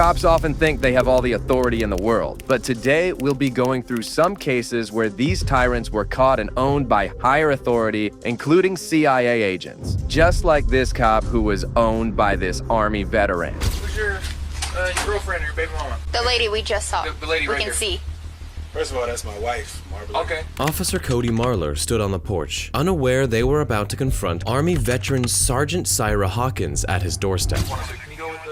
Cops often think they have all the authority in the world, but today we'll be going through some cases where these tyrants were caught and owned by higher authority, including CIA agents, just like this cop who was owned by this Army veteran. Who's your girlfriend or your baby mama? The lady we just saw. The lady right we can here. see. First of all, that's my wife, Marble. Okay. Officer Cody Marler stood on the porch, unaware they were about to confront Army veteran Sergeant Syra Hawkins at his doorstep. Can you go with the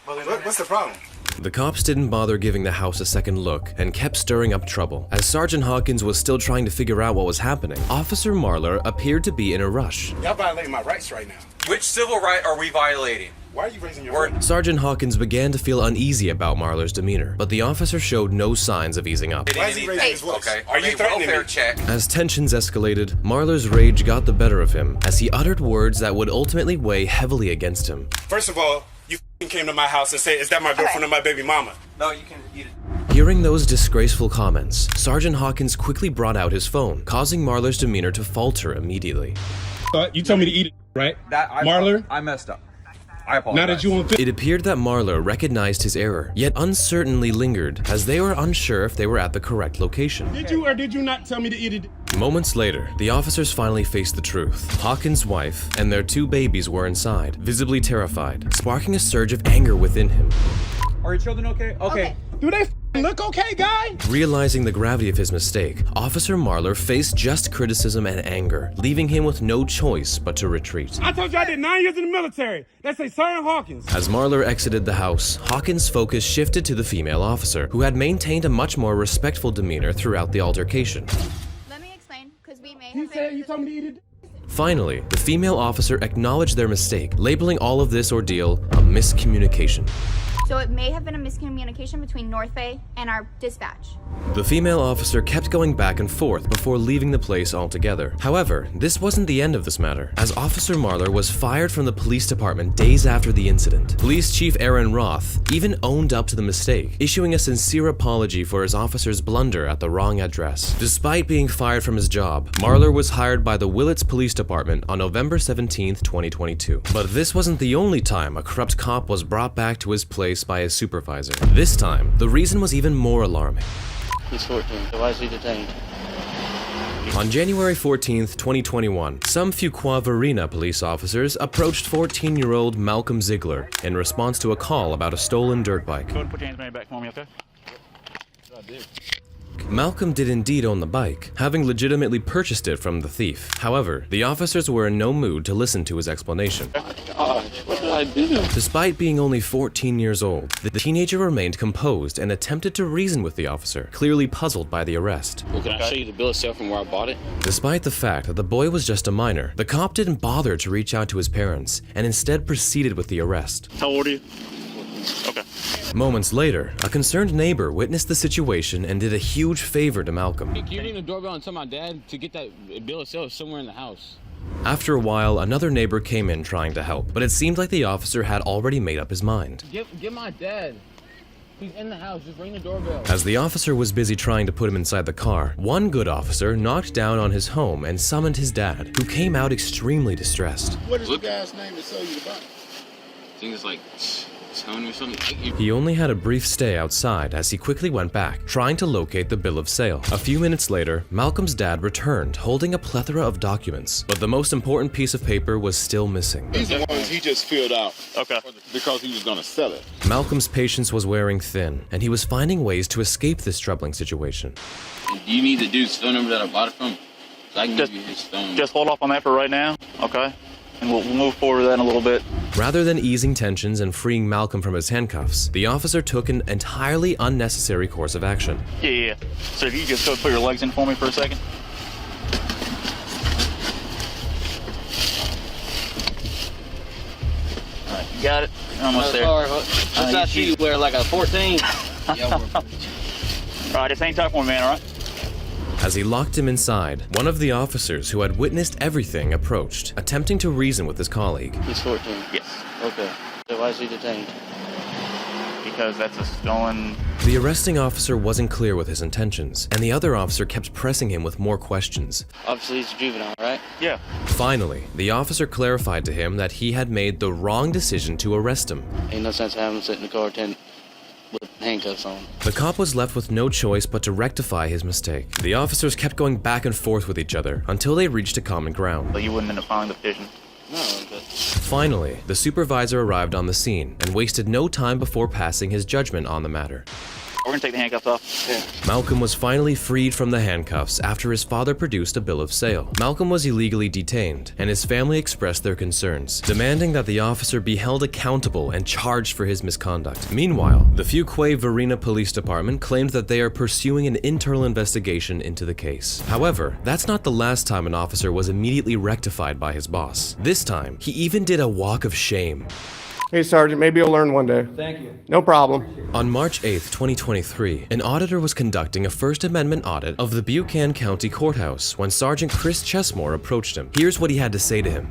mother's What's the problem? The cops didn't bother giving the house a second look and kept stirring up trouble. As Sergeant Hawkins was still trying to figure out what was happening, Officer Marler appeared to be in a rush. Y'all violating my rights right now. Which civil right are we violating? Why are you raising your voice? Sergeant Hawkins began to feel uneasy about Marler's demeanor, but the officer showed no signs of easing up. Why is he raising his voice? Okay. Are you threatening me? Check. As tensions escalated, Marler's rage got the better of him as he uttered words that would ultimately weigh heavily against him. First of all, you came to my house and said, is that my girlfriend or my baby mama? No, you can eat it. Hearing those disgraceful comments, Sergeant Hawkins quickly brought out his phone, causing Marler's demeanor to falter immediately. You told me to eat it, right? Marler? I messed up. I apologize. Now that you want It appeared that Marler recognized his error, yet uncertainly lingered, as they were unsure if they were at the correct location. Did you or did you not tell me to eat it? Moments later, the officers finally faced the truth. Hawkins' wife and their 2 babies were inside, visibly terrified, sparking a surge of anger within him. Are your children okay? Okay. Do they look okay, guy? Realizing the gravity of his mistake, Officer Marler faced just criticism and anger, leaving him with no choice but to retreat. I told you I did 9 years in the military. That's a Sergeant Hawkins. As Marler exited the house, Hawkins' focus shifted to the female officer, who had maintained a much more respectful demeanor throughout the altercation. Let me explain, because we may You have said you told me to eat it. Finally, the female officer acknowledged their mistake, labeling all of this ordeal a miscommunication. So it may have been a miscommunication between North Bay and our dispatch. The female officer kept going back and forth before leaving the place altogether. However, this wasn't the end of this matter, as Officer Marler was fired from the police department days after the incident. Police Chief Aaron Roth even owned up to the mistake, issuing a sincere apology for his officer's blunder at the wrong address. Despite being fired from his job, Marler was hired by the Willits Police Department on November 17, 2022. But this wasn't the only time a corrupt cop was brought back to his place by his supervisor. This time, the reason was even more alarming. He's 14, so why is he detained? On January 14th, 2021, some Fuqua Varina police officers approached 14-year-old Malcolm Ziegler in response to a call about a stolen dirt bike. Go ahead and put your hands behind your back for me, okay? Malcolm did indeed own the bike, having legitimately purchased it from the thief. However, the officers were in no mood to listen to his explanation. Gosh, what did I do? Despite being only 14 years old, the teenager remained composed and attempted to reason with the officer, clearly puzzled by the arrest. Well, can I show you the bill of sale from where I bought it? Despite the fact that the boy was just a minor, the cop didn't bother to reach out to his parents and instead proceeded with the arrest. How old are you? Okay. Moments later, a concerned neighbor witnessed the situation and did a huge favor to Malcolm. Can you ring the doorbell and tell my dad to get that bill of sale somewhere in the house? After a while, another neighbor came in trying to help, but it seemed like the officer had already made up his mind. Get my dad. He's in the house. Just ring the doorbell. As the officer was busy trying to put him inside the car, one good officer knocked down on his home and summoned his dad, who came out extremely distressed. What is the guy's name that sold you the bike? I think it's like Tony or something. He only had a brief stay outside as he quickly went back, trying to locate the bill of sale. A few minutes later, Malcolm's dad returned, holding a plethora of documents, but the most important piece of paper was still missing. These are ones he just filled out. Okay. Because he was going to sell it. Malcolm's patience was wearing thin, and he was finding ways to escape this troubling situation. Do you need to do the phone number that I bought it from? So I can give you his phone. Just hold off on that for right now, okay? And we'll move forward with that in a little bit. Rather than easing tensions and freeing Malcolm from his handcuffs, the officer took an entirely unnecessary course of action. Yeah. So if you just go put your legs in for me for a second. All right, you got it. You're almost there. What's that shoe you wear, like a 14? All right, just hang tight for me, man, all right? As he locked him inside, one of the officers who had witnessed everything approached, attempting to reason with his colleague. He's 14. Yes. Okay. So why is he detained? Because that's a stolen... The arresting officer wasn't clear with his intentions, and the other officer kept pressing him with more questions. Obviously he's a juvenile, right? Yeah. Finally, the officer clarified to him that he had made the wrong decision to arrest him. Ain't no sense having him sit in the car with handcuffs on. The cop was left with no choice but to rectify his mistake. The officers kept going back and forth with each other until they reached a common ground. So you wouldn't end up filing the petition? No, but... Finally, the supervisor arrived on the scene and wasted no time before passing his judgment on the matter. We're gonna take the handcuffs off. Yeah. Malcolm was finally freed from the handcuffs after his father produced a bill of sale. Malcolm was illegally detained, and his family expressed their concerns, demanding that the officer be held accountable and charged for his misconduct. Meanwhile, the Fuquay-Varina Police Department claimed that they are pursuing an internal investigation into the case. However, that's not the last time an officer was immediately rectified by his boss. This time, he even did a walk of shame. Hey, Sergeant, maybe you'll learn one day. Thank you. No problem. On March 8th, 2023, an auditor was conducting a First Amendment audit of the Buchanan County Courthouse when Sergeant Chris Chesmore approached him. Here's what he had to say to him.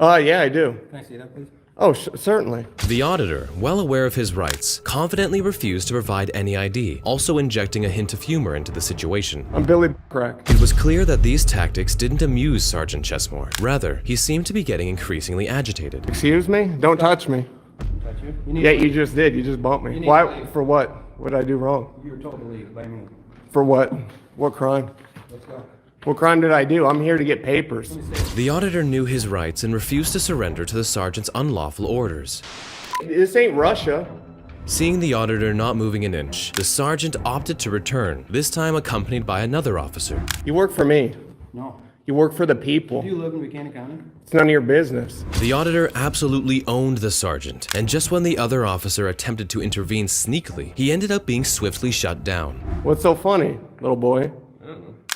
Yeah, I do. Can I see that, please? Oh, certainly. The auditor, well aware of his rights, confidently refused to provide any ID, also injecting a hint of humor into the situation. I'm Billy Crack. It was clear that these tactics didn't amuse Sergeant Chesmore. Rather, he seemed to be getting increasingly agitated. Excuse me? Don't touch me. Touch you? Yeah, you just did. You just bumped me. Why? For what? What did I do wrong? You were told to leave by me. For what? What crime? Let's go. What crime did I do? I'm here to get papers. The auditor knew his rights and refused to surrender to the sergeant's unlawful orders. This ain't Russia. Seeing the auditor not moving an inch, the sergeant opted to return, this time accompanied by another officer. You work for me. No. You work for the people. Do you live in Buchanan County? It's none of your business. The auditor absolutely owned the sergeant, and just when the other officer attempted to intervene sneakily, he ended up being swiftly shut down. What's so funny, little boy?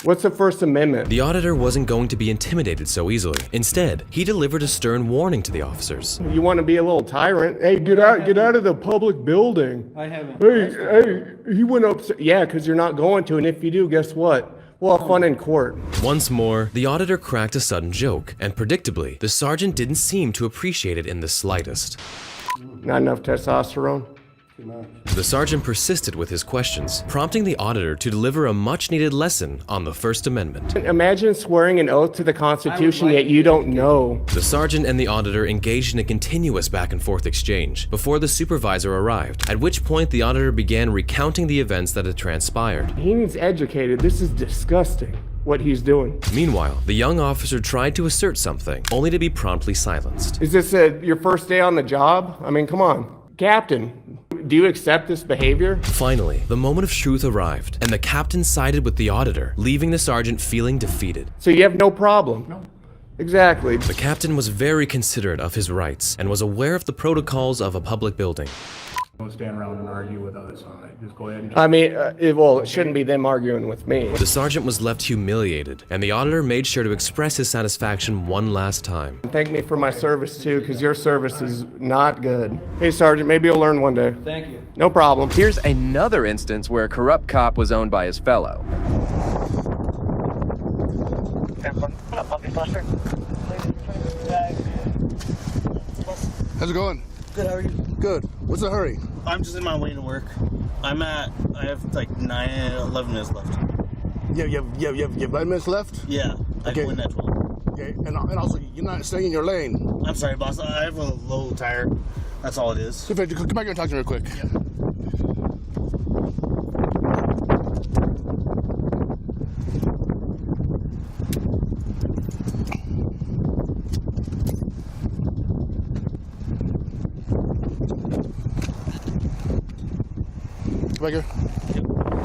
What's the First Amendment? The auditor wasn't going to be intimidated so easily. Instead, he delivered a stern warning to the officers. You want to be a little tyrant? Hey, get out of the public building. I haven't. Hey, he went up. Yeah, because you're not going to, and if you do, guess what? We'll have fun in court. Once more, the auditor cracked a sudden joke, and predictably, the sergeant didn't seem to appreciate it in the slightest. Not enough testosterone? The sergeant persisted with his questions, prompting the auditor to deliver a much-needed lesson on the First Amendment. Imagine swearing an oath to the Constitution, yet you don't know. The sergeant and the auditor engaged in a continuous back-and-forth exchange before the supervisor arrived, at which point the auditor began recounting the events that had transpired. He needs educated. This is disgusting, what he's doing. Meanwhile, the young officer tried to assert something, only to be promptly silenced. Is this your first day on the job? I mean, come on. Captain, do you accept this behavior? Finally, the moment of truth arrived, and the captain sided with the auditor, leaving the sergeant feeling defeated. So you have no problem? No. Exactly. The captain was very considerate of his rights and was aware of the protocols of a public building. Don't stand around and argue with us. All right, just go ahead and... I mean, it shouldn't be them arguing with me. The sergeant was left humiliated, and the auditor made sure to express his satisfaction one last time. Thank me for my service, too, because your service is not good. Hey, Sergeant, maybe you'll learn one day. Thank you. No problem. Here's another instance where a corrupt cop was owned by his fellow. How's it going? Good, how are you? Good. What's the hurry? I'm just in my way to work. I have like 11 minutes left. You have 9 minutes left? Yeah, I Okay. go in at 12. Okay, and also, you're not staying in your lane. I'm sorry, boss. I have a low tire. That's all it is. Come back here and talk to me real quick. Yeah. Come back here.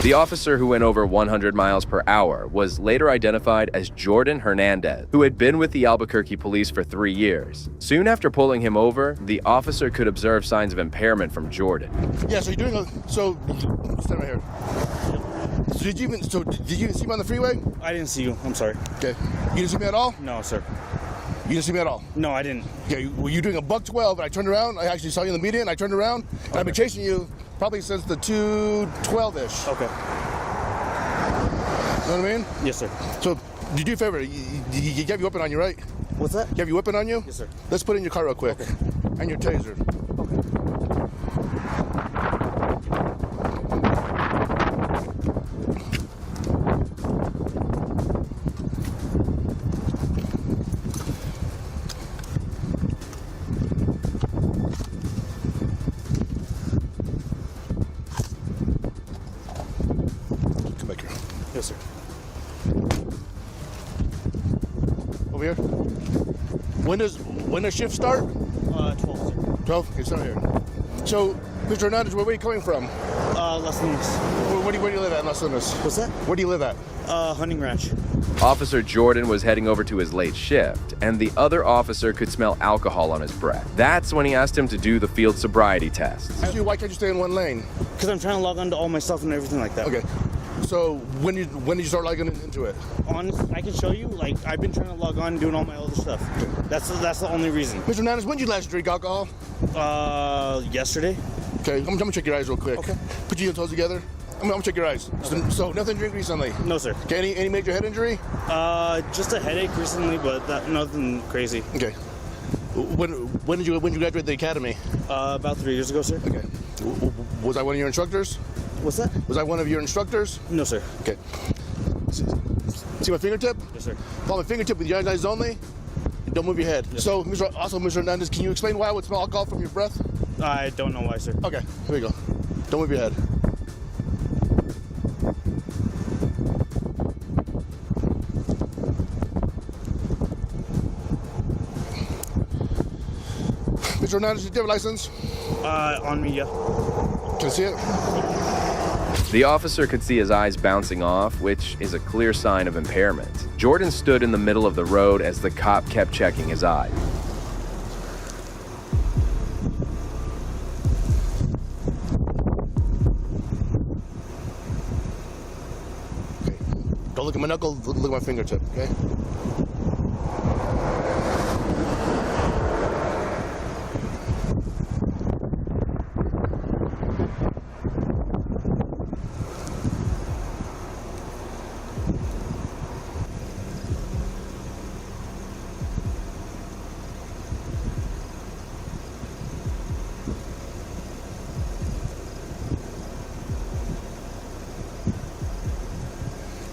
The officer who went over 100 miles per hour was later identified as Jordan Hernandez, who had been with the Albuquerque police for 3 years. Soon after pulling him over, the officer could observe signs of impairment from Jordan. Yeah, so you're doing so stand right here. So did you even see me on the freeway? I didn't see you. I'm sorry. Okay. You didn't see me at all? No, sir. You didn't see me at all? No, I didn't. Okay, were you doing a buck 12 and I turned around? I actually saw you in the median. I turned around and I've been chasing you probably since the 2:12-ish. Okay. You know what I mean? Yes, sir. So, did you do a favor? You have your weapon on you, right? What's that? You have your weapon on you? Yes, sir. Let's put it in your car real quick. Okay. And your taser. Yes, sir. Over here. When does shift start? 12, sir. 12? Okay, start here. So, Mr. Hernandez, where are you coming from? Las Lunas. Where do you live at in Las Lunas? What's that? Where do you live at? Hunting ranch. Officer Jordan was heading over to his late shift, and the other officer could smell alcohol on his breath. That's when he asked him to do the field sobriety test. Why can't you stay in one lane? Because I'm trying to log on to all my stuff and everything like that. Okay. So when did you start logging into it? I can show you. Like, I've been trying to log on and doing all my other stuff. That's the only reason. Mr. Hernandez, when did you last drink alcohol? Yesterday. Okay, I'm gonna check your eyes real quick. Okay. Put your toes together. I'm gonna check your eyes. Okay. So nothing drink recently? No, sir. Okay, any major head injury? Just a headache recently, but nothing crazy. Okay. When did you graduate the academy? About 3 years ago, sir. Okay. Was I one of your instructors? What's that? Was I one of your instructors? No, sir. Okay. See my fingertip? Yes, sir. Follow my fingertip with your eyes only. And don't move your head. Yes, so, Mr. Hernandez, can you explain why I would smell alcohol from your breath? I don't know why, sir. Okay, here we go. Don't move your head. Mr. Hernandez, do you have a license? On me, yeah. Can I see it? The officer could see his eyes bouncing off, which is a clear sign of impairment. Jordan stood in the middle of the road as the cop kept checking his eyes. Okay. Don't look at my knuckle, look at my fingertip, okay?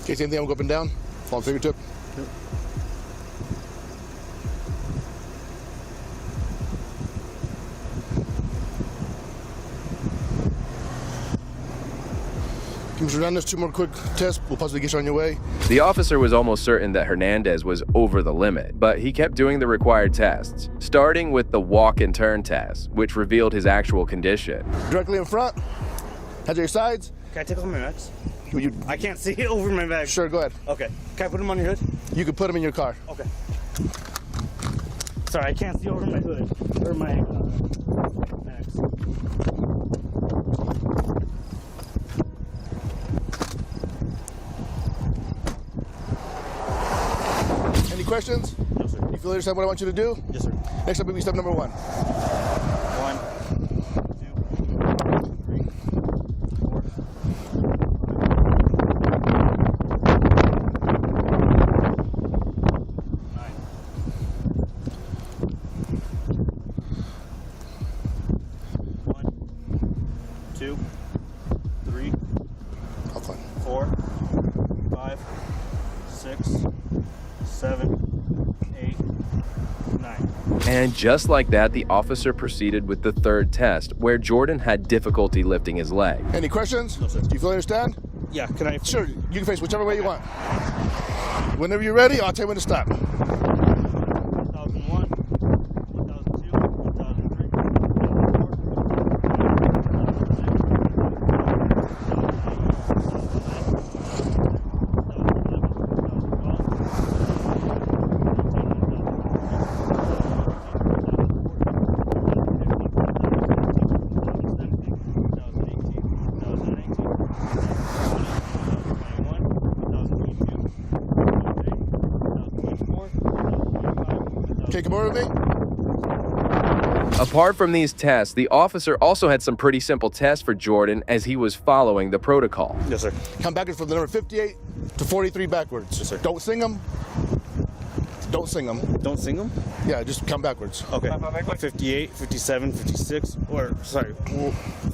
Okay, same thing, I'm going to go up and down. Follow fingertip. Yep. Mr. Hernandez, 2 more quick tests. We'll possibly get you on your way. The officer was almost certain that Hernandez was over the limit, but he kept doing the required tests, starting with the walk and turn test, which revealed his actual condition. Directly in front. Head to your sides. Can I take off my bags? You, I can't see it over my bag. Sure, go ahead. Okay. Can I put them on your hood? You can put them in your car. Okay. Sorry, I can't see over my hood. Or my bags. Any questions? No, sir. You feel understand what I want you to do? Yes, sir. Next up will be step number 1. 1, 2, 3, 4. 2, 3, 4, 5, 6, 7, 8, 9. And just like that, the officer proceeded with the third test, where Jordan had difficulty lifting his leg. Any questions? No, sir. Do you feel understand? Yeah, can I? Sure, you can face whichever way you want. Whenever you're ready, I'll tell you when to stop. 1001, 1002, 1003, Okay, come over with me. Apart from these tests, the officer also had some pretty simple tests for Jordan as he was following the protocol. Yes, sir. Come backwards from the number 58 to 43 backwards. Yes, sir. Don't sing them. Don't sing them. Don't sing them? Yeah, just come backwards. Okay. 58, 57, 56, or sorry,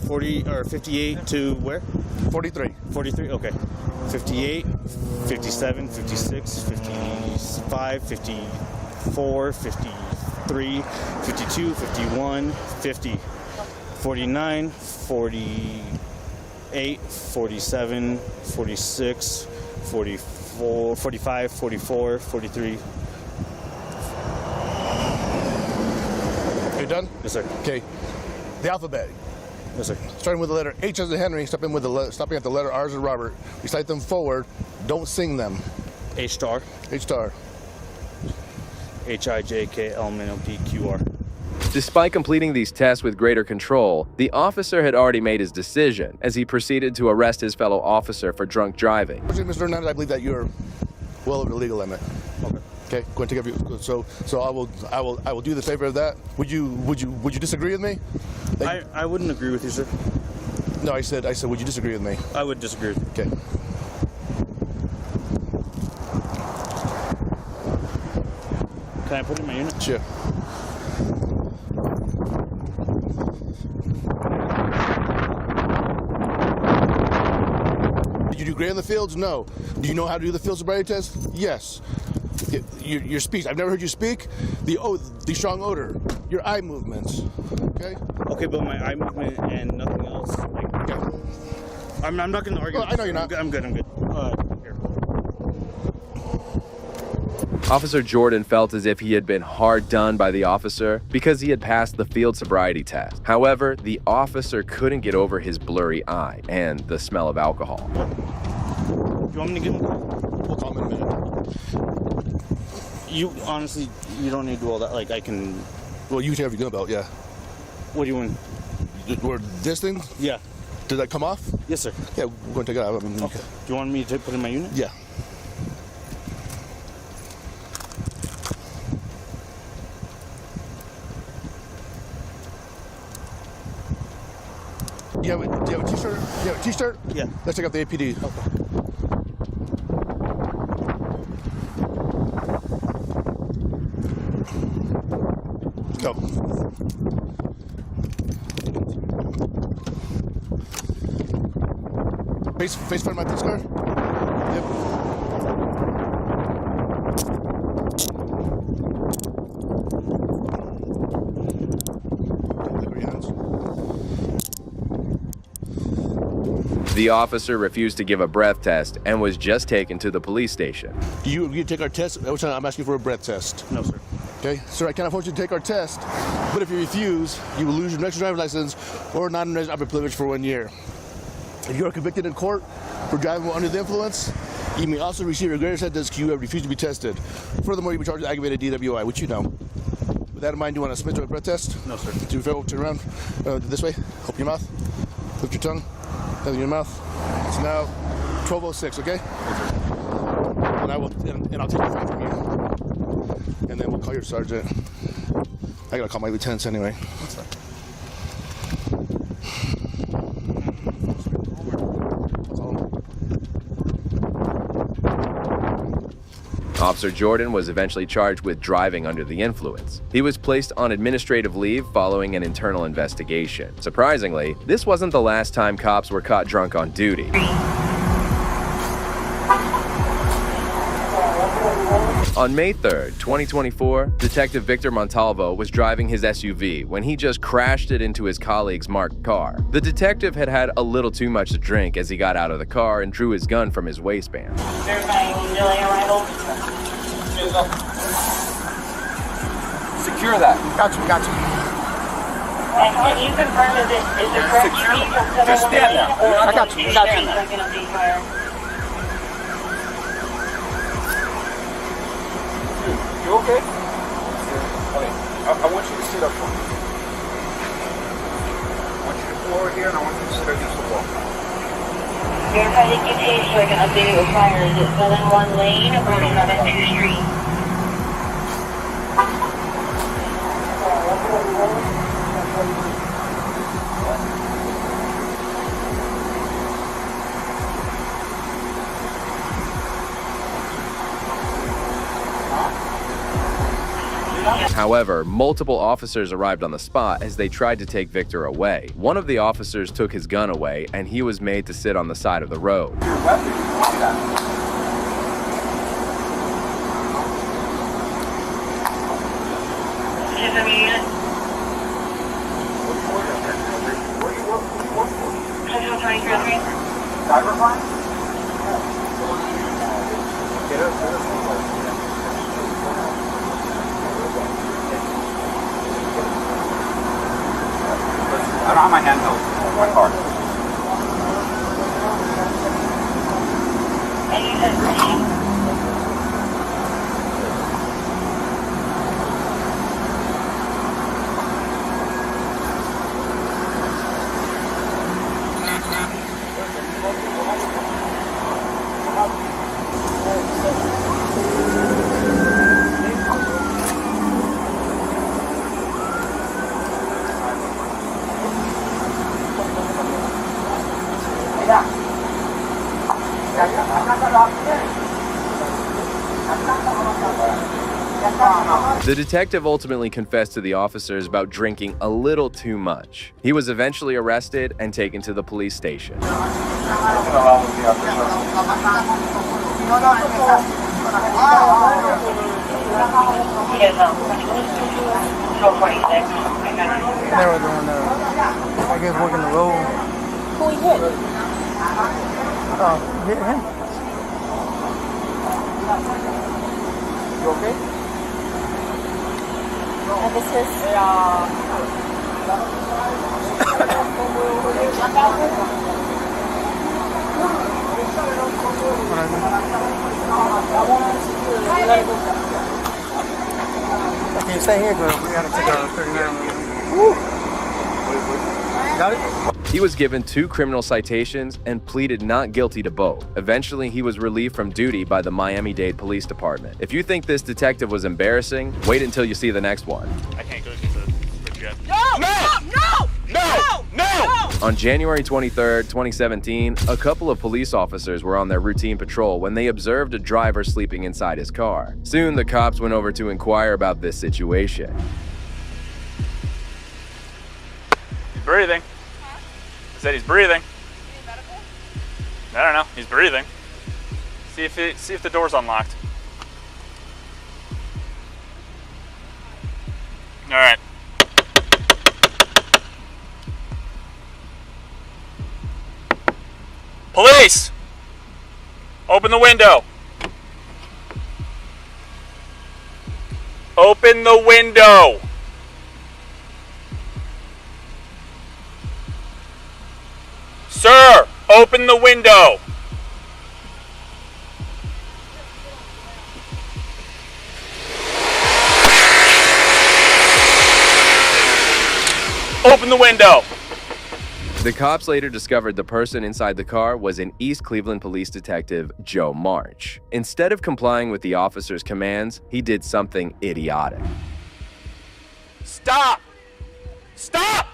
40 or 58 to where? 43. 43, okay. 58, 57, 56, 55, 54, 53, 52, 51, 50, 49, 48, 47, 46, 44, 45, 44, 43. You done? Yes, sir. Okay. The alphabet. Yes, sir. Starting with the letter H as in Henry, stopping at the letter R as in Robert. Recite them forward. Don't sing them. H star. H star. HIJKLMNOPQR. Despite completing these tests with greater control, the officer had already made his decision as he proceeded to arrest his fellow officer for drunk driving. Mr. Hernandez, I believe that you're well over the legal limit. Okay. Okay, go ahead and take up your, so I will do the favor of that. Would you disagree with me? I wouldn't agree with you, sir. No, I said would you disagree with me? I would disagree with you. Okay. Can I put it in my unit? Sure. Did you do great in the fields? No. Do you know how to do the field sobriety test? Yes. Your speech. I've never heard you speak. The strong odor. Your eye movements. Okay. Okay, but my eye movement and nothing else. Like, Okay. I'm not going to argue. Well, I know you're not. I'm good. Here. Officer Jordan felt as if he had been hard done by the officer because he had passed the field sobriety test. However, the officer couldn't get over his blurry eye and the smell of alcohol. Do you want me to give him a call? We'll call him in a minute. You honestly, you don't need to do all that. Like, I can. Well, you can have your gun belt, yeah. What do you want? Or this thing? Yeah. Did that come off? Yes, sir. Yeah, we're going to take it out. I mean, Okay. Do you want me to put it in my unit? Yeah. Do you have a t-shirt? Do you have a t-shirt? Yeah. Let's check out the APD. Okay. Go. Face front of my police car? Yep. Lower your hands. The officer refused to give a breath test and was just taken to the police station. Do you agree to take our test? I'm asking for a breath test. No, sir. Okay, sir, I cannot force you to take our test, but if you refuse, you will lose your next driver's license or non-resident operating privilege for 1 year. If you are convicted in court for driving while under the influence, you may also receive a greater sentence if you have refused to be tested. Furthermore, you will be charged with aggravated DWI, which you know. With that in mind, do you want to submit to a breath test? No, sir. Do you feel? Turn around. This way. Open your mouth. Lift your tongue. Open your mouth. It's now 12:06. Okay. And I'll take the fine from you. And then we'll call your sergeant. I gotta call my lieutenants anyway. Officer Jordan was eventually charged with driving under the influence. He was placed on administrative leave following an internal investigation. Surprisingly, this wasn't the last time cops were caught drunk on duty. On May 3rd, 2024, Detective Victor Montalvo was driving his SUV when he just crashed it into his colleague's marked car. The detective had had a little too much to drink as he got out of the car and drew his gun from his waistband. Secure that. Gotcha. And can you confirm is it correct? Just stand there. I got you. You okay? Okay. I want you to sit up front. I want you to pull over here and I want you to sit against the wall. Verify that you tased so I can update it with fire. Is it 7-1 lane or 7-2 street? However, multiple officers arrived on the spot as they tried to take Victor away. One of the officers took his gun away, and he was made to sit on the side of the road. I don't have my handheld in my car. The detective ultimately confessed to the officers about drinking a little too much. He was eventually arrested and taken to the police station. They were doing, I guess, working the road. Who he hit? Hit him. You okay? This is... I can't stay here because we gotta take our 39. Woo! Got it? He was given 2 criminal citations and pleaded not guilty to both. Eventually, he was relieved from duty by the Miami-Dade Police Department. If you think this detective was embarrassing, wait until you see the next one. I can't go get the jet. No! On January 23, 2017, a couple of police officers were on their routine patrol when they observed a driver sleeping inside his car. Soon, the cops went over to inquire about this situation. He's breathing. I said he's breathing. I don't know. He's breathing. See if the door's unlocked. All right. Police! Open the window. Open the window. Sir, open the window. Open the window. The cops later discovered the person inside the car was an East Cleveland police detective, Joe March. Instead of complying with the officer's commands, he did something idiotic. Stop! Stop!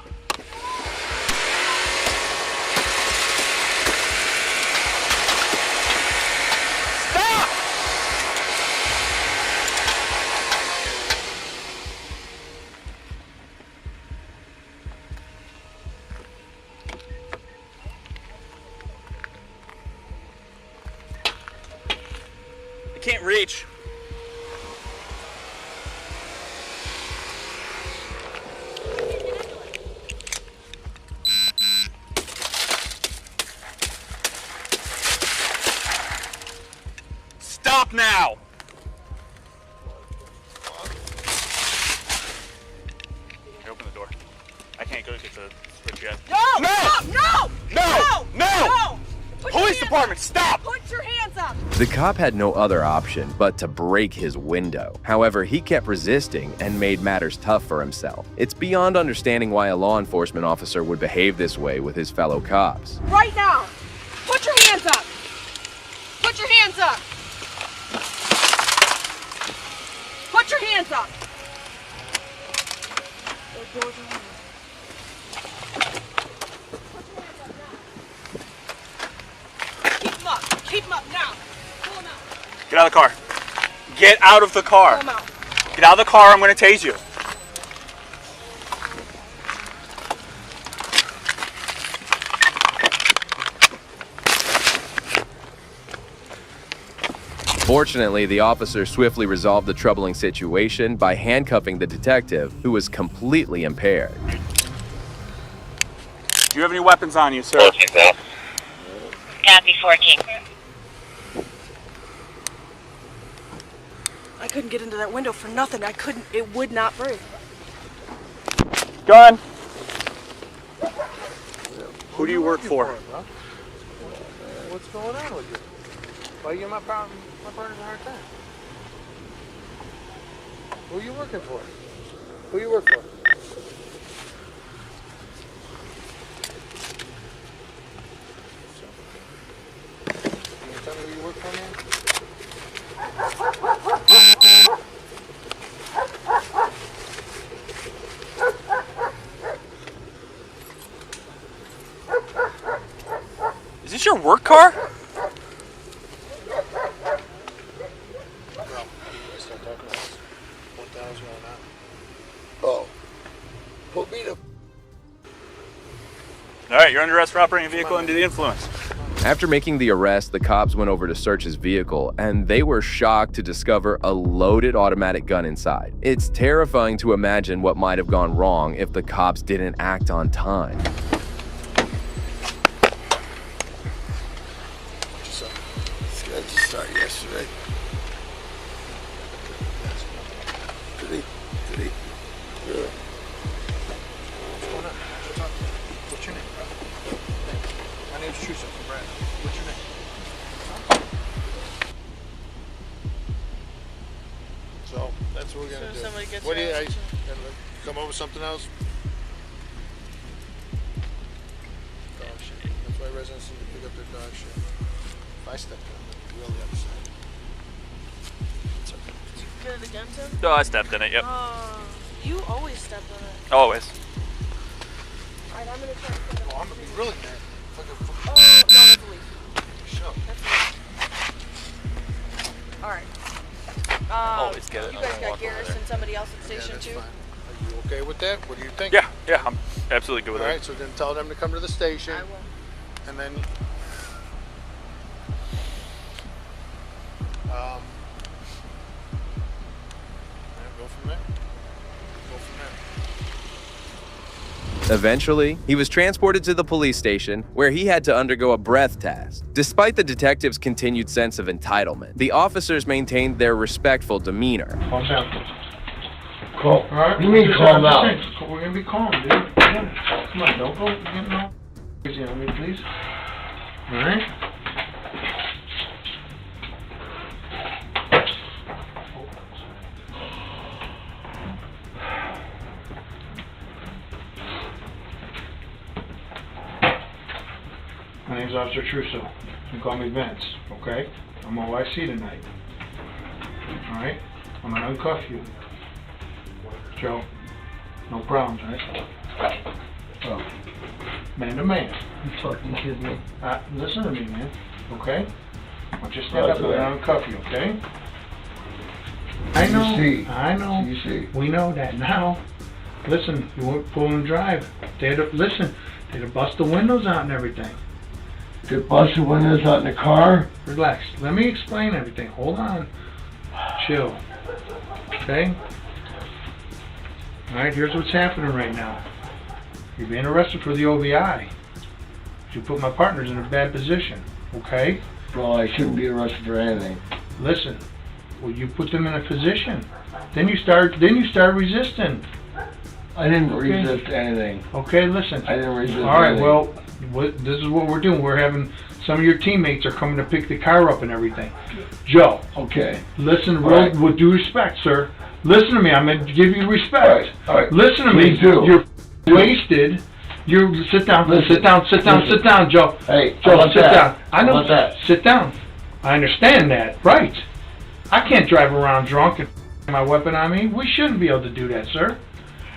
Can't reach. Stop now. Open the door. I can't go get the switch yet. No! No! Police department, stop! Put your hands up! The cop had no other option but to break his window. However, he kept resisting and made matters tough for himself. It's beyond understanding why a law enforcement officer would behave this way with his fellow cops. Right now! Put your hands up! Put your hands up! Put your hands up! Keep them up now. Pull them out. Get out of the car. Get out of the car. Pull them out. Get out of the car, I'm going to tase you. Fortunately, the officer swiftly resolved the troubling situation by handcuffing the detective, who was completely impaired. Do you have any weapons on you, sir? Copy 14. I couldn't get into that window for nothing. I couldn't. It would not break. Gun. Who do you work for? What's going on with you? Why you give my partner a hard time? Who are you working for? Who you work for? Can you tell me who you work for, man? Is this your work car? Oh. Put me to... All right, you're under arrest for operating a vehicle under the influence. After making the arrest, the cops went over to search his vehicle, and they were shocked to discover a loaded automatic gun inside. It's terrifying to imagine what might have gone wrong if the cops didn't act on time. This guy just started yesterday. Did he? Yeah. What's going on? What's your name, bro? My name's Truso from Brad. What's your name? So that's what we're gonna do. Somebody gets What do you? arrested. Come up with something else? Dog shit. That's why residents need to pick up their dog shit. If I stepped on it, you're on the other side. It's okay. Did you get it against him? Oh, I stepped in it, yep. You always step in it. Always. Alright, I'm gonna try to put it. Oh, I'm gonna be really mad. Oh, no, that's a leaf. Show. That's a leaf. Alright. Always get it. You guys got Garrison, somebody else at Yeah, station that's 2? fine. Are you okay with that? What do you think? Yeah, I'm absolutely good with All that. right, so then tell them to come to the station. I will. And then, go from there. Eventually, he was transported to the police station, where he had to undergo a breath test. Despite the detective's continued sense of entitlement, the officers maintained their respectful demeanor. Calm down. Calm. All right. You mean calm down? We're gonna be calm, dude. Come on, don't go getting all crazy on me, please. All right. My name's Officer Truso. You can call me Vince, okay? I'm OIC tonight. Alright? I'm gonna uncuff you. Joe, no problems, right? Oh. Man to man. You fucking kidding me? Listen to me, man. Okay? I want you to stand up and uncuff you, okay? I know. I know. We know that now. Listen, you won't pull and drive. They had to bust the windows out and everything. They bust the windows out in the car? Relax. Let me explain everything. Hold on. Chill. Okay? Alright, here's what's happening right now. You're being arrested for the OVI. You put my partners in a bad position. Okay? Well, I shouldn't be arrested for anything. Listen. Well, you put them in a position. Then you start resisting. I didn't resist anything. Okay, listen. I didn't resist All right, anything. well, this is what we're doing. We're having some of your teammates are coming to pick the car up and everything. Joe. Okay. Listen, Right. with due respect, sir. Listen to me. I'm going to give you respect. All right. Listen to Please me. do. You're wasted. You sit down. Listen. Sit down, Joe. Hey, Joe, how about sit that? down. I know. How about that? Sit down. I understand that. Right. I can't drive around drunk and my weapon on me. We shouldn't be able to do that, sir.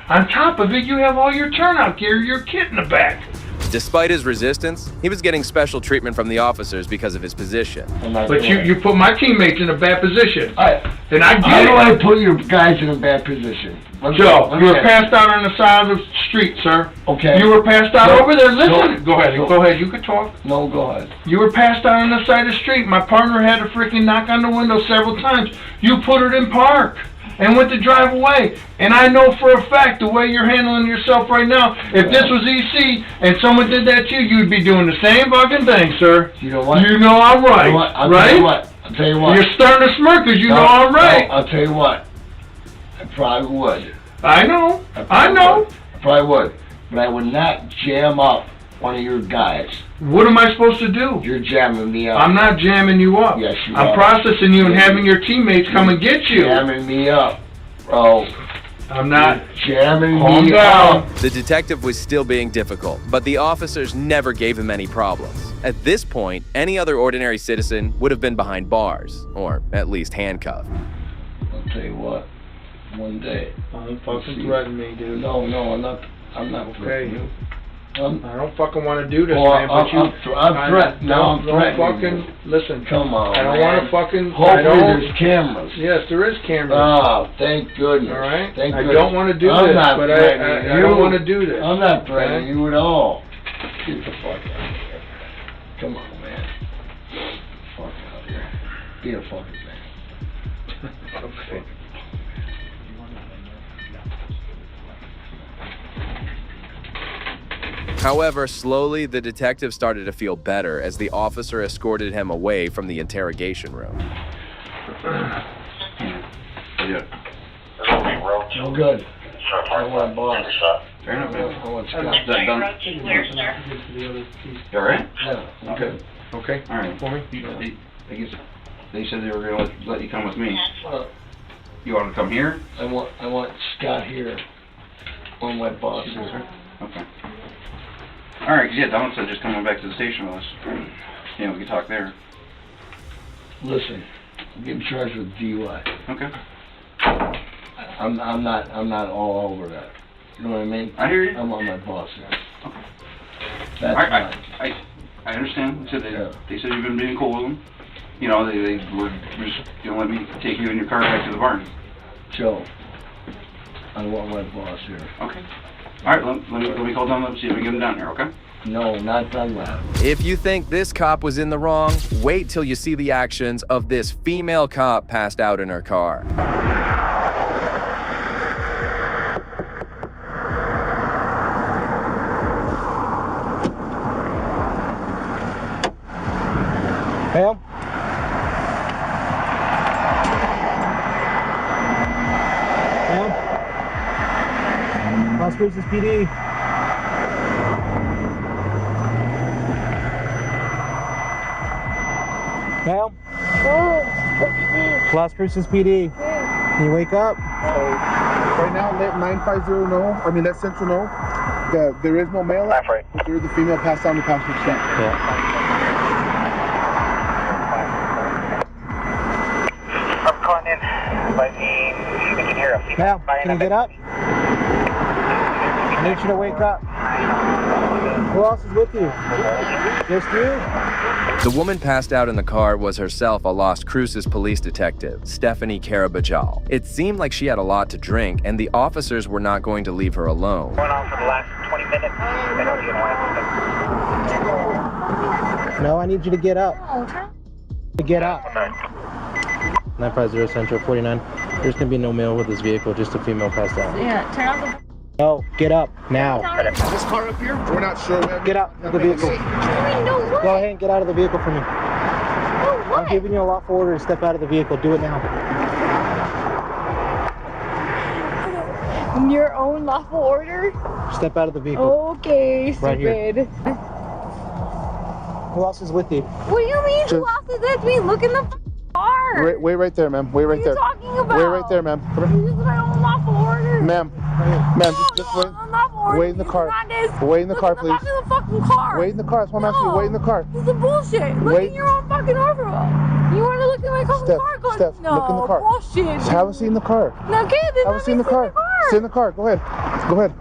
On top of it, you have all your turnout gear, your kit in the back. Despite his resistance, he was getting special treatment from the officers because of his position. But you put my teammates in a bad position. And I How get do it. I put your guys in a bad position? Joe, you were passed out on the side of the street, sir. Okay. You were passed out No. over there. Listen. No. Go ahead. No. Go ahead. You can talk. No, go ahead. You were passed out on the side of the street. My partner had to freaking knock on the window several times. You put it in park and went to drive away. And I know for a fact the way you're handling yourself right now, if this was EC and someone did that to you, you'd be doing the same fucking thing, sir. You know what? You know I'm right. You know what? I'll right? tell you what. I'll tell you what. You're starting to smirk because you know I'm right. I'll tell you what. I probably would. I know. I probably would. But I would not jam up one of your guys. What am I supposed to do? You're jamming me up. I'm not jamming you up. Yes, you I'm are. processing you and having your teammates come and get you. Jamming me up, bro. I'm not. You're jamming Calm me down. up. The detective was still being difficult, but the officers never gave him any problems. At this point, any other ordinary citizen would have been behind bars, or at least handcuffed. I'll tell you what. One day. Don't fucking threaten me, dude. No, I'm not. I'm not threatening you. I don't fucking want to do this, Well, man. But I'm threatening. Now I'm threatening. Fucking listen. Come on, I don't man. want to fucking. Hopefully there's cameras. Yes, there is cameras. Oh, thank goodness. All right. Thank I goodness. don't want to do I'm this, not but threatening I don't want to do this. I'm not threatening you at all. Get the fuck out of here. Come on, man. Fuck out of here. Be a fucking man. Okay. However, slowly the detective started to feel better as the officer escorted him away from the interrogation room. No good. I want a boss. Fair enough, man. I want Scott. Is that done? You alright? Yeah. Okay. Okay. Alright. For me? I guess they said they were going to let you come with me. You want to come here? I want Scott here. One of my bosses. Okay. Alright, yeah, Don said just come on back to the station with us. Yeah, we can talk there. Listen, I'm getting charged with DUI. Okay. I'm not all over that. You know what I mean? I hear you. I'm on my boss now. Okay. That's fine. I understand. They said they said you've been being cool with them. You know, they were just gonna let me take you in your car back to the barn. Joe, I want my boss here. Okay. Alright, let me call down and see if we can get him down here, okay? No, not done that. If you think this cop was in the wrong, wait till you see the actions of this female cop passed out in her car. Ma'am? Ma'am? Las Cruces PD. Ma'am? Las Cruces PD. Can you wake up? Right now, let 950 know. I mean, let Central know that there is no male. That's right. There is the female passed on the passenger seat. Yeah. I'm calling in by the, we can hear a female. Ma'am, can you get up? I need you to wake up. Who else is with you? Just you? The woman passed out in the car was herself a Las Cruces police detective, Stephanie Carabajal. It seemed like she had a lot to drink, and the officers were not going to leave her alone. Going on for the last 20 minutes. I know you don't want to. No, I need you to get up. Get up. 950 Central 49. There's gonna be no male with this vehicle, just a female passed out. Yeah, turn off the... No, get up now. This car up here, we're not sure. Get out of the vehicle. No, what? Go ahead and get out of the vehicle for me. Oh, what? I'm giving you a lawful order to step out of the vehicle. Do it now. Your own lawful order? Step out of the vehicle. Okay, Right here. stupid. Who else is with you? What do you mean? Who else is with me? Look in the car. Wait right there, ma'am. Wait right there. What are you talking about? Wait right there, ma'am. This is my own lawful order. Ma'am, just wait. Wait in the car. Wait in the car, please. Look in the fucking car. Wait in the car. That's what I'm asking you. Wait in the car. This is bullshit. Look Wait. in your own fucking order. You want to look in my car? Steph, No, look in the car. bullshit. Just have a seat in the car. Okay, then Have a seat in the car. Sit in the car. Go ahead. Go ahead.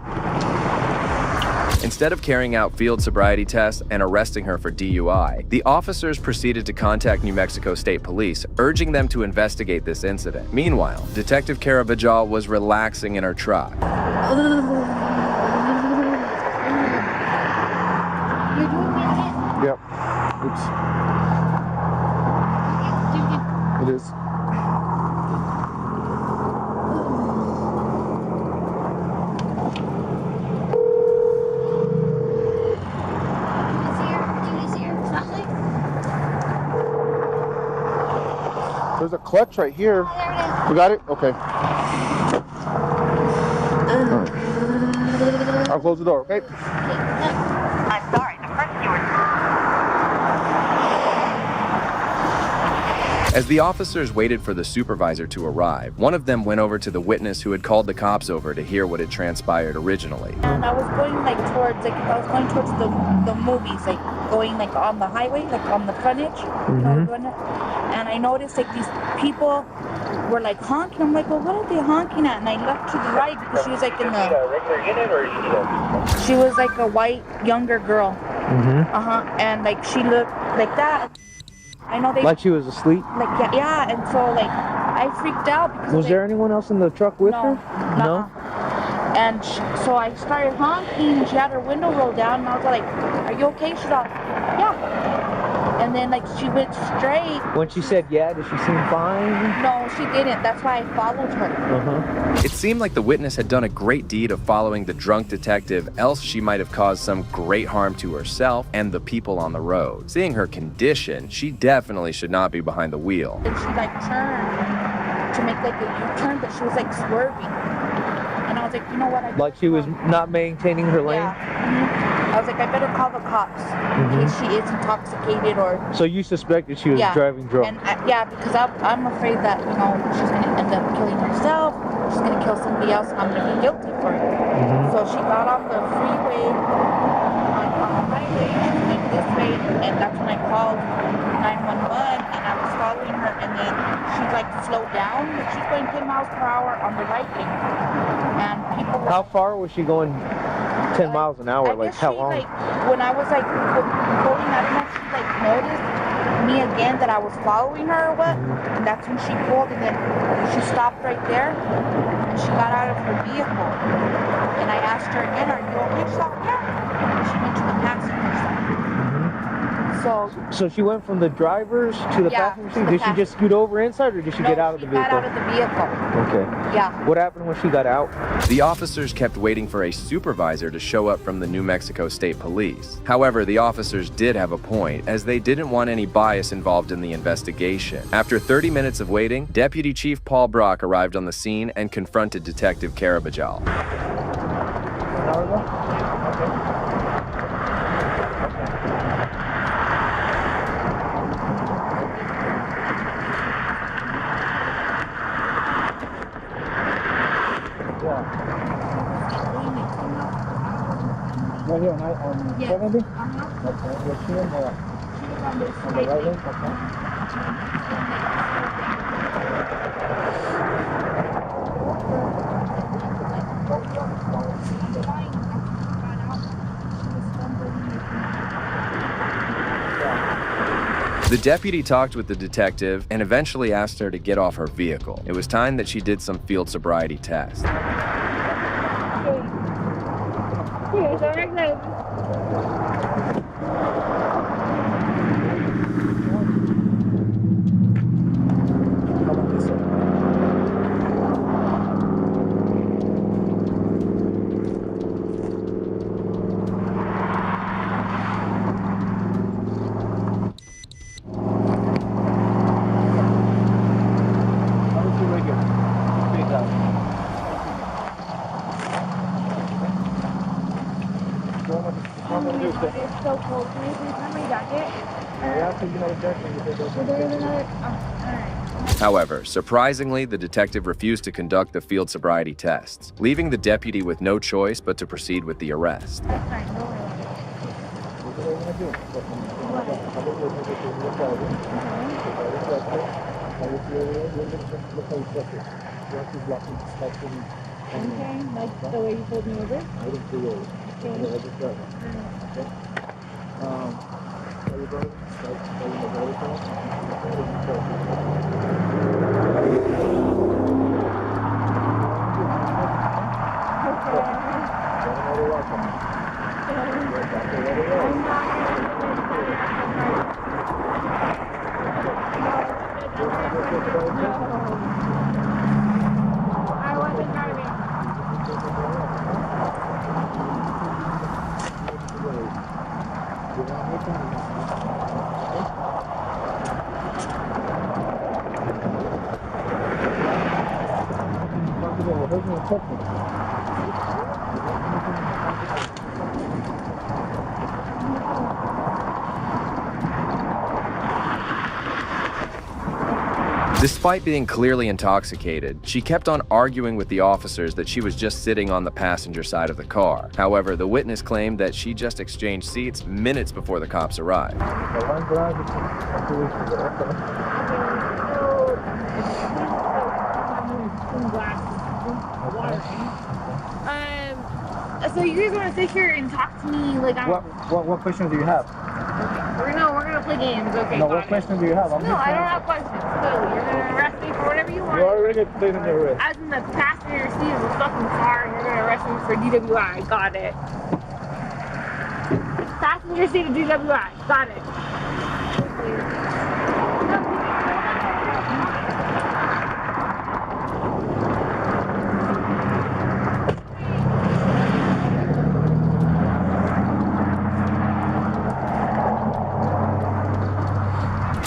Instead of carrying out field sobriety tests and arresting her for DUI, the officers proceeded to contact New Mexico State Police, urging them to investigate this incident. Meanwhile, Detective Carabajal was relaxing in her truck. Yep. Oops. It is. There's a clutch right here. We got it? Okay. I'll close the door, okay? I'm sorry, the person you were... As the officers waited for the supervisor to arrive, one of them went over to the witness who had called the cops over to hear what had transpired originally. And I was going like towards, like I was going towards the movies, like going like on the highway, like on the frontage. You know, and I noticed like these people were like honking. I'm like, well, what are they honking at? And I looked to the right because she was like in the... She was like a white, younger girl. And like she looked like that. I know they... Like she was asleep? Like, yeah, and so like, I freaked out because... Was there anyone else in the truck with her? No. And so I started honking and she had her window rolled down and I was like, are you okay? She's like, yeah. And then like she went straight. When she said yeah, did she seem fine? No, she didn't. That's why I followed her. It seemed like the witness had done a great deed of following the drunk detective, else she might have caused some great harm to herself and the people on the road. Seeing her condition, she definitely should not be behind the wheel. And she like turned to make like a U-turn, but she was like swerving. And I was like, you know what? Like she was not maintaining her lane? Yeah. I was like, I better call the cops in case she is intoxicated or... So you suspected she was driving drunk? And because I'm afraid that, you know, she's going to end up killing herself, she's going to kill somebody else, and I'm going to be guilty for it. So she got on the freeway, on the highway, she went this way, and that's when I called 911, and I was following her, and then she like slowed down, but she's going 10 miles per hour on the right lane. And people... How far was she going? 10 miles an hour, like how long? Like, when I was like going, I don't know if she like noticed me again that I was following her or what, and that's when she pulled and then she stopped right there and she got out of her vehicle. And I asked her again, are you okay? She's like, yeah. And she went to the passenger side. So she went from the driver's to the passenger seat? Did she just scoot over inside or did she get out of the vehicle? She got out of the vehicle. Okay. Yeah. What happened when she got out? The officers kept waiting for a supervisor to show up from the New Mexico State Police. However, the officers did have a point, as they didn't want any bias involved in the investigation. After 30 minutes of waiting, Deputy Chief Paul Brock arrived on the scene and confronted Detective Carabajal. Right here on 70? Okay, what's she in there? On the right lane? The deputy talked with the detective and eventually asked her to get off her vehicle. It was time that she did some field sobriety tests. It's so cold. Can you please have my jacket? However, surprisingly, the detective refused to conduct the field sobriety tests, leaving the deputy with no choice but to proceed with the arrest. Okay, like the way you pulled me over? I wasn't driving. Despite being clearly intoxicated, she kept on arguing with the officers that she was just sitting on the passenger side of the car. However, the witness claimed that she just exchanged seats minutes before the cops arrived. So you guys want to sit here and talk to me like I'm... What questions do you have? We're gonna play games, okay? No, what questions do you have? No, I don't have questions. Clearly, you're gonna arrest me for whatever you want. You already played in the arrest. As in the passenger seat of the fucking car, and you're gonna arrest me for DWI. Got it. Passenger seat of DWI. Got it.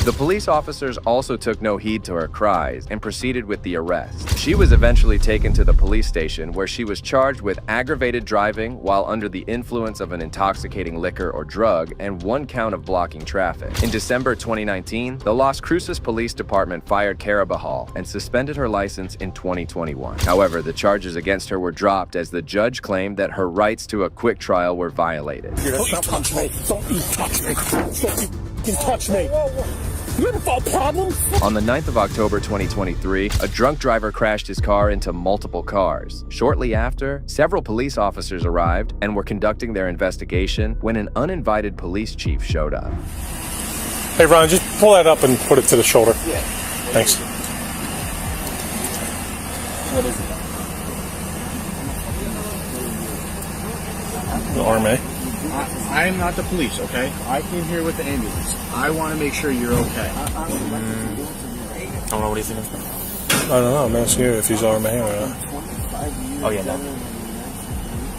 The police officers also took no heed to her cries and proceeded with the arrest. She was eventually taken to the police station where she was charged with aggravated driving while under the influence of an intoxicating liquor or drug and 1 count of blocking traffic. In December 2019, the Las Cruces Police Department fired Carabajal and suspended her license in 2021. However, the charges against her were dropped as the judge claimed that her rights to a quick trial were violated. Don't you touch me. Don't you touch me. Don't you touch me. You have a problem? On the 9th of October 2023, a drunk driver crashed his car into multiple cars. Shortly after, several police officers arrived and were conducting their investigation when an uninvited police chief showed up. Hey, Ron, just pull that up and put it to the shoulder. Yeah. Thanks. What is it? The RMA. I am not the police, okay? I came here with the ambulance. I want to make sure you're okay. I don't know what he's thinking. I don't know. I'm asking you if he's RMA or not. Oh, yeah, no.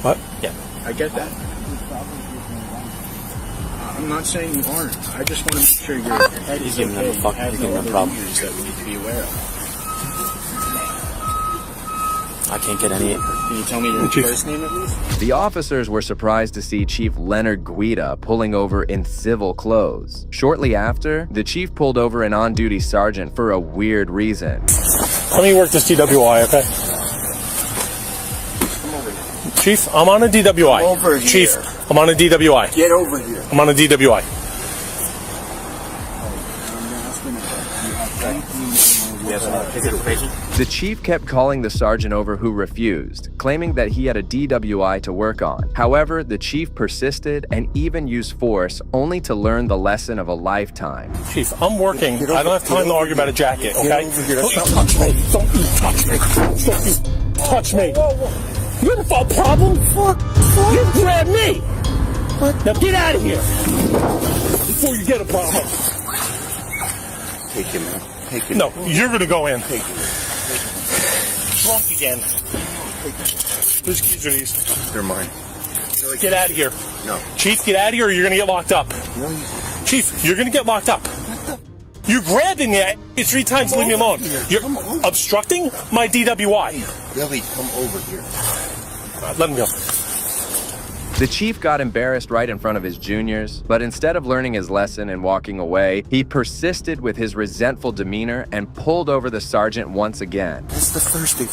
What? Yeah. I get that. I'm not saying you aren't. I just want to make sure your head is okay. You have no other issues that we need to be aware of. I can't get any. Can you tell me your first name at least? The officers were surprised to see Chief Leonard Guida pulling over in civil clothes. Shortly after, the chief pulled over an on-duty sergeant for a weird reason. Let me work this DWI, okay? Come over here. Chief, I'm on a DWI. Over here. Chief, I'm on a DWI. Get over here. I'm on a DWI. The chief kept calling the sergeant over who refused, claiming that he had a DWI to work on. However, the chief persisted and even used force only to learn the lesson of a lifetime. Chief, I'm working. I don't have time to argue about a jacket, okay? Get over here. Don't you touch me. Don't you touch me. Don't you touch me. You have a problem? You grabbed me. What? Now get out of here before you get a problem. Take him, man. Take him. No, you're going to go in. Take him. Drunk again. Whose keys are these? They're mine. Get out of here. No. Chief, get out of here or you're going to get locked up. No. Chief, you're going to get locked up. You're grabbing me 3 times. Leave me alone. You're obstructing my DWI. Billy, come over here. Let him go. The chief got embarrassed right in front of his juniors, but instead of learning his lesson and walking away, he persisted with his resentful demeanor and pulled over the sergeant once again. That's the first thing.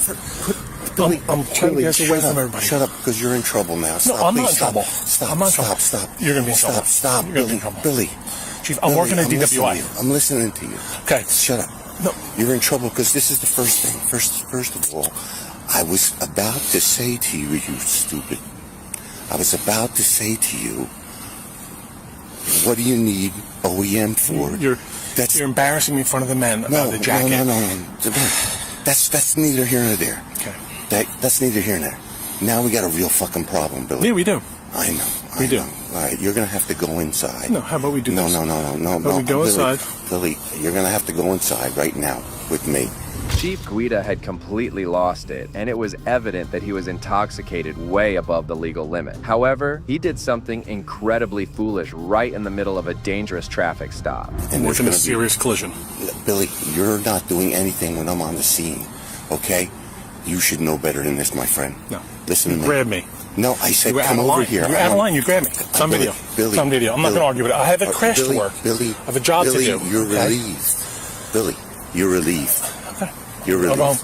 Billy, I'm trying to get away from everybody. Shut up, because you're in trouble now. Stop, no, I'm please, not in stop. trouble. Stop, I'm not in stop, trouble. stop. You're going to be in trouble. Stop, You're Billy. Be in trouble. Billy. Chief, I'm working at DWI. I'm listening to you. Okay. Shut up. No. You're in trouble because this is the first thing. First of all, I was about to say to you, you stupid. I was about to say to you, what do you need OEM for? You're embarrassing me in front of the men about the jacket. No. That's neither here nor there. Okay. That's neither here nor there. Now we got a real fucking problem, Billy. Yeah, we do. I know. We do. All right, you're going to have to go inside. No, how about we do this? No. We go inside. Billy, you're going to have to go inside right now with me. Chief Guida had completely lost it, and it was evident that he was intoxicated way above the legal limit. However, he did something incredibly foolish right in the middle of a dangerous traffic stop. And we're in a serious collision. Billy, you're not doing anything when I'm on the scene, okay? You should know better than this, my friend. No. Listen to me. Grab me. No, I said You were come out of over line. here. You were out of line. You grabbed me. It's on video. Billy. It's on video. I'm not going to argue with it. I have a crash Billy, to work. Billy, I have a job Billy, to do. You're okay? relieved. Billy, you're relieved. Okay. You're relieved. I'll go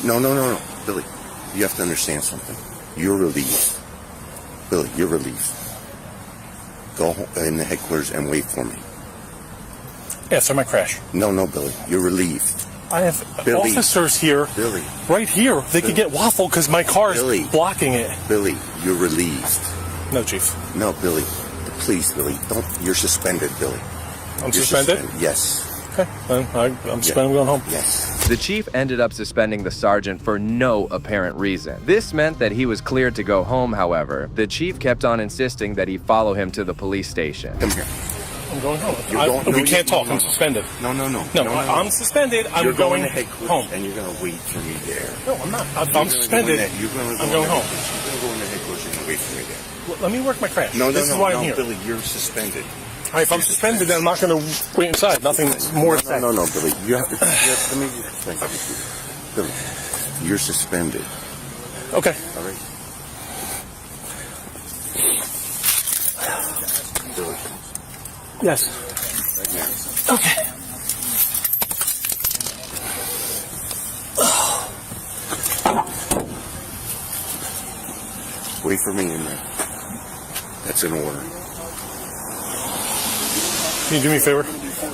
home. No. Billy, you have to understand something. You're relieved. Billy, you're relieved. Go home in the headquarters and wait for me. Yeah, so my crash. No, Billy, you're relieved. I have officers here. Billy. Right here. They could get waffled because my car is blocking it. Billy, you're relieved. No, Chief. No, Billy. Please, Billy. Don't. You're suspended, Billy. I'm suspended? Yes. Okay. I'm suspended. I'm going home. Yes. The chief ended up suspending the sergeant for no apparent reason. This meant that he was cleared to go home, however. The chief kept on insisting that he follow him to the police station. Come here. I'm going home. We can't talk. I'm suspended. No. I'm suspended. I'm going home. And you're going to wait for me there. No, I'm not. I'm suspended. I'm going home. You're going to go in the headquarters and wait for me there. Let me work my crash. This is why I'm here. Billy, you're suspended. All right, if I'm suspended, then I'm not going to wait inside. Nothing more to say. No, Billy. You have to. Let me thank you. Billy, you're suspended. Okay. All right. Billy. Yes. Right now. Okay. Wait for me in there. That's an order. Can you do me a favor?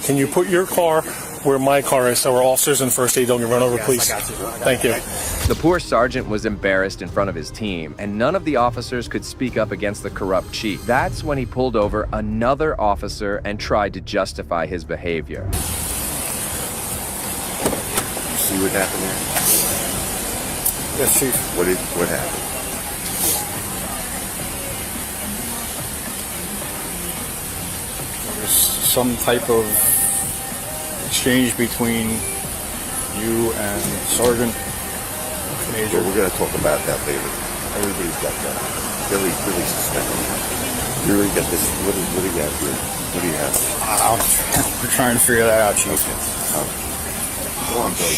Can you put your car where my car is so our officers and first aid don't get run over, please? Thank you. The poor sergeant was embarrassed in front of his team, and none of the officers could speak up against the corrupt chief. That's when he pulled over another officer and tried to justify his behavior. You see what happened there? Yes, Chief. What happened? There's some type of exchange between you and Sergeant Major. We're going to talk about that later. Everybody's got that. Billy's suspended. You really got this. What do you got here? What do you have? We're trying to figure that out, Chief. Go on, Billy.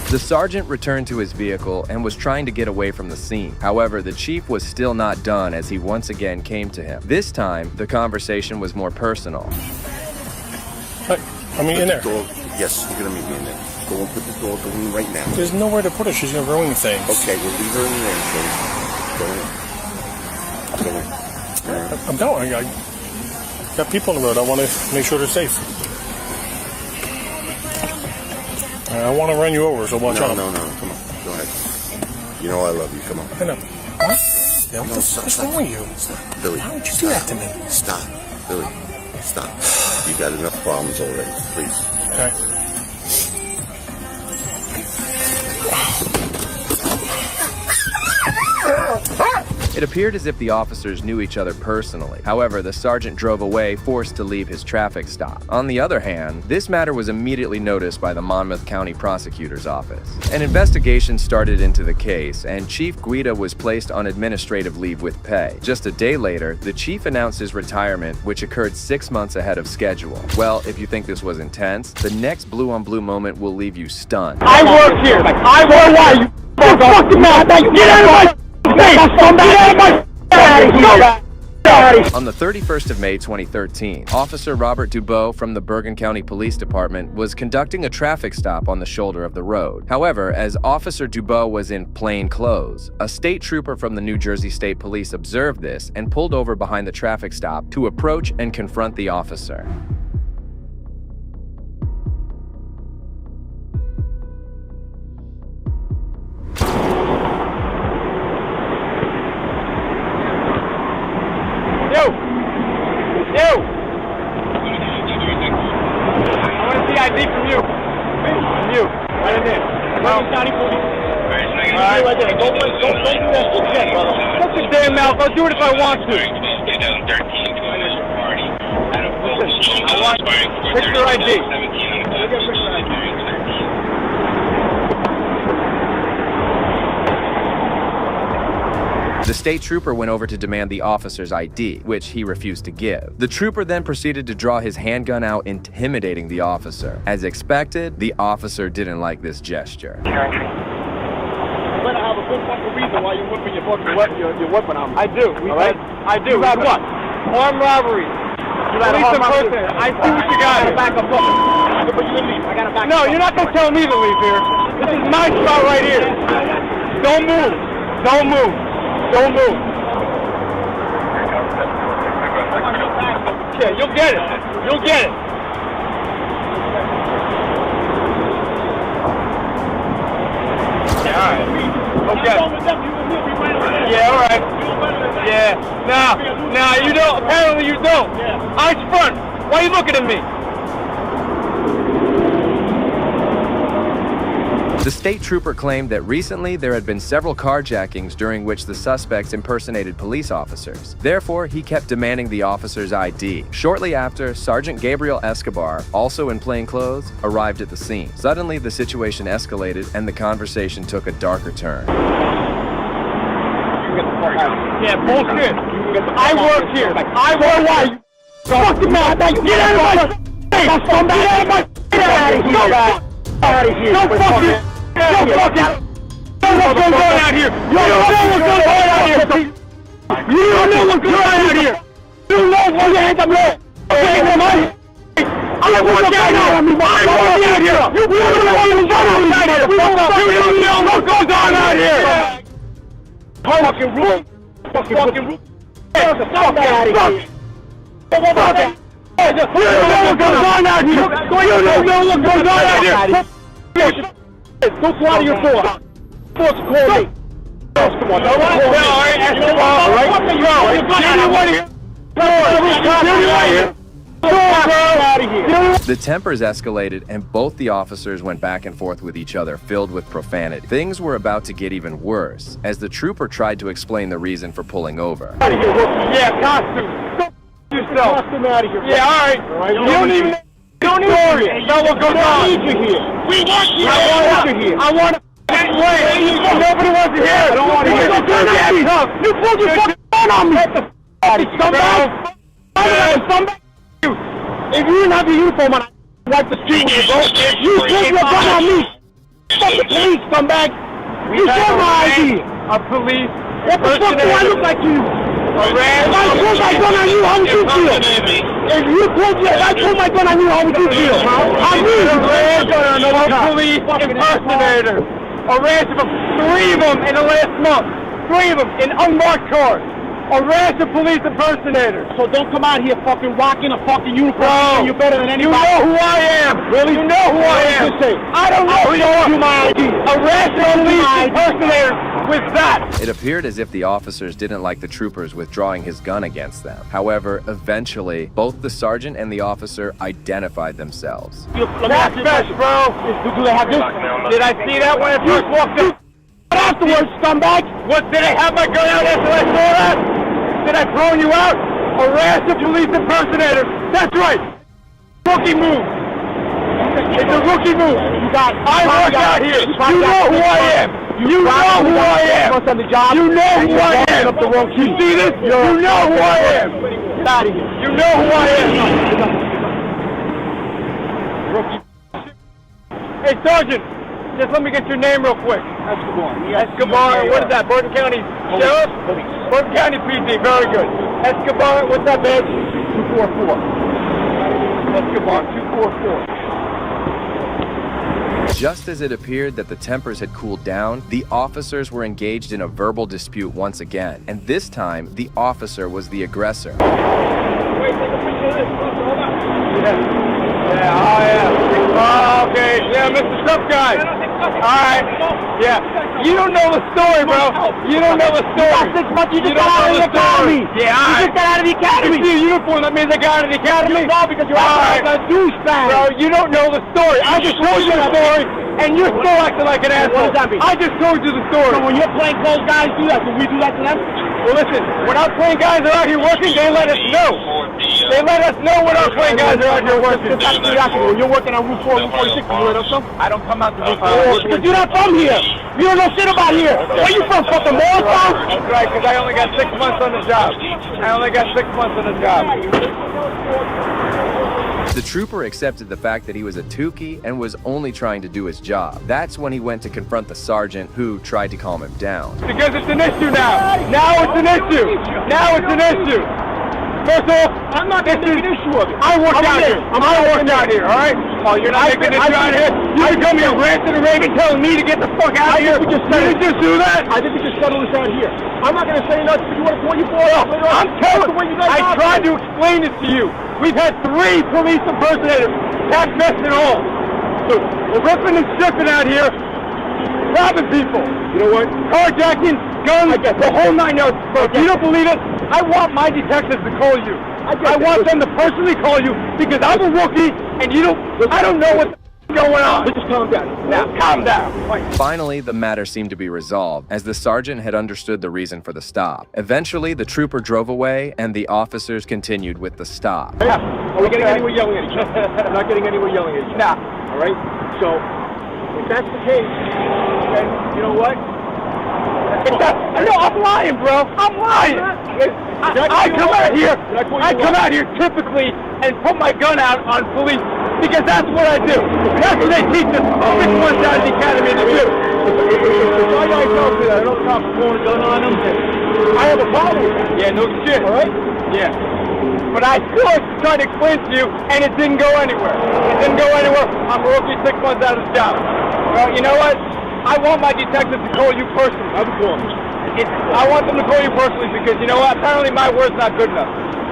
The sergeant returned to his vehicle and was trying to get away from the scene. However, the chief was still not done as he once again came to him. This time, the conversation was more personal. I mean, in there. Yes, you're going to meet me in there. Go and put the dog in right now. There's nowhere to put her. She's going to ruin things. Okay, we'll leave her in there. Go in. I'm going. I got people on the road. I want to make sure they're safe. I want to run you over, so watch out. No. Come on. Go ahead. You know I love you. Come on. I know. What? Yeah, what's wrong with you? Stop. Billy. Why would you do that to me? Stop. Billy. Stop. You got enough problems already. Please. Okay. It appeared as if the officers knew each other personally. However, the sergeant drove away, forced to leave his traffic stop. On the other hand, this matter was immediately noticed by the Monmouth County Prosecutor's Office. An investigation started into the case, and Chief Guida was placed on administrative leave with pay. Just a day later, the chief announced his retirement, which occurred 6 months ahead of schedule. Well, if you think this was intense, the next blue-on-blue moment will leave you stunned. I work here. I work here. You fucking mad. Get out of my face. Get out of my On the 31st of May 2013, Officer Robert Dubois from the Bergen County Police Department was conducting a traffic stop on the shoulder of the road. However, as Officer Dubois was in plain clothes, a state trooper from the New Jersey State Police observed this and pulled over behind the traffic stop to approach and confront the officer. I'll do it if I want to. I want picture ID. The state trooper went over to demand the officer's ID, which he refused to give. The trooper then proceeded to draw his handgun out, intimidating the officer. As expected, the officer didn't like this gesture. You better have a good fucking reason why you're whipping your weapon on me. I do. I do. You had what? Armed robbery. You had armed robbery. I see what you got. I gotta back up. But you leave. I gotta back up. No, you're not gonna tell me to leave here. This is my spot right here. Don't move. Don't move. Don't move. Yeah, you'll get it. You'll get it. Yeah, all right. Okay. Yeah, all right. Yeah. Nah, you don't. Apparently you don't. Eyes front. Why are you looking at me? The state trooper claimed that recently there had been several carjackings during which the suspects impersonated police officers. Therefore, he kept demanding the officer's ID. Shortly after, Sergeant Gabriel Escobar, also in plain clothes, arrived at the scene. Suddenly, the situation escalated and the conversation took a darker turn. Yeah, bullshit. I work here. I work here. Fucking man, get out of my face. Get out of my face. Get out of here. Out of here. No fucking. No fucking. You know what's going on out here. You don't know what's going on out here. You don't know what's going on out here. You know what your hands up there. I'm working out here. I'm working out here. You don't know what's going on out here. You don't know what goes on out here. Fucking room. Fucking room. Get the fuck out of here. You don't know what goes on out here. You don't know what goes on out here. Don't fly to your door. Force call me. Come on, The tempers escalated and both the officers went back and forth with each other, filled with profanity. Things were about to get even worse as the trooper tried to explain the reason for pulling over. Yeah, costume. Yourself. Costume out of here. Yeah, all right. You don't even story. Know what goes on. I need you here. We want you here. I want you here. I want to. Nobody wants to hear. I don't want to hear. You pulled your fucking gun on me. Get the f*** scumbag. If you didn't have your uniform on, I'd wipe the street with you, bro. You pulled your gun on me. Fuck the police, scumbag. You saw my ID. A police. What the fuck do I look like to you? If I pulled my gun on you, how would you feel? If I pulled my gun on you, how would you feel? I'm a police impersonator. Arrested for 3 of them in the last month. 3 of them in unmarked cars. Arrested police impersonator. So don't come out here fucking rocking a fucking uniform. Bro, you're better than anybody. You know who I am. Really? You know who I am. I don't know who you are. My ID. Arrested police impersonator with that. It appeared as if the officers didn't like the troopers withdrawing his gun against them. However, eventually, both the sergeant and the officer identified themselves. That's best, bro. Do they have this? Did I see that when I first walked in? Afterwards, scumbag. What, did I have my gun out after I saw that? Did I throw you out? Arrest a police impersonator. That's right. Rookie move. It's a rookie move. I work out here. You know who I am. You know who I am. You know who I am. You see this? You know who I am. Get out of here. You know who I am. Rookie. Hey, Sergeant. Just let me get your name real quick. Escobar. What is that? Burton County Sheriff? Burton County PD. Very good. Escobar. What's that badge? 244. Escobar. 244. Just as it appeared that the tempers had cooled down, the officers were engaged in a verbal dispute once again, and this time the officer was the aggressor. Wait, take a picture of this. Yeah, oh yeah. Oh, okay. Yeah, Mr. Tough Guy. Alright. Yeah. You don't know the story, bro. You don't know the story. You got 6 months, you just got out of the academy. Yeah, alright. You just got out of the academy. You see a uniform, that means I got out of the academy? No, because you're acting like a douchebag. Bro, you don't know the story. I just told you the story, and you're still acting like an asshole. What does that mean? I just told you the story. So when you're playing close guys do that, do we do that to them? Well, listen, when our plane guys are out here working, they let us know. They let us know when our plane guys are out here working. When you're working on Route 4, Route 46, you let us know? I don't come out to Route 4. Because you're not from here. You don't know shit about here. Where you from, fucking Morristown? That's right, because I only got 6 months on the job. The trooper accepted the fact that he was a Tukey and was only trying to do his job. That's when he went to confront the sergeant, who tried to calm him down. Because it's an issue now. Now it's an issue. First of all, I'm not making an issue of it. I work out here, all right? Oh, you're not making an issue out here? You can come here ranting and raving, telling me to get the fuck out of here? You just do that? I think we just settle this out here. I'm not going to say nothing. You want to pull your boy up? I'm telling you, I tried to explain this to you. We've had 3 police impersonators, tax vests and all. So we're ripping and stripping out here, robbing people. You know what? Carjacking, guns, the whole 9 yards. If you don't believe it, I want my detectives to call you. I want them to personally call you because I'm a rookie and I don't know what's going on. Just calm down. Now, calm down. Finally, the matter seemed to be resolved, as the sergeant had understood the reason for the stop. Eventually, the trooper drove away, and the officers continued with the stop. Are we getting anywhere yelling at each other? I'm not getting anywhere yelling at each other. Nah. All right? So, if that's the case, then you know what? No, I'm lying, bro. I'm lying. I come out here typically and put my gun out on police because that's what I do. That's what they teach us 6 months out of the academy to do. Why do I tell you that? I don't stop pulling a gun on them. I have a problem with that. Yeah, no shit. All right? Yeah. But I still tried to explain to you, and it didn't go anywhere. I'm a rookie 6 months out of the job. Well, you know what? I want my detectives to call you personally. I want them to call you personally because, you know what? Apparently my word's not good enough.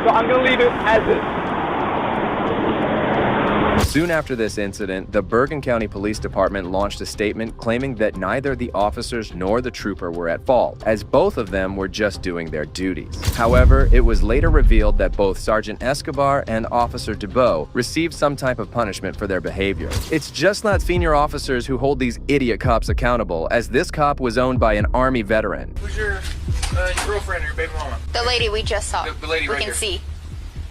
So I'm going to leave it as is. Soon after this incident, the Bergen County Police Department launched a statement claiming that neither the officers nor the trooper were at fault, as both of them were just doing their duties. However, it was later revealed that both Sergeant Escobar and Officer DeBow received some type of punishment for their behavior. It's just not senior officers who hold these idiot cops accountable, as this cop was owned by an Army veteran. Who's your girlfriend or your baby mama? The lady we just saw. The lady right we can here. see.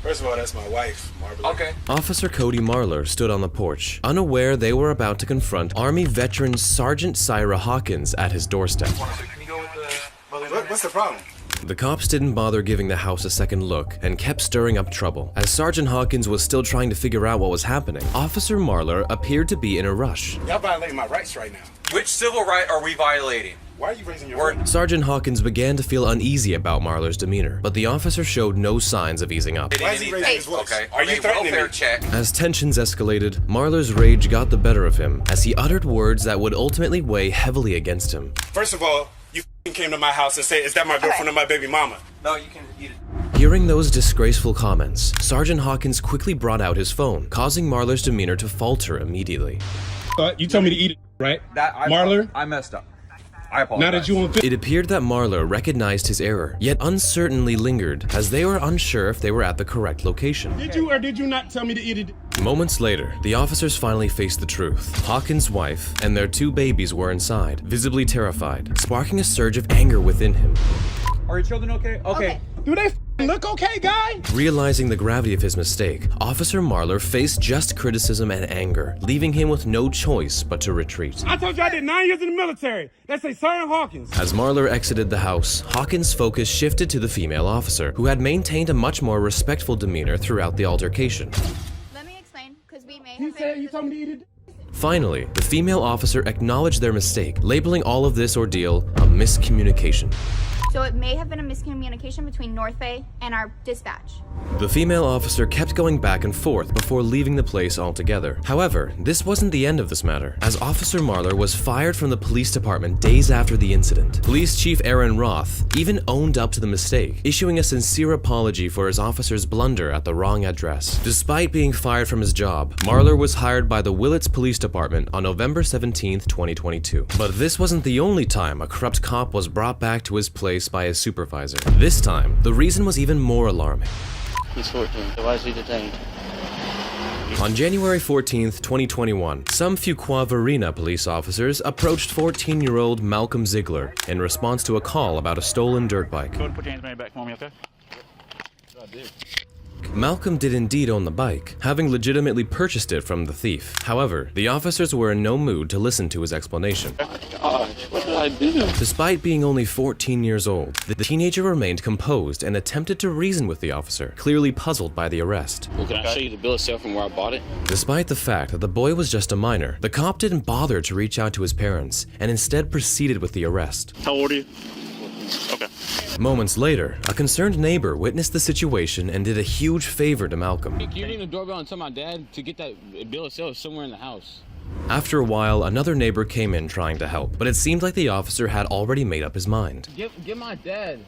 First of all, that's my wife, Marble. Okay. Officer Cody Marler stood on the porch, unaware they were about to confront Army veteran Sergeant Syra Hawkins at his doorstep. Can you go with the What's the problem? The cops didn't bother giving the house a second look and kept stirring up trouble. As Sergeant Hawkins was still trying to figure out what was happening, Officer Marler appeared to be in a rush. Y'all violating my rights right now. Which civil right are we violating? Why are you raising your voice? Sergeant Hawkins began to feel uneasy about Marler's demeanor, but the officer showed no signs of easing up. Why is he raising his voice? Okay. Are you threatening me? Check. As tensions escalated, Marler's rage got the better of him as he uttered words that would ultimately weigh heavily against him. First of all, you came to my house and said, is that my girlfriend or my baby mama? No, you can eat it. Hearing those disgraceful comments, Sergeant Hawkins quickly brought out his phone, causing Marler's demeanor to falter immediately. You told me to eat it, right? Marler? I messed up. I apologize. Now that you on It appeared that Marler recognized his error, yet uncertainly lingered, as they were unsure if they were at the correct location. Did you or did you not tell me to eat it? Moments later, the officers finally faced the truth. Hawkins' wife and their 2 babies were inside, visibly terrified, sparking a surge of anger within him. Are your children okay? Okay. Do they look okay, guy? Realizing the gravity of his mistake, Officer Marler faced just criticism and anger, leaving him with no choice but to retreat. I told you I did 9 years in the military. That's a Sergeant Hawkins. As Marler exited the house, Hawkins' focus shifted to the female officer, who had maintained a much more respectful demeanor throughout the altercation. Let me explain, because we may You said you told me to eat it. Finally, the female officer acknowledged their mistake, labeling all of this ordeal a miscommunication. So it may have been a miscommunication between North Bay and our dispatch. The female officer kept going back and forth before leaving the place altogether. However, this wasn't the end of this matter, as Officer Marler was fired from the police department days after the incident. Police Chief Aaron Roth even owned up to the mistake, issuing a sincere apology for his officer's blunder at the wrong address. Despite being fired from his job, Marler was hired by the Willits Police Department on November 17, 2022. But this wasn't the only time a corrupt cop was brought back to his place by his supervisor. This time, the reason was even more alarming. He's 14. Why is he detained? On January 14th, 2021, some Fuqua Varina police officers approached 14-year-old Malcolm Ziegler in response to a call about a stolen dirt bike. Go ahead and put your hands behind your back for me, okay? I did. Malcolm did indeed own the bike, having legitimately purchased it from the thief. However, the officers were in no mood to listen to his explanation. Gosh, what did I do? Despite being only 14 years old, the teenager remained composed and attempted to reason with the officer, clearly puzzled by the arrest. Well, can I show you the bill of sale from where I bought it? Despite the fact that the boy was just a minor, the cop didn't bother to reach out to his parents and instead proceeded with the arrest. How old are you? Okay. Moments later, a concerned neighbor witnessed the situation and did a huge favor to Malcolm. Can you ring the doorbell and tell my dad to get that bill of sale somewhere in the house? After a while, another neighbor came in trying to help, but it seemed like the officer had already made up his mind. Get my dad.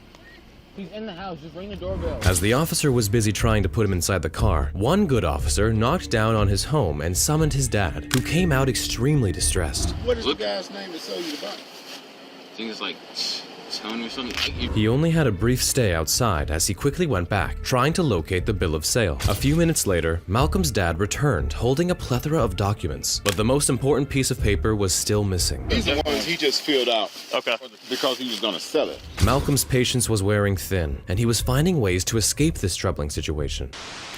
He's in the house. Just ring the doorbell. As the officer was busy trying to put him inside the car, one good officer knocked down on his home and summoned his dad, who came out extremely distressed. What is the guy's name that sold you the bike? I think it's like Tony or something. He only had a brief stay outside as he quickly went back, trying to locate the bill of sale. A few minutes later, Malcolm's dad returned holding a plethora of documents, but the most important piece of paper was still missing. These are ones he just filled out. Okay. Because he was going to sell it. Malcolm's patience was wearing thin, and he was finding ways to escape this troubling situation.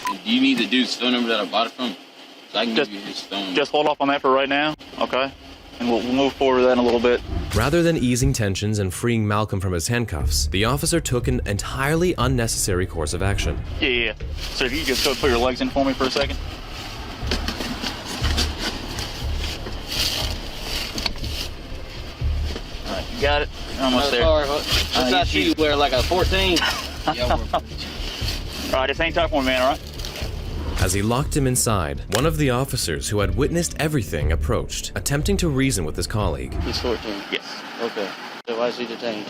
Do you need the dude's phone number that I bought it from? So I can give you his phone. Just hold off on that for right now, okay? And we'll move forward with that in a little bit. Rather than easing tensions and freeing Malcolm from his handcuffs, the officer took an entirely unnecessary course of action. Yeah. So if you just go put your legs in for me for a second. All right, you got it. You're almost there. What's that shoe you wear, like a 14? Yeah, all right, just hang tight for me, man, all right? As he locked him inside, one of the officers who had witnessed everything approached, attempting to reason with his colleague. He's 14. Yes. Okay. So why is he detained?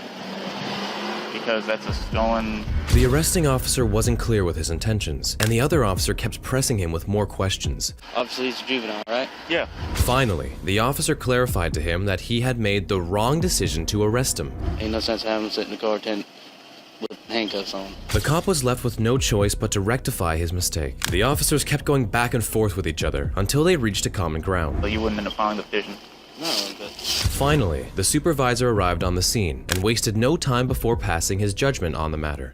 Because that's a stolen... The arresting officer wasn't clear with his intentions, and the other officer kept pressing him with more questions. Obviously he's a juvenile, right? Yeah. Finally, the officer clarified to him that he had made the wrong decision to arrest him. Ain't no sense having him sit in the car tent with handcuffs on. The cop was left with no choice but to rectify his mistake. The officers kept going back and forth with each other until they reached a common ground. But you wouldn't end up filing the petition? No, but... Finally, the supervisor arrived on the scene and wasted no time before passing his judgment on the matter.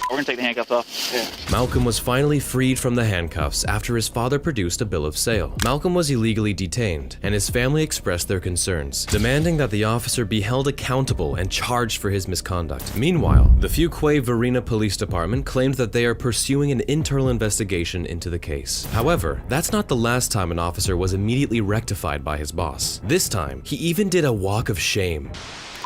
We're gonna take the handcuffs off. Yeah. Malcolm was finally freed from the handcuffs after his father produced a bill of sale. Malcolm was illegally detained, and his family expressed their concerns, demanding that the officer be held accountable and charged for his misconduct. Meanwhile, the Fuqua Varina Police Department claimed that they are pursuing an internal investigation into the case. However, that's not the last time an officer was immediately rectified by his boss. This time, he even did a walk of shame.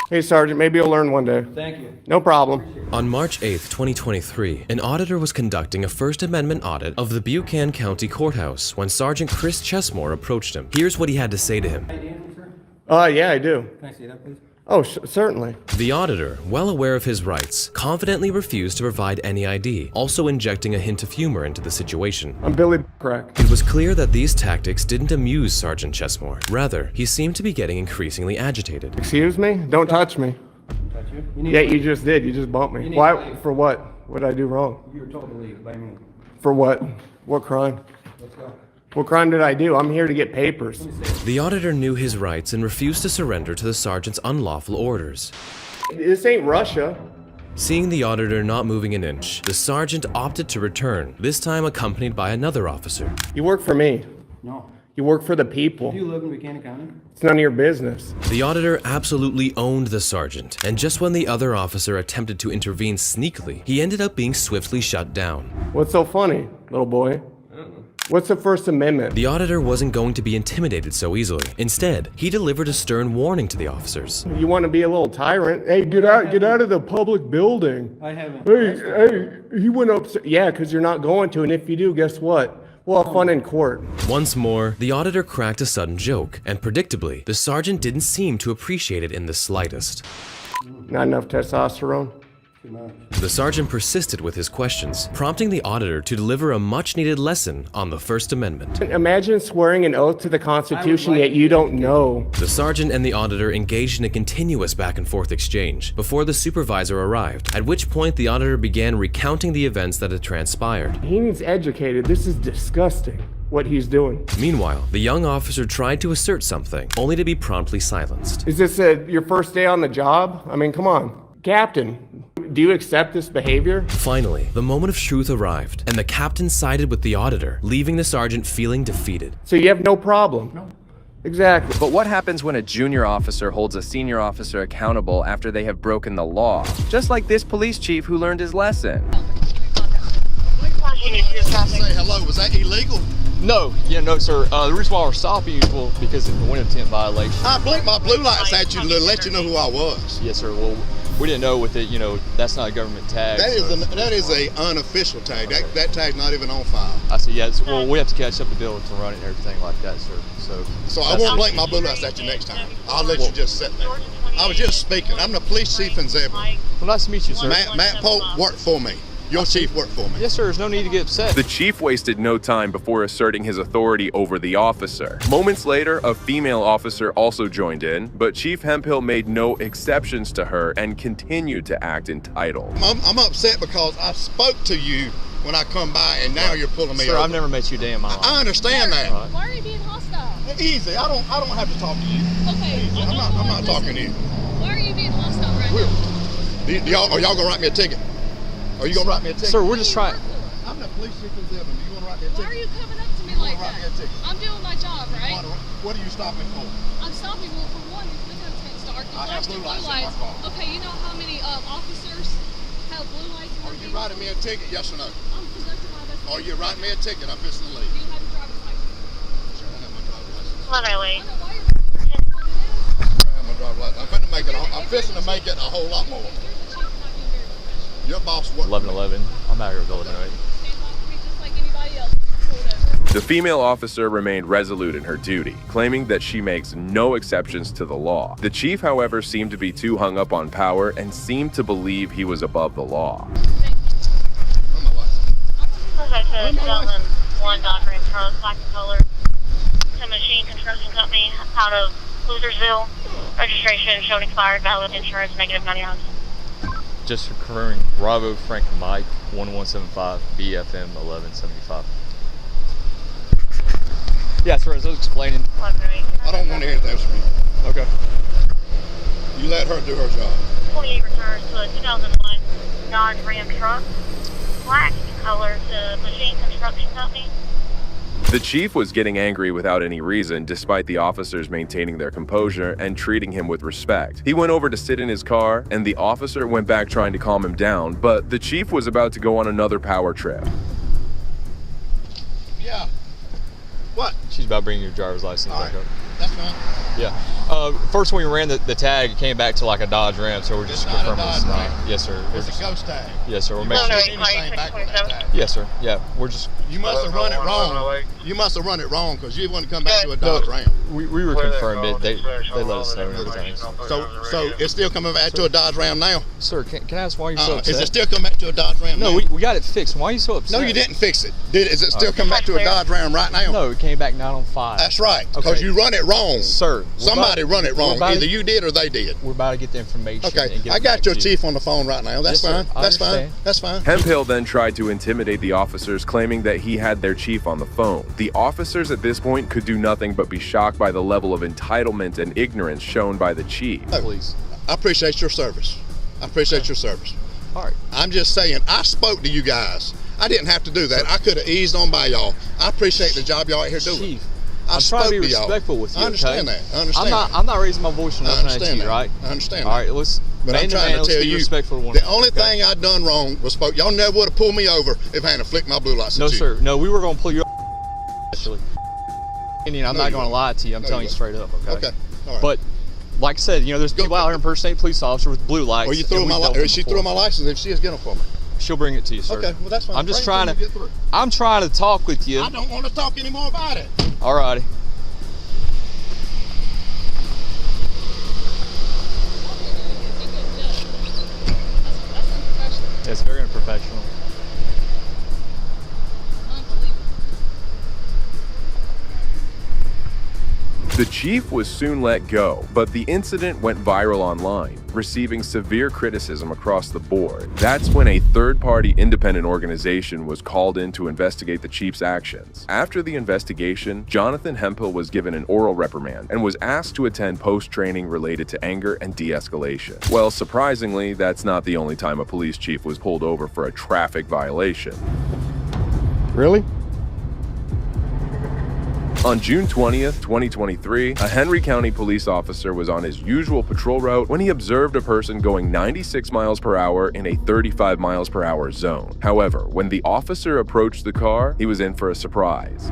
Hey, Sergeant, maybe you'll learn one day. Thank you. No problem. On March 8th, 2023, an auditor was conducting a First Amendment audit of the Buchanan County Courthouse when Sergeant Chris Chesmore approached him. Here's what he had to say to him. Yeah, I do. Can I see that, please? Oh, certainly. The auditor, well aware of his rights, confidently refused to provide any ID, also injecting a hint of humor into the situation. I'm Billy Crack. It was clear that these tactics didn't amuse Sergeant Chesmore. Rather, he seemed to be getting increasingly agitated. Excuse me? Don't touch me. Touch you? Yeah, you just did. You just bumped me. Why? For what? What did I do wrong? You were told to leave by me. For what? What crime? Let's go. What crime did I do? I'm here to get papers. The auditor knew his rights and refused to surrender to the sergeant's unlawful orders. This ain't Russia. Seeing the auditor not moving an inch, the sergeant opted to return, this time accompanied by another officer. You work for me. No. You work for the people. Do you live in Buchanan County? It's none of your business. The auditor absolutely owned the sergeant, and just when the other officer attempted to intervene sneakily, he ended up being swiftly shut down. What's so funny, little boy? What's the First Amendment? The auditor wasn't going to be intimidated so easily. Instead, he delivered a stern warning to the officers. You want to be a little tyrant? Hey, get out of the public building. I haven't. Hey, he went upstairs. Yeah, because you're not going to, and if you do, guess what? We'll have fun in court. Once more, the auditor cracked a sudden joke, and predictably, the sergeant didn't seem to appreciate it in the slightest. Not enough testosterone? Too much. The sergeant persisted with his questions, prompting the auditor to deliver a much-needed lesson on the First Amendment. Imagine swearing an oath to the Constitution yet you don't know. The sergeant and the auditor engaged in a continuous back-and-forth exchange before the supervisor arrived, at which point the auditor began recounting the events that had transpired. He needs educated. This is disgusting, what he's doing. Meanwhile, the young officer tried to assert something, only to be promptly silenced. Is this your first day on the job? I mean, come on. Captain, do you accept this behavior? Finally, the moment of truth arrived, and the captain sided with the auditor, leaving the sergeant feeling defeated. So you have no problem? No. Exactly. But what happens when a junior officer holds a senior officer accountable after they have broken the law? Just like this police chief who learned his lesson. Say hello, was that illegal? No, no, sir. The reason why we're stopping you is because of the window tint violation. I blinked my blue lights at you to let you know who I was. Yes, sir. Well, we didn't know with it, that's not a government tag. That is a unofficial tag. That tag's not even on file. I see, yes. Well, we have to catch up the bill to run it and everything like that, sir. So I won't blink my blue lights at you next time. I'll let you just sit there. I was just speaking. I'm the police chief in Zebra. Well, nice to meet you, sir. Matt Pope worked for me. Your chief worked for me. Yes, sir. There's no need to get upset. The chief wasted no time before asserting his authority over the officer. Moments later, a female officer also joined in, but Chief Hemphill made no exceptions to her and continued to act entitled. I'm upset because I spoke to you when I come by, and now you're pulling me over. Sir, I've never met you a day in my life. I understand that. Why are you being hostile? Easy. I don't have to talk to you. Okay. Easy. I'm not talking to you. Why are you being hostile right now? Are y'all gonna write me a ticket? Are you gonna write me a ticket? Sir, we're just trying. I'm the police chief in Zebra. Do you wanna write me a ticket? Why are you coming up to me like that? I'm doing my job, right? What are you stopping for? I'm stopping for one. The window tint's dark. You flashed your blue lights. Okay, you know how many officers have blue lights? Are you writing me a ticket? Yes or no? I'm conducting my investigation. Are you writing me a ticket? I'm fixing to leave. Do you have your driver's license? Sure, I have my driver's license. Come on, Riley. I have my driver's license. I'm fixing to make it a whole lot more. Your boss worked. 11:11. I'm out here with 11:08. Just like anybody else. The female officer remained resolute in her duty, claiming that she makes no exceptions to the law. The chief, however, seemed to be too hung up on power and seemed to believe he was above the law. Okay, so 2001 Dodge Ram truck, black in color. It's a machine construction company out of Losersville. Registration showed expired, valid insurance, negative 90 hours. Just confirming Bravo Frank Mike 1175 BFM 1175. Yeah, sir, as I was explaining. I don't want to hear that from you. Okay. You let her do her job. 28 returns to a 2001 Dodge Ram truck, black in color, to machine construction company. The chief was getting angry without any reason, despite the officers maintaining their composure and treating him with respect. He went over to sit in his car, and the officer went back trying to calm him down, but the chief was about to go on another power trip. Yeah. What? She's about bringing your driver's license back up. That's fine. Yeah. First, when we ran the tag, it came back to like a Dodge Ram, so we're just confirming it's not. Yes, sir. It's a ghost tag. Yes, sir. We're making sure. Yes, sir. Yeah, we're just. You must have run it wrong. You must have run it wrong because you want to come back to a Dodge Ram. We were confirmed it. They let us know and everything. So it's still coming back to a Dodge Ram now? Sir, can I ask why you're so upset? Is it still coming back to a Dodge Ram now? No, we got it fixed. Why are you so upset? No, you didn't fix it. Is it still coming back to a Dodge Ram right now? No, it came back 9 on 5. That's right, because you run it wrong. Sir. Somebody run it wrong. Either you did or they did. We're about to get the information. Okay, I got your chief on the phone right now. That's fine. That's fine. That's fine. Hemphill then tried to intimidate the officers, claiming that he had their chief on the phone. The officers at this point could do nothing but be shocked by the level of entitlement and ignorance shown by the chief. Please. I appreciate your service. I appreciate your service. All right. I'm just saying, I spoke to you guys. I didn't have to do that. I could have eased on by y'all. I appreciate the job y'all out here doing. Chief. I'm trying to be respectful with you. I understand that. I understand. I'm not raising my voice or nothing at you, right? I understand. All right, let's. But I'm trying to tell you, the only thing I done wrong was spoke. Y'all never would have pulled me over if I hadn't flicked my blue lights. No, sir. No, we were going to pull you. Actually, I'm not going to lie to you. I'm telling you straight up. Okay. Okay. All right. But like I said, there's people out here impersonating police officers with blue lights. Well, you threw my. She threw my license. If she is getting them for me. She'll bring it to you, sir. Okay, well that's fine. I'm just trying to. I'm trying to talk with you. I don't want to talk anymore about it. All righty. Yes, Unprofessional. The chief was soon let go, but the incident went viral online, receiving severe criticism across the board. That's when a third-party independent organization was called in to investigate the chief's actions. After the investigation, Jonathan Hemphill was given an oral reprimand and was asked to attend post-training related to anger and de-escalation. Well, surprisingly, that's not the only time a police chief was pulled over for a traffic violation. Really? On June 20th, 2023, a Henry County police officer was on his usual patrol route when he observed a person going 96 miles per hour in a 35 miles per hour zone. However, when the officer approached the car, he was in for a surprise.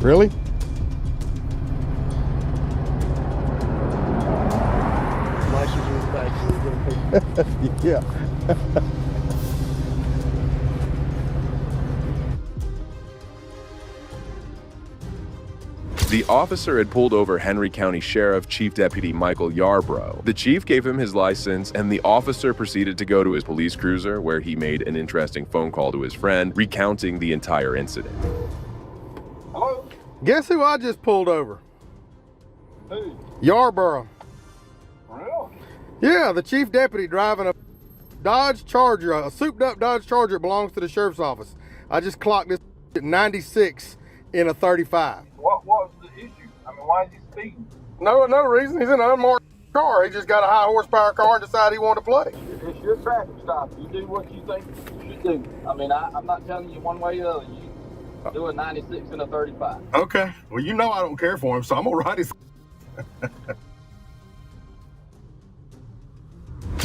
Really? Yeah. The officer had pulled over Henry County Sheriff Chief Deputy Michael Yarbrough. The chief gave him his license, and the officer proceeded to go to his police cruiser, where he made an interesting phone call to his friend, recounting the entire incident. Hello? Guess who I just pulled over? Who? Yarbrough. Really? Yeah, the chief deputy driving a Dodge Charger, a souped-up Dodge Charger that belongs to the sheriff's office. I just clocked this at 96 in a 35. What was the issue? I mean, why is he speeding? No reason. He's in an unmarked car. He just got a high horsepower car and decided he wanted to play. It's your traffic stop. You do what you think you should do. I mean, I'm not telling you one way or the other. You do a 96 and a 35. Okay. Well, you know I don't care for him, so I'm gonna ride his.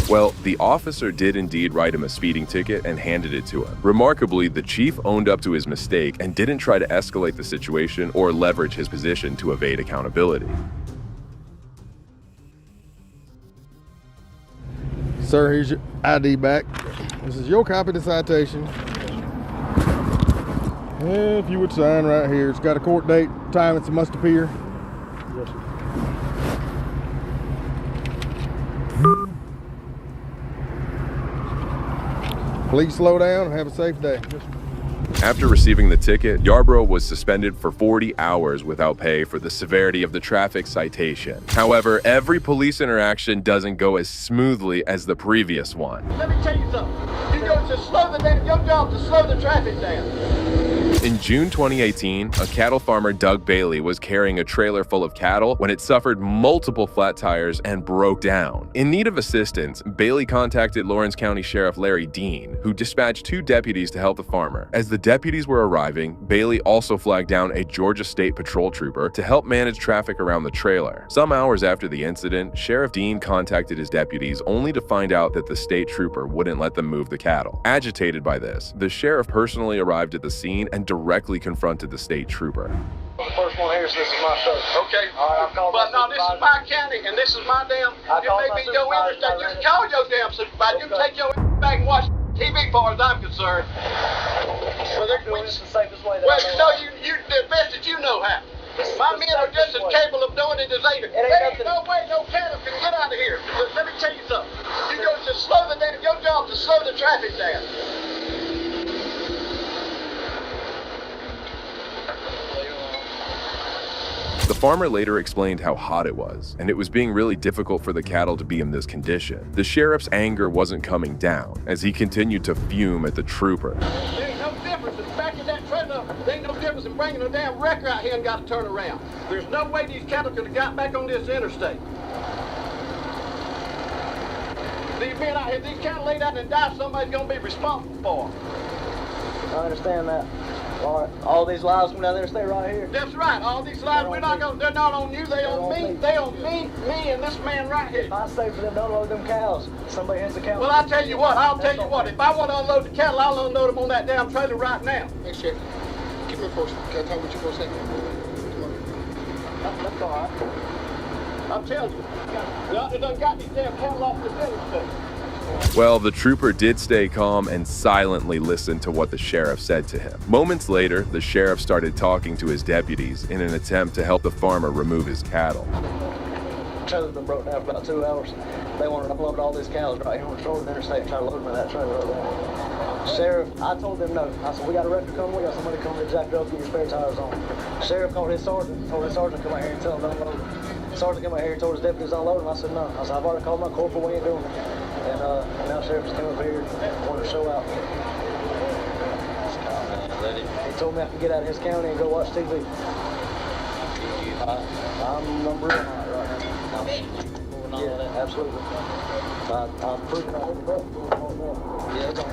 Well, the officer did indeed write him a speeding ticket and handed it to him. Remarkably, the chief owned up to his mistake and didn't try to escalate the situation or leverage his position to evade accountability. Sir, here's your ID back. This is your copy of the citation. If you would sign right here, it's got a court date, time it must appear. Yes, sir. Please slow down and have a safe day. After receiving the ticket, Yarbrough was suspended for 40 hours without pay for the severity of the traffic citation. However, every police interaction doesn't go as smoothly as the previous one. Let me tell you something. You go to slow the down. Your job to slow the traffic down. In June 2018, a cattle farmer, Doug Bailey, was carrying a trailer full of cattle when it suffered multiple flat tires and broke down. In need of assistance, Bailey contacted Lawrence County Sheriff Larry Dean, who dispatched 2 deputies to help the farmer. As the deputies were arriving, Bailey also flagged down a Georgia State Patrol trooper to help manage traffic around the trailer. Some hours after the incident, Sheriff Dean contacted his deputies only to find out that the state trooper wouldn't let them move the cattle. Agitated by this, the sheriff personally arrived at the scene and directly confronted the state trooper. The first one here says this is my show. Okay. All right, but no, this is my county and this is my damn. It may be your interstate. You can call your damn supervisor. You can take your back and watch TV as far as I'm concerned. Well, they're doing this the safest way. Well, you know, you the best that you know how. My men are just as capable of doing it as they do. There ain't no way no cattle can get out of here. Let me tell you something. You go to slow the down. Your job to slow the traffic down. The farmer later explained how hot it was, and it was being really difficult for the cattle to be in this condition. The sheriff's anger wasn't coming down, as he continued to fume at the trooper. There ain't no difference in backing that trailer. There ain't no difference in bringing a damn wrecker out here and got to turn around. There's no way these cattle could have got back on this interstate. These men out here, these cattle laid out and die, somebody's going to be responsible for them. I understand that. All these lives from down there stay right here. That's right. All these lives, they're not on you, they on me. They on me and this man right here. If I say for them to unload them cows, somebody hits the cow. Well, I'll tell you what. If I want to unload the cattle, I'll unload them on that damn trailer right now. Hey, Sheriff, give me a first. Can I talk with you for a second? That's all right. I'm telling you. They done got these damn cattle off the interstate. Well, the trooper did stay calm and silently listened to what the sheriff said to him. Moments later, the sheriff started talking to his deputies in an attempt to help the farmer remove his cattle. Trailer's been broken down for about 2 hours. They wanted to upload all these cows right here on the shore of the interstate and try to load them in that trailer over there. Sheriff, I told them no. I said, we got a record coming, we got somebody coming to jack it up, get your spare tires on. Sheriff called his sergeant, told his sergeant to come out here and tell him to unload them. Sergeant came out here and told his deputies to unload them. I said, no. I said, I've already called my corporal, we ain't doing it. And now Sheriff just came up here and wanted to show out. He told me I could get out of his county and go watch TV. I'm real hot right now. Yeah, absolutely. I'm proving I hit the button. Yeah, it's on.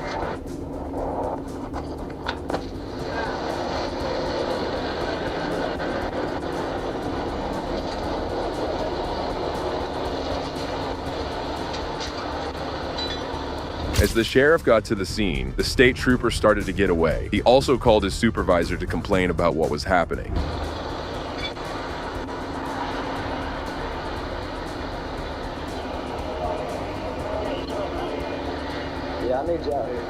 As the sheriff got to the scene, the state trooper started to get away. He also called his supervisor to complain about what was happening. Yeah, I need you out here.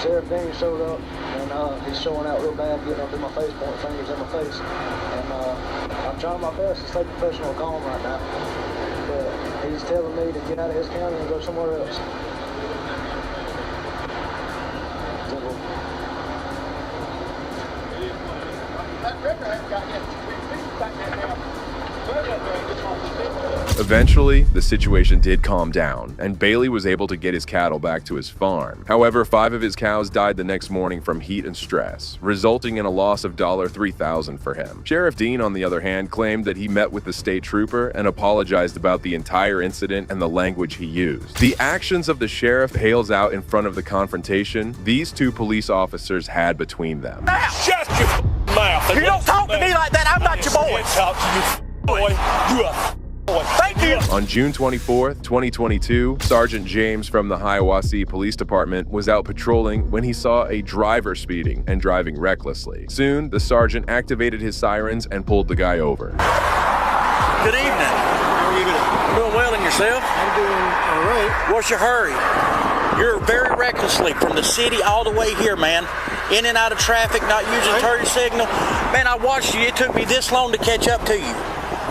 Sheriff Daniel showed up, and he's showing out real bad, getting up in my face, pointing fingers in my face. And I'm trying my best to stay professional and calm right now. But he's telling me to get out of his county and go somewhere else. Eventually, the situation did calm down, and Bailey was able to get his cattle back to his farm. However, 5 of his cows died the next morning from heat and stress, resulting in a loss of $3,000 for him. Sheriff Dean, on the other hand, claimed that he met with the state trooper and apologized about the entire incident and the language he used. The actions of the sheriff pales out in front of the confrontation these 2 police officers had between them. Shut your mouth. You don't talk to me like that. I'm not your boy. Talk to you, boy. You a thank you. On June 24th, 2022, Sergeant James from the Hiawassee Police Department was out patrolling when he saw a driver speeding and driving recklessly. Soon, the sergeant activated his sirens and pulled the guy over. Good evening. How are you doing? Doing well in yourself? I'm doing all right. What's your hurry? You're very recklessly from the city all the way here, man. In and out of traffic, not using turn signal. Man, I watched you. It took me this long to catch up to you.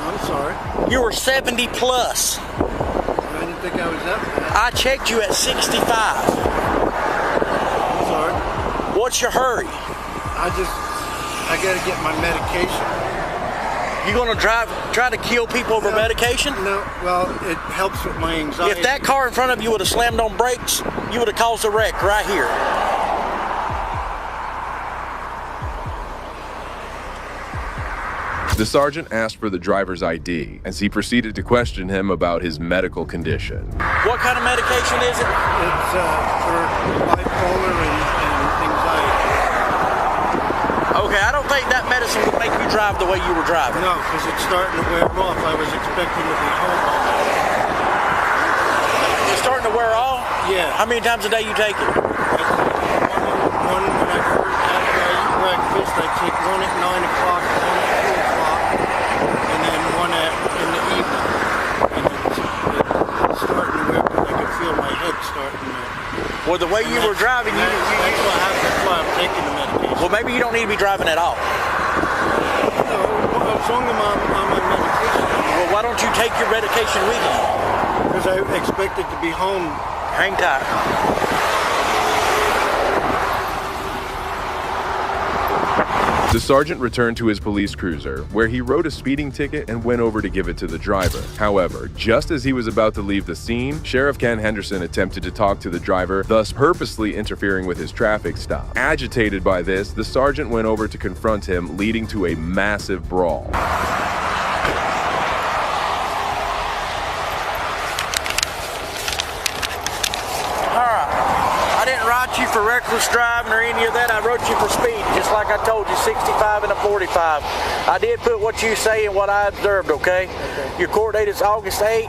I'm sorry. You were 70 plus. I didn't think I was that bad. I checked you at 65. I'm sorry. What's your hurry? I gotta get my medication. You gonna try to kill people over medication? No, well, it helps with my anxiety. If that car in front of you would have slammed on brakes, you would have caused a wreck right here. The sergeant asked for the driver's ID as he proceeded to question him about his medical condition. What kind of medication is it? It's for bipolar and anxiety. Okay, I don't think that medicine would make you drive the way you were driving. No, because it's starting to wear off. I was expecting to be home all night. It's starting to wear off? Yeah. How many times a day you take it? One when after I eat breakfast, I take one at 9 o'clock, one at 2 o'clock, and then one in the evening. And it's starting to wear, I can feel my head starting to... Well, the way you were driving, that's why I'm taking the medication. Well, maybe you don't need to be driving at all. No, as long as I'm on my medication. Well, why don't you take your medication with you? Because I expected to be home. Hang tight. The sergeant returned to his police cruiser, where he wrote a speeding ticket and went over to give it to the driver. However, just as he was about to leave the scene, Sheriff Ken Henderson attempted to talk to the driver, thus purposely interfering with his traffic stop. Agitated by this, the sergeant went over to confront him, leading to a massive brawl. You for reckless driving or any of that. I wrote you for speed, just like I told you, 65 and a 45. I did put what you say and what I observed, okay? Your court date is August 8th.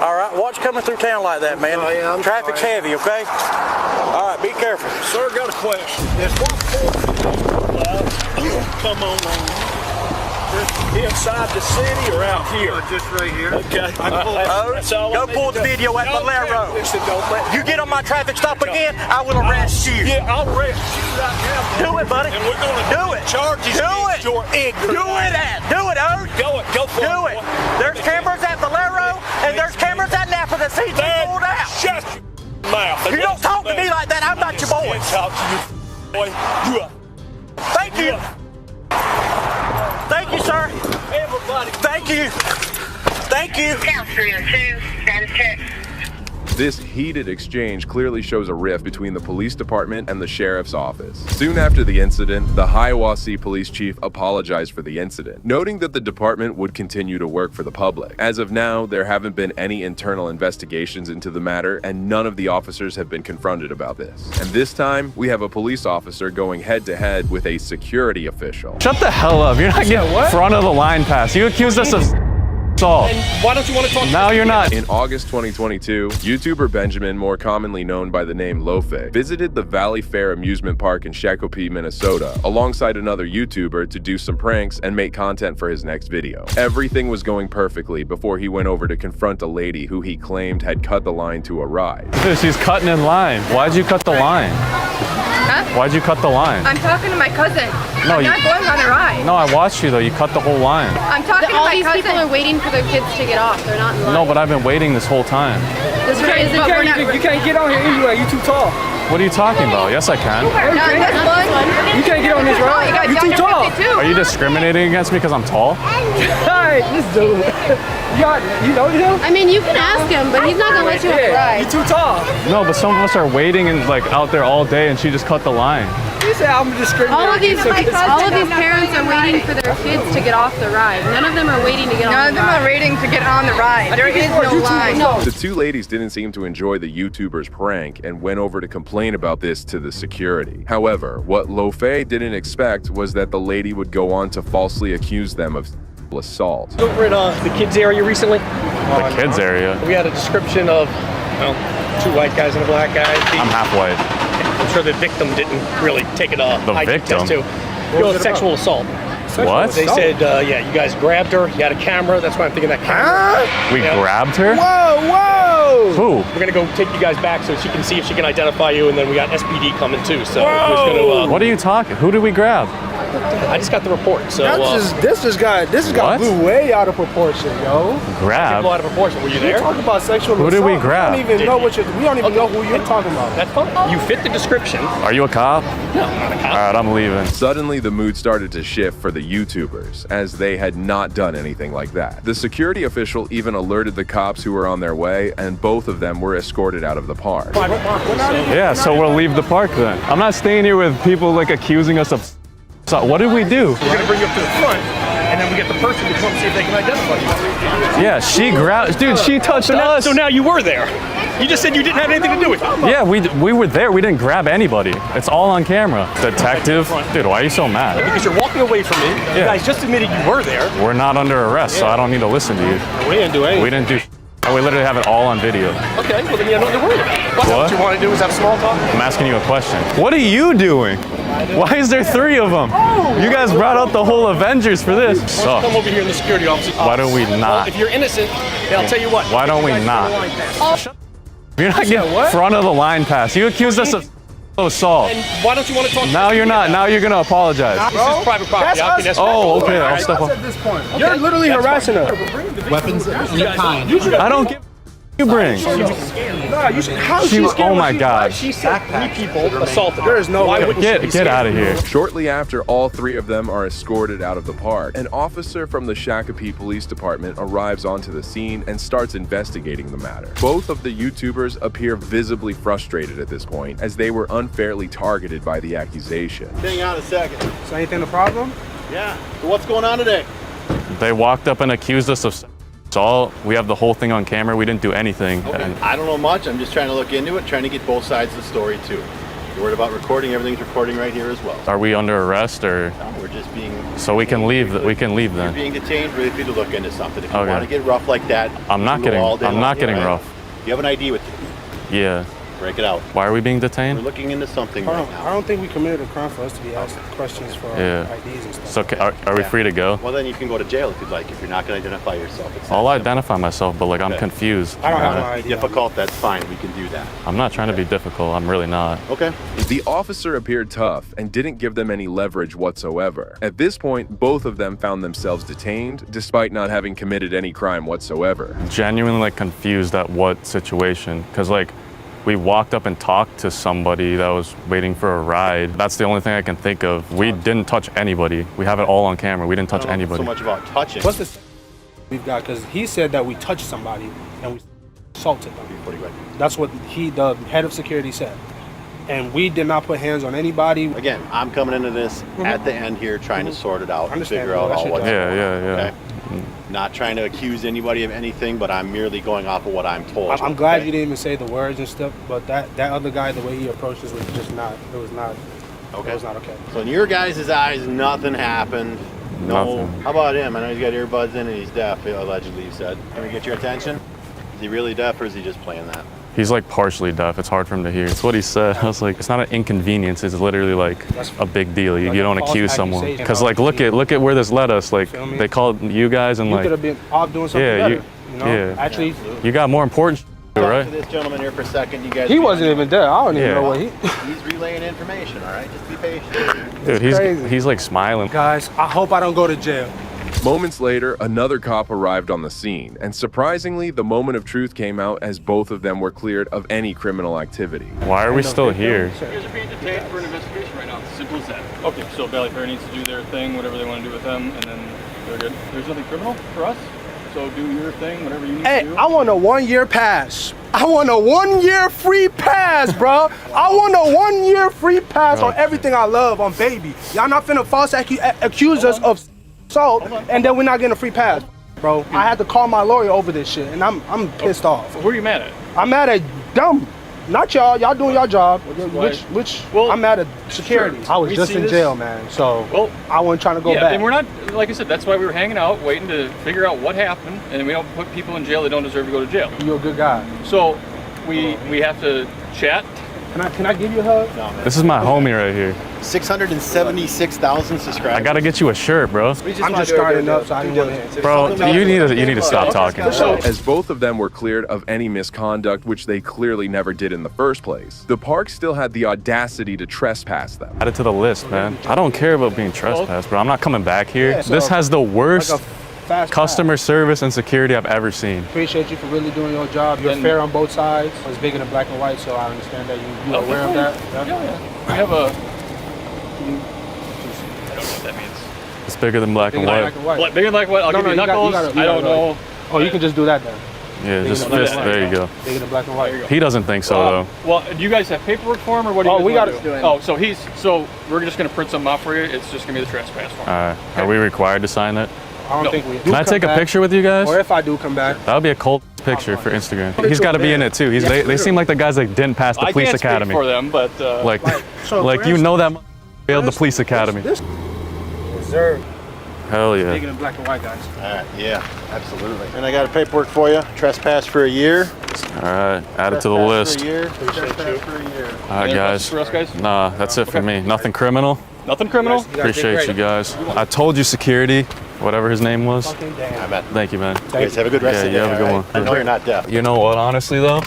All right, watch coming through town like that, man. Traffic's heavy, okay? All right, be careful. Sir, got a question. There's one you come on. Inside the city or out here? Just right here. Okay. Go pull the video at Valero. You get on my traffic stop again, I will arrest you. Yeah, I'll arrest you right now. Do it, buddy. And we're gonna do it. Charges do it. Your ignorance. Do it. Do it, Ode. Go for it. Do it. There's cameras at Valero and there's cameras at Napa that see you pulled out. Shut your mouth. You don't talk to me like that. I'm not your boy. Talk to you, boy. You are. Thank you. Thank you, sir. Everybody. Thank you. Thank you. Count 302, status check. This heated exchange clearly shows a rift between the police department and the sheriff's office. Soon after the incident, the Hiawassee police chief apologized for the incident, noting that the department would continue to work for the public. As of now, there haven't been any internal investigations into the matter, and none of the officers have been confronted about this. And this time, we have a police officer going head-to-head with a security official. Shut the hell up. You're not getting front of the line pass. You accused us of assault. And why don't you want to talk? Now you're not. In August 2022, YouTuber Benjamin, more commonly known by the name Lofe, visited the Valley Fair amusement park in Shakopee, Minnesota, alongside another YouTuber to do some pranks and make content for his next video. Everything was going perfectly before he went over to confront a lady who he claimed had cut the line to a ride. Dude, she's cutting in line. Why'd you cut the line? Huh? Why'd you cut the line? I'm talking to my cousin. No, I'm not going on a ride. No, I watched you though. You cut the whole line. I'm talking to All my these cousin. people are waiting for their kids to get off. They're not in line. No, but I've been waiting this whole time. This is You can't get on here anyway. You too tall. What are you talking about? Yes, I can. No, this one. You can't get on this ride. You too tall. Are you discriminating against me because I'm tall? Hey, this dude. You know him? I mean, you can ask him, but he's not gonna let you on the ride. You too tall. No, but some of us are waiting and like out there all day, and she just cut the line. You say I'm discriminating. All of these parents are waiting for their kids to get off the ride. None of them are waiting to get on the ride. None of them are waiting to get on the ride. There is no line. The two ladies didn't seem to enjoy the YouTuber's prank and went over to complain about this to the security. However, what Lofe didn't expect was that the lady would go on to falsely accuse them of assault. Over at the kids area recently. The kids area? We had a description of, well, two white guys and a black guy. I'm half white. I'm sure the victim didn't really take it The victim? test too. Sexual assault. What? They said, yeah, you guys grabbed her. You had a camera. That's why I'm thinking that camera. We grabbed her? Whoa! Who? We're gonna go take you guys back so she can see if she can identify you, and then we got SPD coming too. So we're just gonna. What are you talking? Who did we grab? I just got the report. So this just got blew way out of proportion, yo. Grab? Blew out of proportion. Were you there? Talk about sexual Who assault. did we grab? We don't even know we don't even know who you're talking about. That's fine. You fit the description. Are you a cop? No, I'm not a cop. All right, I'm leaving. Suddenly, the mood started to shift for the YouTubers, as they had not done anything like that. The security official even alerted the cops who were on their way, and both of them were escorted out of the park. Yeah, so we'll leave the park then. I'm not staying here with people like accusing us of. So what did we do? We're gonna bring you up to the front, and then we get the person to come see if they can identify you. Yeah, she grabbed. Dude, she touched us. So now you were there. You just said you didn't have anything to do with it. Yeah, we were there. We didn't grab anybody. It's all on camera. Detective, dude, why are you so mad? Because you're walking away from me. You guys just admitted you were there. We're not under arrest, so I don't need to listen to you. We didn't do anything. We didn't do. We literally have it all on video. Okay, well then you have nothing to worry about. What you want to do is have small talk. I'm asking you a question. What are you doing? Why is there 3 of them? You guys brought out the whole Avengers for this. Come over here in the security office. Why don't we not? Well, if you're innocent, I'll tell you what. Why don't we not? You're not getting front of the line pass. You accused us of assault. And why don't you want to talk? Now you're not. Now you're gonna apologize. This is private property. Oh, okay. I'll step up. At this point, you're literally harassing her. Weapons of any kind. I don't give. You bring. No, you should. How is she scared? Oh my God. She said 3 people assaulted her. There is no way. Get out of here. Shortly after all 3 of them are escorted out of the park, an officer from the Shakopee Police Department arrives onto the scene and starts investigating the matter. Both of the YouTubers appear visibly frustrated at this point, as they were unfairly targeted by the accusation. Hang on a second. So anything the problem? Yeah. So what's going on today? They walked up and accused us of assault. We have the whole thing on camera. We didn't do anything. Okay. I don't know much. I'm just trying to look into it, trying to get both sides of the story too. You're worried about recording. Everything's recording right here as well. Are we under arrest or? No, we're just being. So we can leave. We can leave then. You're being detained. Really free to look into something. If you Okay. want to get rough like that, I'm not getting. I'm not getting rough. You have an ID with you. Yeah. Break it out. Why are we being detained? We're looking into something right now. I don't think we committed a crime for us to be asked questions for IDs and stuff. So are we free to go? Well, then you can go to jail if you'd like, if you're not going to identify yourself. I'll identify myself, but like I'm confused. I don't have no idea. Difficult, that's fine. We can do that. I'm not trying to be difficult. I'm really not. Okay. The officer appeared tough and didn't give them any leverage whatsoever. At this point, both of them found themselves detained, despite not having committed any crime whatsoever. Genuinely like confused at what situation, because like we walked up and talked to somebody that was waiting for a ride. That's the only thing I can think of. We didn't touch anybody. We have it all on camera. We didn't touch anybody. So much about touching. What's this we've got? Because he said that we touched somebody and we assaulted them. That's what the head of security said. And we did not put hands on anybody. Again, I'm coming into this at the end here trying to sort it out and figure out all what's Yeah. Not trying to accuse anybody of anything, but I'm merely going off of what I'm told. I'm glad you didn't even say the words and stuff, but that other guy, the way he approached us was just not, it was not okay. So in your guys' eyes, nothing happened. No. Nothing. How about him? I know he's got earbuds in and he's deaf, allegedly you said. Can we get your attention? Is he really deaf or is he just playing that? He's like partially deaf. It's hard for him to hear. That's what he said. I was like, it's not an inconvenience. It's literally like a big deal. You don't accuse someone. Because like, look at where this led us. Like they called you guys and you like. You could have been off doing something better. Actually. You got more important right? To this gentleman here for a second. You guys. He wasn't even there. I don't even know what he. He's relaying information. All right, just be patient. Dude, he's like smiling. Guys, I hope I don't go to jail. Moments later, another cop arrived on the scene, and surprisingly, the moment of truth came out as both of them were cleared of any criminal activity. Why are we still here? You guys are being detained for an investigation right now. Simple as that. Okay, so Valley Fair needs to do their thing, whatever they want to do with them, and then they're good. There's nothing criminal for us, so do your thing, whatever you need to do. Hey, I want a 1-year pass. I want a 1-year free pass, bro. I want a 1-year free pass on everything I love, on baby. Y'all not finna false accuse us of assault, and then we're not getting a free pass, bro. I had to call my lawyer over this shit, and I'm pissed off. Who are you mad at? I'm mad at them, not y'all. Y'all doing your job. Which I'm mad at security. Sure. I was just in jail, man. So I wasn't trying to go back. Yeah, and we're not, like I said, that's why we were hanging out, waiting to figure out what happened, and we don't put people in jail that don't deserve to go to jail. You're a good guy. So we have to chat. Can I give you a hug? No, this is my homie right here. 676,000 subscribers. I gotta get you a shirt, bro. I'm just starting up, so I didn't want to. Bro, you need to stop talking. As both of them were cleared of any misconduct, which they clearly never did in the first place, the park still had the audacity to trespass them. Add it to the list, man. I don't care about being trespassed, bro. I'm not coming back here. Yeah, so this has the worst customer service and security I've ever seen. Appreciate you for really doing your job. You're fair on both sides. It's big in the black and white, so I understand that you are aware of that. Yeah. We have a. I don't know what that means. It's bigger than black and white. Bigger than black and white? I'll give you knuckles. I don't know. Oh, you can just do that then. Yeah, just fist. There you go. Bigger than black and white. He doesn't think so, though. Well, do you guys have paperwork for him, or what do you guys do? Oh, so we're just going to print something out for you. It's just going to be the trespass form. All right. Are we required to sign it? I don't think we do. Can I take a picture with you guys? Or if I do come back. That would be a cold picture for Instagram. He's got to be in it too. They seem like the guys that didn't pass the police academy. I can't speak for them, but like you know that failed the police academy. Reserved. Hell yeah. Bigger than black and white, guys. All right, yeah, absolutely. And I got a paperwork for you. Trespass for a year. All right, add it to the list. For a year. Trespass for a year. All right, guys. For us, guys? Nah, that's it for me. Nothing criminal. Nothing criminal? Appreciate you guys. I told you, security, whatever his name was. Thank you, man. You guys have a good rest of the day. Yeah, you have a good one. I know you're not deaf. You know what, honestly though?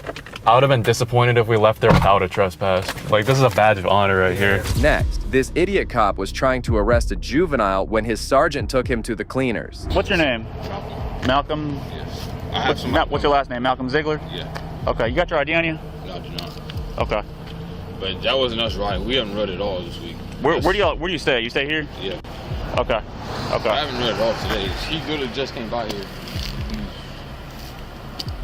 I would have been disappointed if we left there without a trespass. Like, this is a badge of honor right here. Next, this idiot cop was trying to arrest a juvenile when his sergeant took him to the cleaners. What's your name? Malcolm? Yes. What's your last name? Malcolm Ziegler? Yeah. Okay, you got your ID on you? No, I do not. Okay. But that wasn't us riding. We haven't rode at all this week. Where do you stay? You stay here? Yeah. Okay. Okay. I haven't rode at all today. He literally just came by here.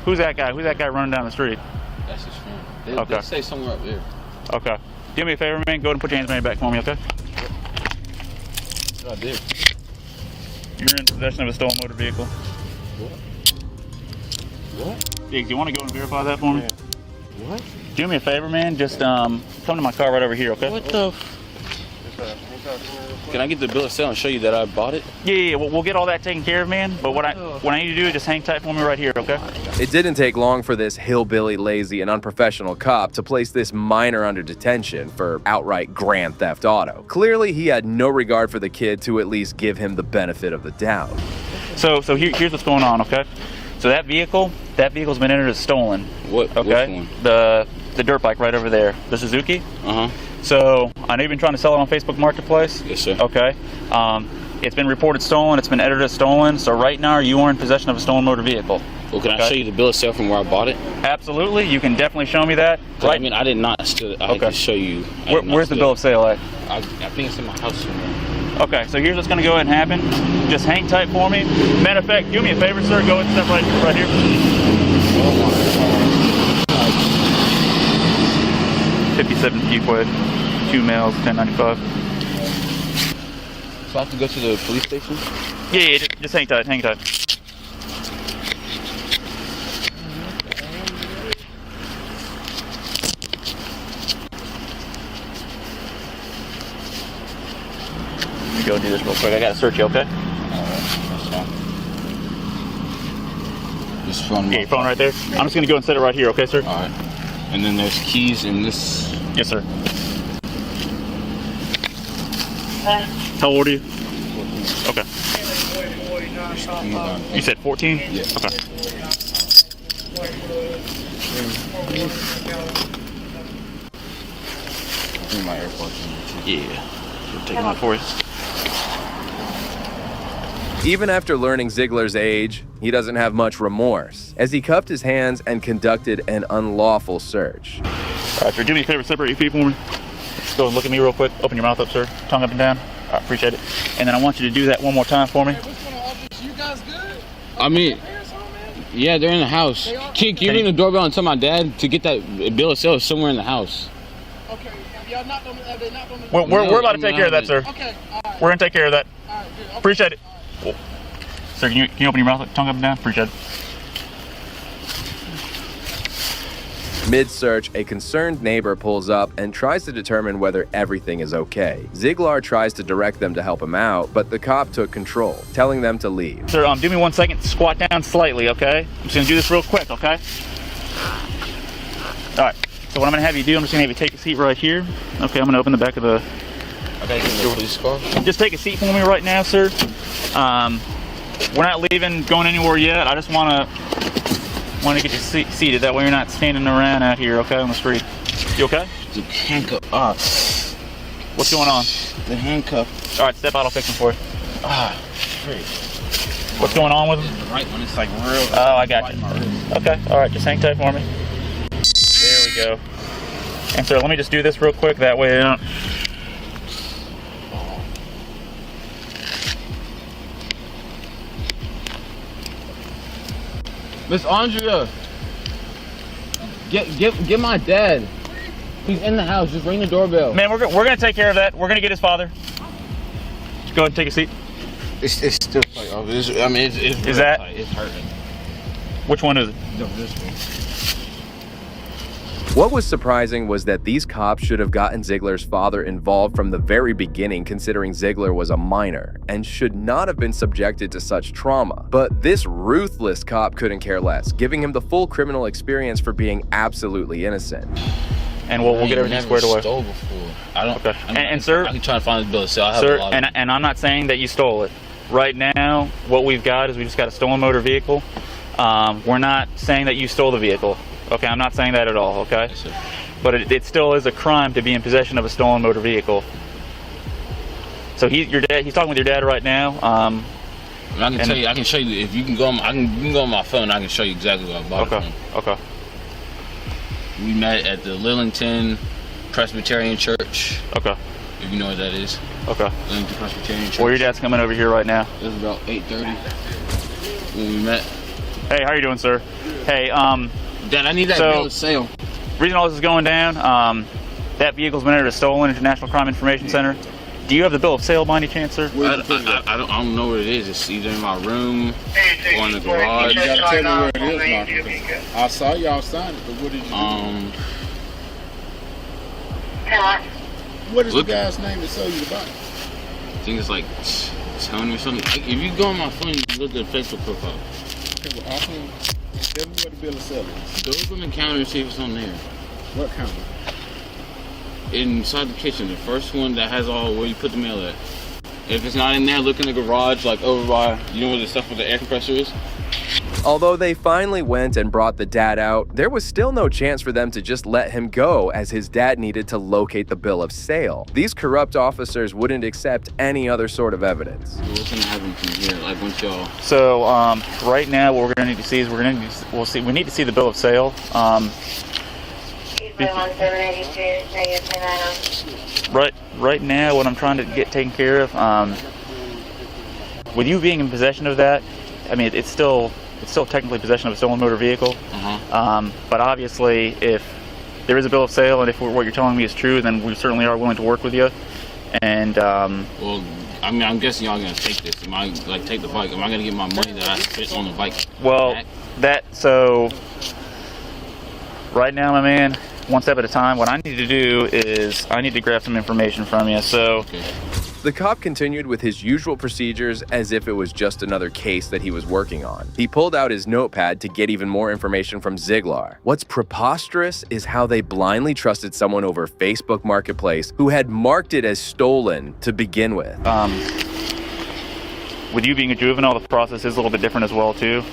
Who's that guy? Who's that guy running down the street? That's his friend. They stay somewhere up there. Okay. Do me a favor, man. Go ahead and put your hands behind your back for me, okay? I did. You're in possession of a stolen motor vehicle. What? Diggs, you want to go and verify that for me? What? Do me a favor, man. Just come to my car right over here, okay? What the? Can I get the bill of sale and show you that I bought it? Yeah, we'll get all that taken care of, man. But what I need to do is just hang tight for me right here, okay? It didn't take long for this hillbilly, lazy, and unprofessional cop to place this minor under detention for outright grand theft auto. Clearly, he had no regard for the kid to at least give him the benefit of the doubt. So here's what's going on, okay? So that vehicle's been entered as stolen. What? Okay. Which one? The dirt bike right over there, the Suzuki. So I know you've been trying to sell it on Facebook Marketplace. Yes, sir. Okay. It's been reported stolen. It's been entered as stolen. So right now, you are in possession of a stolen motor vehicle. Well, can I show you the bill of sale from where I bought it? Absolutely. You can definitely show me that. Right. I mean, I did not steal it. I can show you. Where's the bill of sale at? I think it's in my house somewhere. Okay, so here's what's going to go ahead and happen. Just hang tight for me. Matter of fact, do me a favor, sir. Go ahead and step right here. 57 Fuquay, 2 males, 1095. So I have to go to the police station? Yeah, just hang tight, hang tight. Let me go do this real quick. I gotta search you, okay? That's fine. This phone. Yeah, your phone right there. I'm just gonna go and set it right here, okay, sir? All right. And then there's keys in this. Yes, sir. How old are you? 14. Okay. You said 14? Yeah. Okay. In my airport. Yeah. We'll take one for you. Even after learning Ziegler's age, he doesn't have much remorse, as he cupped his hands and conducted an unlawful search. All right, sir, do me a favor, separate your feet for me. Go and look at me real quick. Open your mouth up, sir. Tongue up and down. I appreciate it. And then I want you to do that one more time for me. You guys good? I mean, yeah, they're in the house. Can you ring the doorbell and tell my dad to get that bill of sale somewhere in the house? Okay. Y'all knocked on the We're about to take care of that, sir. Okay. All right. We're going to take care of that. All right, good. Okay. Appreciate it. Sir, can you open your mouth, tongue up and down? Appreciate it. Mid-search, a concerned neighbor pulls up and tries to determine whether everything is okay. Ziegler tries to direct them to help him out, but the cop took control, telling them to leave. Sir, do me 1 second. Squat down slightly, okay? I'm just going to do this real quick, okay? All right. So what I'm going to have you do, I'm just going to have you take a seat right here. Okay, I'm going to open the back of the... Okay, get the police car. Just take a seat for me right now, sir. We're not leaving, going anywhere yet. I just want to get you seated. That way you're not standing around out here, okay, on the street. You okay? The handcuff. What's going on? The handcuff. All right, step out. I'll fix them for you. Great. What's going on with them? The right one. It's like real. Oh, I got you. Okay. All right, just hang tight for me. There we go. And sir, let me just do this real quick. That way I don't... Miss Andrea, get my dad. He's in the house. Just ring the doorbell. Man, we're gonna take care of that. We're gonna get his father. Just go ahead and take a seat. It's still like, oh, it's is that tight. It's hurting. Which one is it? No, this one. What was surprising was that these cops should have gotten Ziegler's father involved from the very beginning, considering Ziegler was a minor and should not have been subjected to such trauma. But this ruthless cop couldn't care less, giving him the full criminal experience for being absolutely innocent. And we'll get everything squared away. Stole before. I don't. Okay. And sir, I can try to find the bill of sale. I have sir, a lot and I'm not saying that you stole it. Right now, what we've got is we just got a stolen motor vehicle. We're not saying that you stole the vehicle. Okay, I'm not saying that at all, okay? Yes, sir. But it still is a crime to be in possession of a stolen motor vehicle. So he's talking with your dad right now. I can tell you, I can show you if you can go on. You can go on my phone. I can show you exactly what I bought it from. Okay. We met at the Lillington Presbyterian Church. Okay. If you know what that is. Okay. Lillington Presbyterian Church. Well, your dad's coming over here right now. It was about 8:30 when we met. Hey, how you doing, sir? Hey, Dad, I need that bill of sale. Reason all this is going down, that vehicle's been entered as stolen into National Crime Information Center. Do you have the bill of sale by any chance, sir? I don't know what it is. It's either in my room or in the garage. You gotta tell me where it is, Marcus. I saw y'all sign it, but what did you do? What is the guy's name that sold you the bike? think it's like tone or something. If you go on my phone, you can look at the Facebook profile. Okay, well, also, tell me what the bill of sale is. Go on the counter and see if it's on there. What counter? Inside the kitchen, the first one that has all where you put the mail at. If it's not in there, look in the garage, like over by, you know where the stuff with the air compressor is? Although they finally went and brought the dad out, there was still no chance for them to just let him go, as his dad needed to locate the bill of sale. These corrupt officers wouldn't accept any other sort of evidence. What's gonna happen from here? Like once y'all. So right now, what we're gonna need to see is we need to see the bill of sale. Right now, what I'm trying to get taken care of, with you being in possession of that, I mean, it's still technically possession of a stolen motor vehicle. But obviously, if there is a bill of sale and if what you're telling me is true, then we certainly are willing to work with you. And well, I mean, I'm guessing y'all gonna take this. Am I like take the bike? Am I gonna get my money that I spent on the bike? Well, back? So right now, my man, one step at a time. What I need to do is I need to grab some information from you. So. Okay. The cop continued with his usual procedures as if it was just another case that he was working on. He pulled out his notepad to get even more information from Ziegler. What's preposterous is how they blindly trusted someone over Facebook Marketplace who had marked it as stolen to begin with. With you being a juvenile, the process is a little bit different as well too.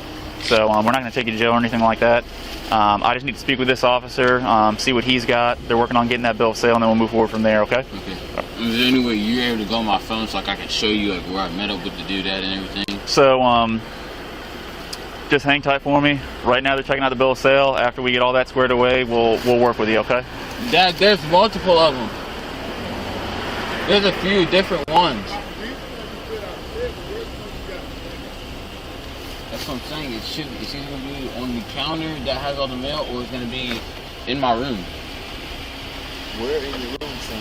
So we're not going to take you to jail or anything like that. I just need to speak with this officer, see what he's got. They're working on getting that bill of sale, and then we'll move forward from there, okay? Okay. Is there any way you're able to go on my phone so like I can show you like where I met up with the dude at and everything? So, just hang tight for me. Right now they're checking out the bill of sale. After we get all that squared away, we'll work with you, okay? Dad, there's multiple of them. There's a few different ones. That's what I'm saying. It's either going to be on the counter that has all the mail or it's going to be in my room. Where in your room, son?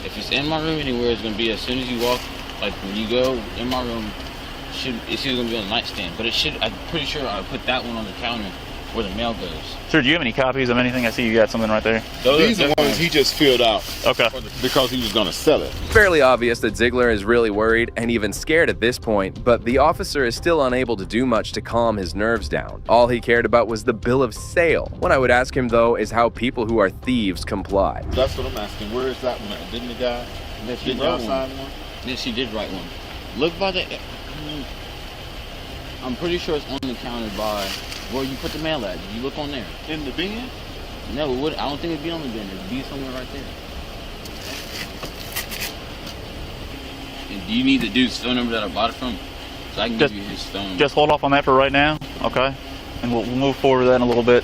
If it's in my room anywhere, it's going to be as soon as you walk, like when you go in my room, it's either going to be on the nightstand. But I'm pretty sure I put that one on the counter where the mail goes. Sir, do you have any copies of anything? I see you got something right there. These are ones he just filled out. Okay. Because he was going to sell it. Fairly obvious that Ziegler is really worried and even scared at this point, but the officer is still unable to do much to calm his nerves down. All he cared about was the bill of sale. What I would ask him, though, is how people who are thieves comply. That's what I'm asking. Where is that one at? Didn't the guy? Didn't y'all sign one? Yes, she did write one. Look by the... I'm pretty sure it's on the counter by where you put the mail at. Did you look on there? In the bin? No, it would. I don't think it'd be on the bin. It'd be somewhere right there. And do you need the dude's phone number that I bought it from? So I can give you his phone. Just hold off on that for right now, okay? And we'll move forward with that in a little bit.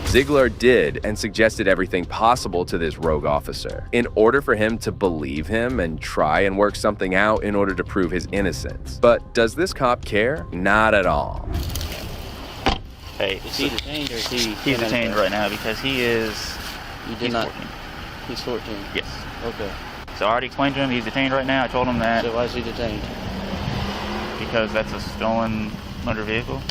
Ziegler did and suggested everything possible to this rogue officer in order for him to believe him and try and work something out in order to prove his innocence. But does this cop care? Not at all. Hey, is he detained or is he? He's detained right now because he is. He's 14. He's 14. Yes. Okay. So I already explained to him he's detained right now. I told him that. So why is he detained? Because that's a stolen motor vehicle.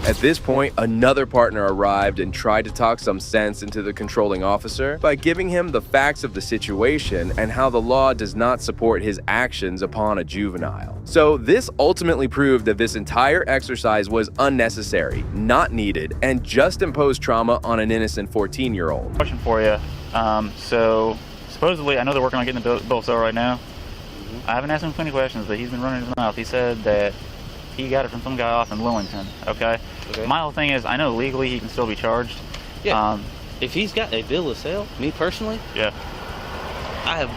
At this point, another partner arrived and tried to talk some sense into the controlling officer by giving him the facts of the situation and how the law does not support his actions upon a juvenile. So this ultimately proved that this entire exercise was unnecessary, not needed, and just imposed trauma on an innocent 14-year-old. Question for you. So supposedly, I know they're working on getting the bill of sale right now. I haven't asked him any questions, but he's been running his mouth. He said that he got it from some guy off in Lillington, okay? My whole thing is, I know legally he can still be charged. Yeah. If he's got a bill of sale, me personally, yeah, I have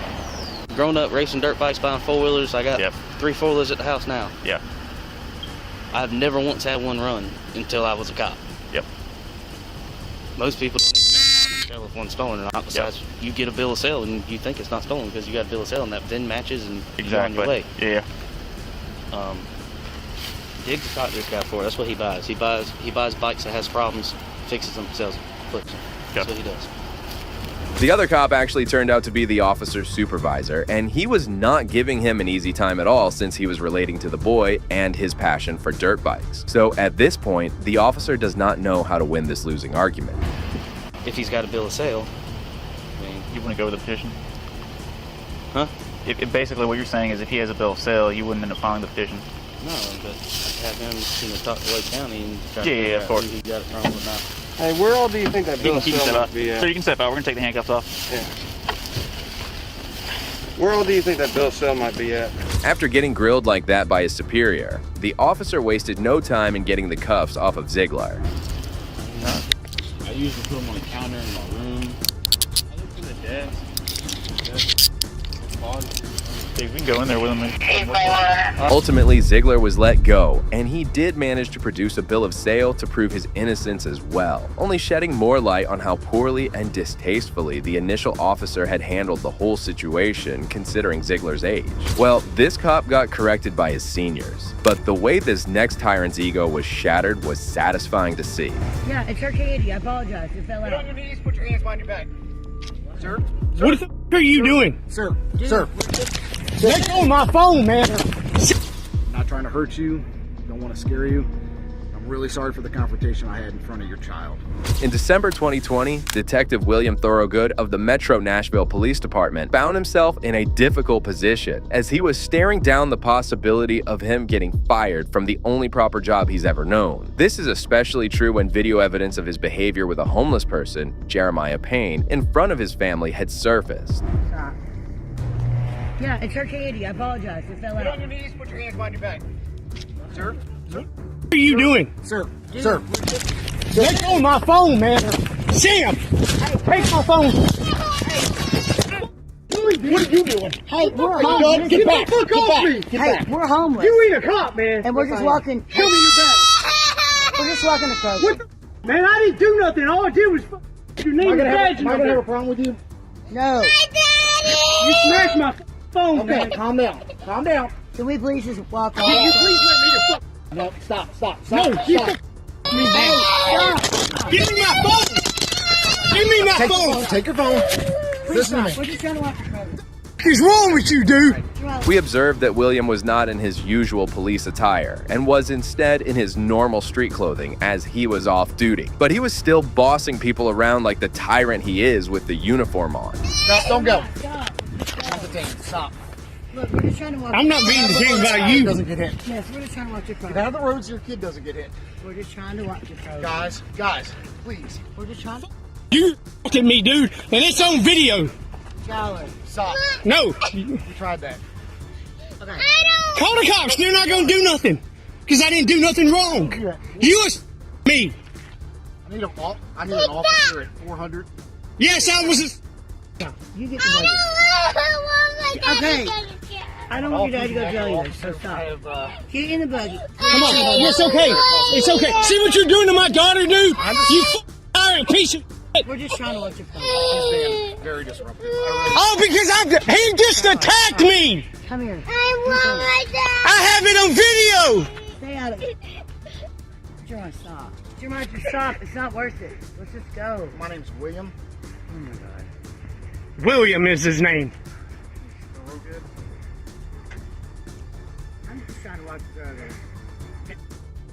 grown up racing dirt bikes, buying four-wheelers. I got 3 four-wheelers at the house now. Yeah. I've never once had one run until I was a cop. Yep. Most people don't even know how to tell if one's stolen or not, besides you get a bill of sale and you think it's not stolen because you got a bill of sale and that VIN matches and you're on your way. Yeah. Diggs caught this guy for it. That's what he buys. He buys bikes that has problems, fixes them, sells them, flips them. That's what he does. The other cop actually turned out to be the officer's supervisor, and he was not giving him an easy time at all since he was relating to the boy and his passion for dirt bikes. So at this point, the officer does not know how to win this losing argument. if he's got a bill of sale, I mean, You want to go with the petition? huh? If basically what you're saying is if he has a bill of sale, you wouldn't end up filing the petition. No, but have him, talk to Lake County and try to Yeah, figure of out course. who he got it from and not. Hey, where all do you think that You bill can of keep sale step out. might be at? So you can step out. We're going to take the handcuffs off. Yeah. Where all do you think that bill of sale might be at? After getting grilled like that by his superior, the officer wasted no time in getting the cuffs off of Ziegler. I usually put them on the counter in my room. I look for the desk. Hey, we can go in there with him. Ultimately, Ziegler was let go, and he did manage to produce a bill of sale to prove his innocence as well, only shedding more light on how poorly and distastefully the initial officer had handled the whole situation considering Ziegler's age. Well, this cop got corrected by his seniors, but the way this next tyrant's ego was shattered was satisfying to see. Yeah, it's okay, Eddie. I apologize. It fell out. Get on your knees, put your hands behind your back. Sir? What the f are you doing? Sir, Dude, sir. Let go of my phone, man. Not trying to hurt you. Don't want to scare you. I'm really sorry for the confrontation I had in front of your child. In December 2020, Detective William Thorogood of the Metro Nashville Police Department found himself in a difficult position as he was staring down the possibility of him getting fired from the only proper job he's ever known. This is especially true when video evidence of his behavior with a homeless person, Jeremiah Payne, in front of his family had surfaced. Stop. Yeah, it's okay, Eddie. I apologize. It fell Get out. on your knees, put your hands behind your back. Sir? What are you doing? Sir, Dude, sir. Let go of my phone, man. Sam, take my phone. What are you doing? Hey, we're Get homeless. Get back. Fuck Get off back. me. Get Hey, back. we're homeless. You ain't a cop, man. And we're just walking. Show me your bag. We're just walking the coast. What the man, I didn't do nothing. All I did was your name and badge. Am I gonna have a problem with you? No. You smashed my phone. Okay, calm down. Calm down. Can we please just walk off? Can you please let me to fuck? No, stop. No, you stop. me back. Stop. Give me my phone. Give me my phone. Take your phone. Please Listen to stop. We're just trying to walk the coast. What is wrong with you, dude? We observed that William was not in his usual police attire and was instead in his normal street clothing as he was off duty. But he was still bossing people around like the tyrant he is with the uniform on. No, don't go. Stop. Not detained. Stop. Look, we're just trying to walk. I'm not being detained by you. Doesn't get hit. Yes, we're just trying to walk the Get coast. out of the road so your kid doesn't get hit. We're just trying to walk the coast. Guys, please. We're just trying to. You at me, dude, and it's on video. Charlie. Stop. No. We tried that. Okay. Call the cops. They're not gonna do nothing, cause I didn't do nothing wrong. You was me. I need an officer at 400. Yes, I was. You get the buggy. Okay. I don't want your dad to go to jail either, so stop. Get in the buggy. Come on. It's okay. It's okay. See what you're doing to my daughter, dude? You tyrant piece of. We're just trying to watch your phone. He's being very disruptive. Oh, because he just attacked me. Come here. I have it on video. Stay out of it. Jeremiah, stop. Jeremiah, just stop. It's not worth it. Let's just go. My name's William. Oh my God. William is his name. I'm just trying to watch the drug.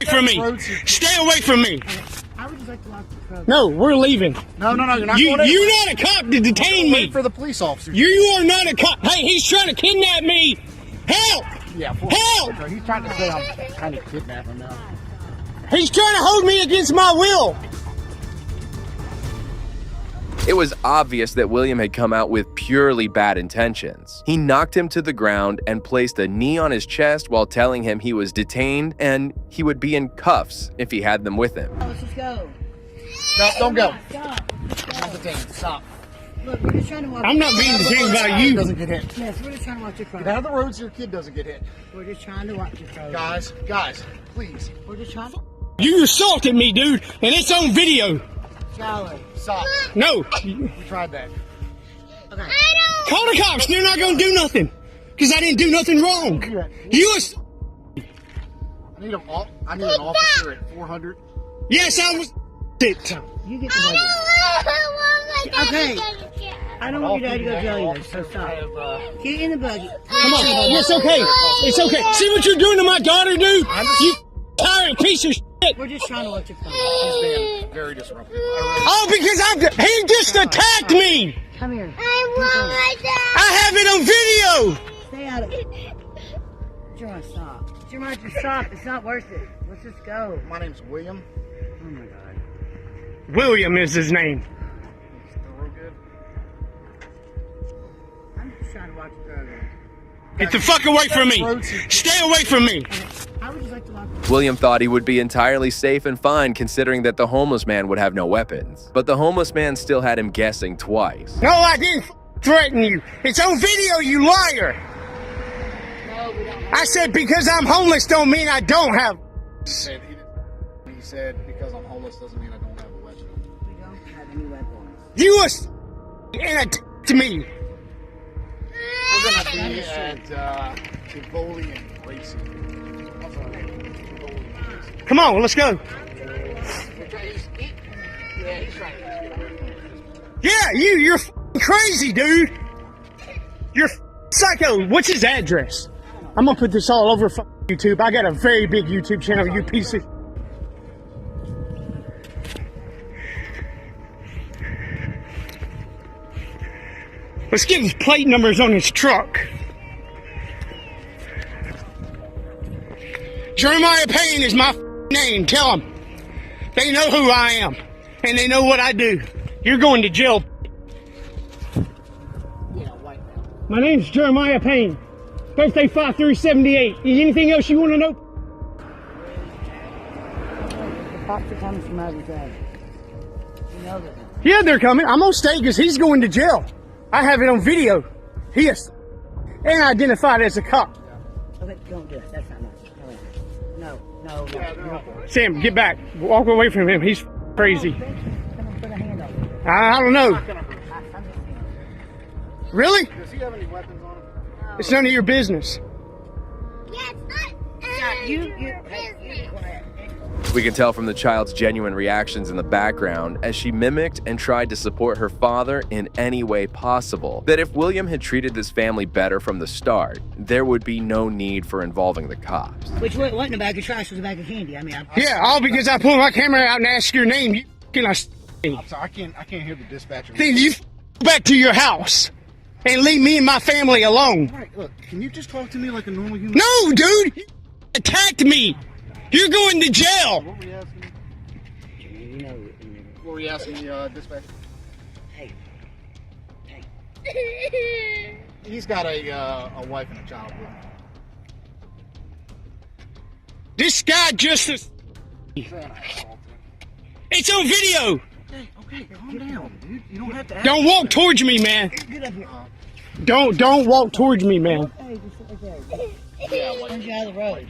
From me. Stay away from me. I would just like to watch the program. No, we're leaving. No, you're not going You're anywhere. not a cop to detain me. Wait for the police officers. You are not a cop. Hey, he's trying to kidnap me. Help! Yeah, Help! He's trying to say I'm kind of kidnapping now. He's trying to hold me against my will. It was obvious that William had come out with purely bad intentions. He knocked him to the ground and placed a knee on his chest while telling him he was detained and he would be in cuffs if he had them with him. Let's just go. No, don't go. Stop. Not detained. Stop. Look, we're just trying to watch. I'm not being detained by you. Doesn't get hit. Yes, we're just trying to watch your phone. Get out of the road so your kid doesn't get hit. We're just trying to watch your phone. Guys, please. We're just trying to. You assaulted me, dude, and it's on video. Charlie. Stop. No. We tried that. Okay. Call the cops. They're not going to do nothing, because I didn't do nothing wrong. You was. I need an officer at 400. Yes, I was. It. You get the buggy. Okay. I don't want your dad to go to jail either, so stop. Get in the buggy. Come on. It's okay. It's okay. See what you're doing to my daughter, dude? You tyrant piece of. We're just trying to let you come. He's being very disruptive. Oh, because he just attacked me. Come here. I have it on video. Stay out of it. Jeremiah, stop. Jeremiah, just stop. It's not worth it. Let's just go. My name's William. Oh my God. William is his name. I'm just trying to watch the program. Get the fuck away from me. Stay away from me. I would just like to watch. William thought he would be entirely safe and fine considering that the homeless man would have no weapons. But the homeless man still had him guessing twice. No, I didn't threaten you. It's on video, you liar. No, we don't. I said because I'm homeless don't mean I don't have. He said because I'm homeless doesn't mean I don't have a weapon. We don't have any weapons. You was and attacked me. We're gonna be at Tivoli and Gracie. Come on, let's go. Yeah, you're crazy, dude. You're psycho. What's his address? I'm gonna put this all over YouTube. I got a very big YouTube channel, you piece of. Let's get his plate numbers on his truck. Jeremiah Payne is my name. Tell them. They know who I am. And they know what I do. You're going to jail. My name's Jeremiah Payne. Birthday 5378. Is anything else you want to know? The cops are coming from out of town. You know that. Yeah, they're coming. I'm gonna stay because he's going to jail. I have it on video. He is and identified as a cop. Okay, don't do it. That's not nice. No. Sam, get back. Walk away from him. He's crazy. Put a hand on it. I don't know. Really? Does he have any weapons on him? It's none of your business. You We can tell from the child's genuine reactions in the background as she mimicked and tried to support her father in any way possible that if William had treated this family better from the start, there would be no need for involving the cops. Which what in the bag of trash was a bag of candy? I mean, Yeah, all because I pulled my camera out and asked your name. You I'm sorry, I can't hear the dispatcher. Then you back to your house and leave me and my family alone. All right, look, can you just talk to me like a normal human? No, dude! You attacked me! You're going to jail! What were you asking me? What were you asking the dispatcher? Hey. He's got a wife and a child with him. This guy just... It's on video! Okay, calm down, dude. You don't have to. Don't walk towards me, man. Get up here. Don't walk towards me, man. Hey, just sit right there. Yeah, like you out of the road.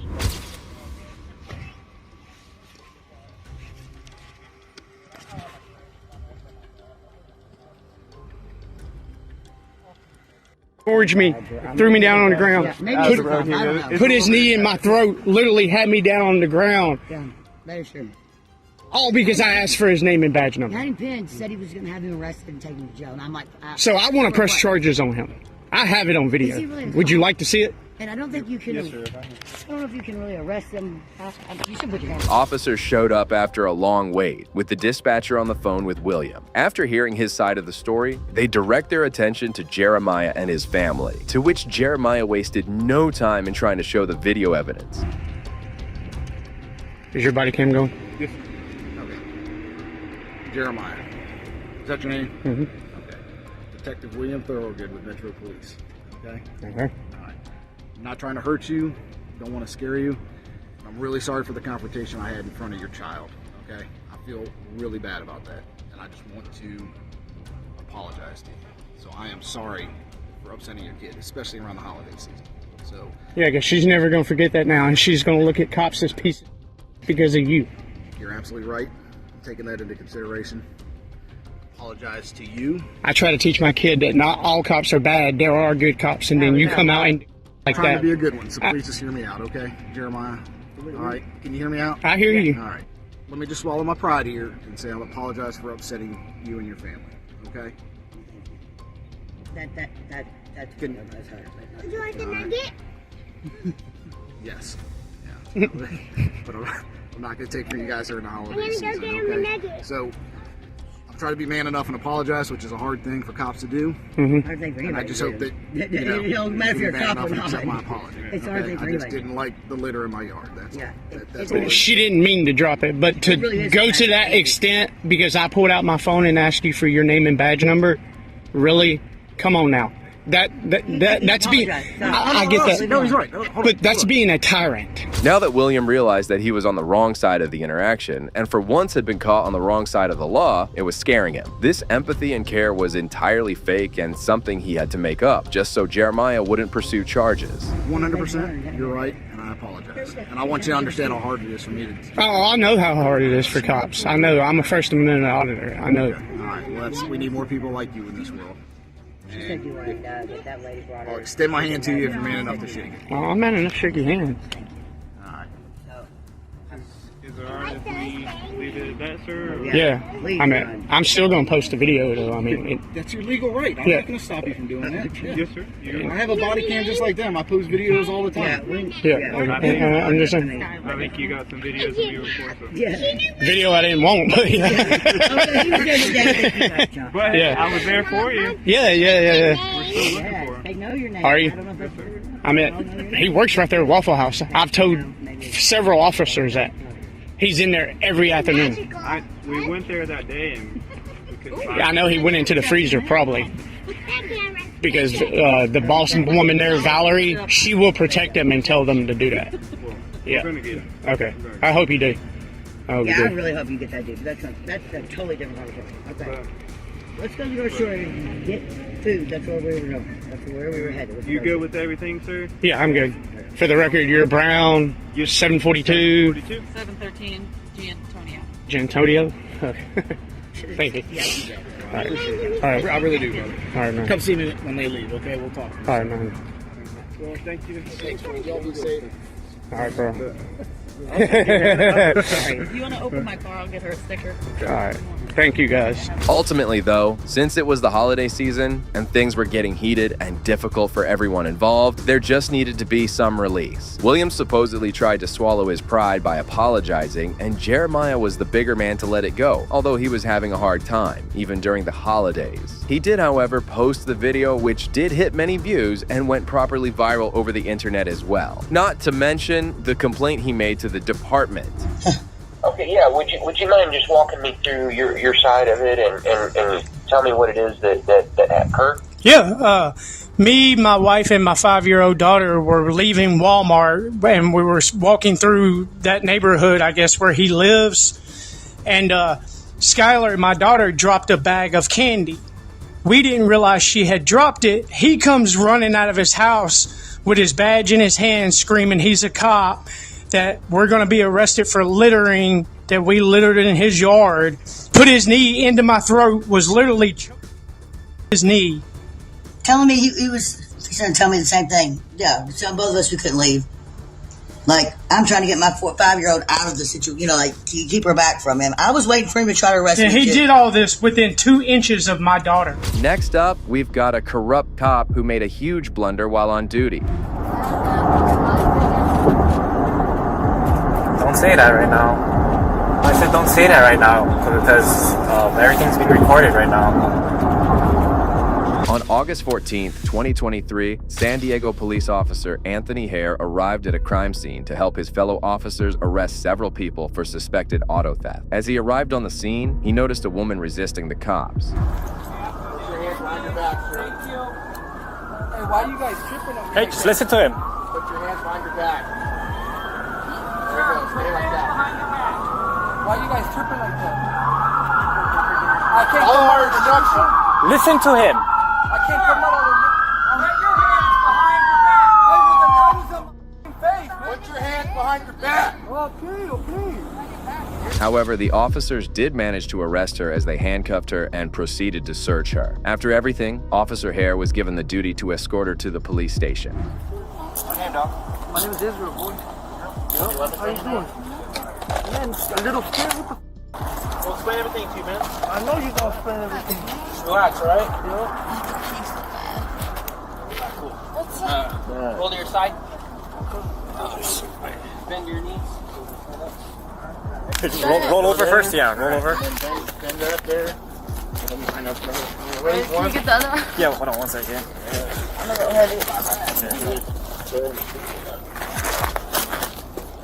Towards me, threw me down on the ground. Put his knee in my throat, literally had me down on the ground. All because I asked for his name and badge number. Hattie Penn said he was going to have him arrested and taken to jail, and I'm like... So I want to press charges on him. I have it on video. Really Would you like to see it? And I don't think you can... Yes, sir. I don't know if you can really arrest him. You should put your hands... Officers showed up after a long wait, with the dispatcher on the phone with William. After hearing his side of the story, they direct their attention to Jeremiah and his family, to which Jeremiah wasted no time in trying to show the video evidence. Is your body cam going? Yes. Okay. Jeremiah. Is that your name? Mm-hmm. Okay. Detective William Thorogood with Metro Police. Okay? Okay. All right. I'm not trying to hurt you. Don't want to scare you. I'm really sorry for the confrontation I had in front of your child. Okay? I feel really bad about that. And I just want to apologize to you. So I am sorry for upsetting your kid, especially around the holiday season. So Yeah, because she's never going to forget that now, and she's going to look at cops as pieces because of you. you're absolutely right. I'm taking that into consideration. Apologize to you. I try to teach my kid that not all cops are bad. There are good cops, and then you come out and like I'm trying that. to be a good one, so please just hear me out, okay? Jeremiah. All right, can you hear me out? I hear you. All right. Let me just swallow my pride here and say I apologize for upsetting you and your family, okay? That's good. Would you like a nugget? Yes. Yeah. I'm not going to take for you guys during the holiday season, okay? So, I'm trying to be man enough and apologize, which is a hard thing for cops to do. And I just hope that, It don't matter if you're a man cop enough or and not. accept my apology. It's a hard thing for I just anybody. didn't like the litter in my yard. That's all. That's all. She didn't mean to drop it, but to really is go bad to that behavior. extent because I pulled out my phone and asked you for your name and badge number, really? Come on now. That's being. I get that. No, he's right. But that's being a tyrant. Now that William realized that he was on the wrong side of the interaction, and for once had been caught on the wrong side of the law, it was scaring him. This empathy and care was entirely fake and something he had to make up, just so Jeremiah wouldn't pursue charges. 100%, you're right, and I apologize. And I want you to understand how hard it is for me to. Oh, I know how hard it is for cops. I know. I'm a First Amendment auditor. I know. All right, well, we need more people like you in this world. She said you wanted get that lady brought I'll her. extend my hand to you if you're man enough to shake it. Oh, I'm man enough to shake your hand. Is it alright if we leave it at that, sir? Or? Yeah. I'm still going to post a video, though. I mean, That's your legal right. I'm Yeah. not going to stop you from doing that. Yes, sir. I have a body cam just like them. I post videos all the time. I'm just saying. I think you got some videos of you before, so. Video I didn't want, but yeah. But Yeah. I was there for you. Yeah. We're still looking for him. They know your name. Are you? I don't know if that's- I mean, he works right there at Waffle House. I've told several officers that he's in there every afternoon. We went there that day and we couldn't find I know he went into the freezer probably because the boss woman there, Valerie, she will protect them and tell them to do that. Yeah. We're gonna get him. Okay. I hope you do. I hope you Yeah, I do. really hope you get that dude. That's a totally different conversation. Okay. Let's go to the grocery store and get food. That's where we were going. That's where we were headed. Let's You go. good with everything, sir? Yeah, I'm good. For the record, you're Brown. You're 742. 713 Giantonio. Gentonio. Okay. Thank you. All right. All right. I really do, brother. All right, man. Come see me when they leave, okay? We'll talk. All right, man. Well, thank you. Thanks, man. Y'all be safe. All right, bro. If you want to open my car, I'll get her a sticker. All right. Thank you, guys. Ultimately, though, since it was the holiday season and things were getting heated and difficult for everyone involved, there just needed to be some release. Williams supposedly tried to swallow his pride by apologizing, and Jeremiah was the bigger man to let it go, although he was having a hard time, even during the holidays. He did, however, post the video, which did hit many views and went properly viral over the internet as well. Not to mention the complaint he made to the department. Okay, yeah. Would you mind just walking me through your side of it and tell me what it is that occurred? Yeah, me, my wife, and my 5-year-old daughter were leaving Walmart, and we were walking through that neighborhood, I guess, where he lives. And Skylar, my daughter, dropped a bag of candy. We didn't realize she had dropped it. He comes running out of his house with his badge in his hand, screaming he's a cop, that we're going to be arrested for littering, that we littered in his yard, put his knee into my throat, was literally his knee. Telling me he was going to tell me the same thing. Yeah, so both of us, we couldn't leave. Like, I'm trying to get my 5-year-old out of the situation, like, keep her back from him. I was waiting for him to try to arrest Yeah, me. he did all this within 2 inches of my daughter. Next up, we've got a corrupt cop who made a huge blunder while on duty. Don't say that right now. I said don't say that right now because everything's being recorded right now. On August 14th, 2023, San Diego police officer Anthony Hare arrived at a crime scene to help his fellow officers arrest several people for suspected auto theft. As he arrived on the scene, he noticed a woman resisting the cops. Put your hands behind your back, sir. Thank you. Hey, why are you guys tripping on me? Hey, just listen to him. Put your hands behind your back. There you go. Stay like that. Why are you guys tripping like that? I can't Follow come our out instruction. Listen to him. I can't come out on Put your hands behind your back. Hey, with a nose on my face. Put your hands behind your back. Okay. However, the officers did manage to arrest her as they handcuffed her and proceeded to search her. After everything, Officer Hare was given the duty to escort her to the police station. What's your name, dog? My name is Israel, boy. How you doing? Man, a little scared. What the We'll explain everything to you, man. I know you're gonna explain everything. Just relax, alright? Cool. Hold to your side. Bend your knees. Roll over first, yeah. Roll over. Bend right there. Let me find out. Can you get the other one? Yeah, hold on 1 second. I'm a little heavy.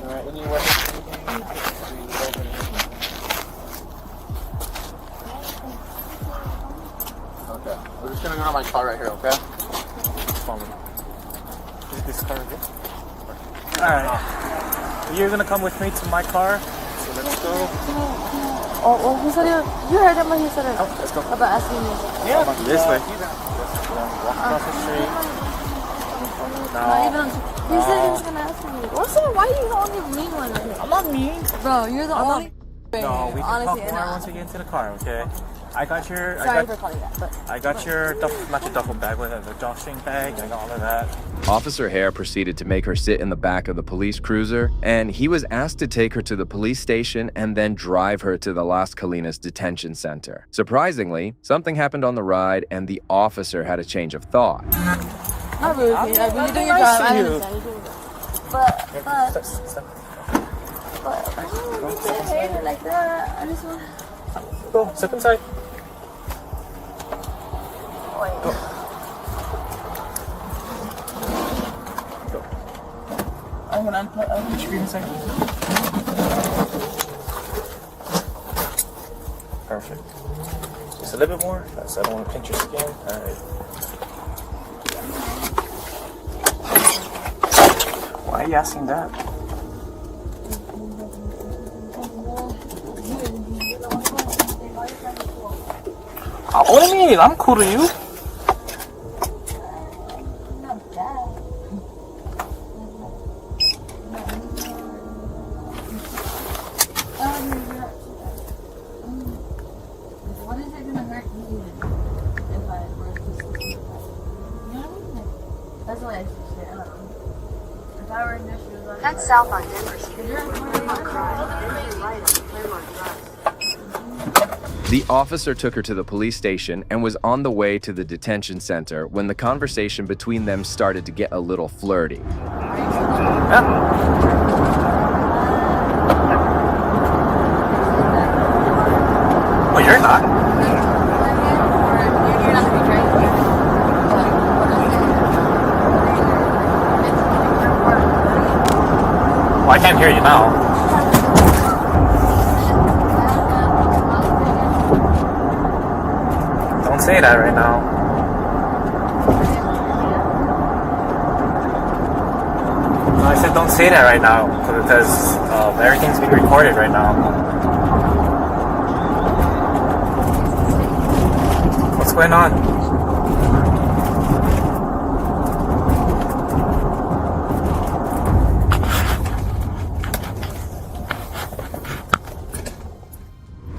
Alright, any weapons? Okay, we're just gonna go to my car right here, okay? Follow me. Is this car good? Alright. You're gonna come with me to my car. So let's go. Oh, well, he said you heard him when he said it. Oh, let's go. About asking me. Yeah. This way. Walk across the street. Not even. He said he was gonna ask me. What's that? Why are you the only mean one right here? I'm not mean. Bro, you're the only. No, we can honestly, talk more once we get into the car, okay? I got your. Sorry for calling that, but. I got your not your duffel bag, but the drawstring bag. I got all of that. Officer Hare proceeded to make her sit in the back of the police cruiser, and he was asked to take her to the police station and then drive her to the Las Colinas detention center. Surprisingly, something happened on the ride, and the officer had a change of thought. Not really, when you're doing your job, I understand you're doing your job. But, don't hate her like that. I just want to... Go, step inside. Wait. Go. I'm gonna put screen inside. Perfect. Just a little bit more. I don't want to pinch your skin. Alright. Why are you asking that? What do you mean? I'm cool to you. What is it gonna hurt me if I were to... You know what I mean? That's what I should say. I don't know. If I were in this, she was like... Head south on Denver Street. Right on Claremont Drive. The officer took her to the police station and was on the way to the detention center when the conversation between them started to get a little flirty. Well, you're not. Well, I can't hear you now. Don't say that right now. No, I said don't say that right now because everything's being recorded right now. What's going on?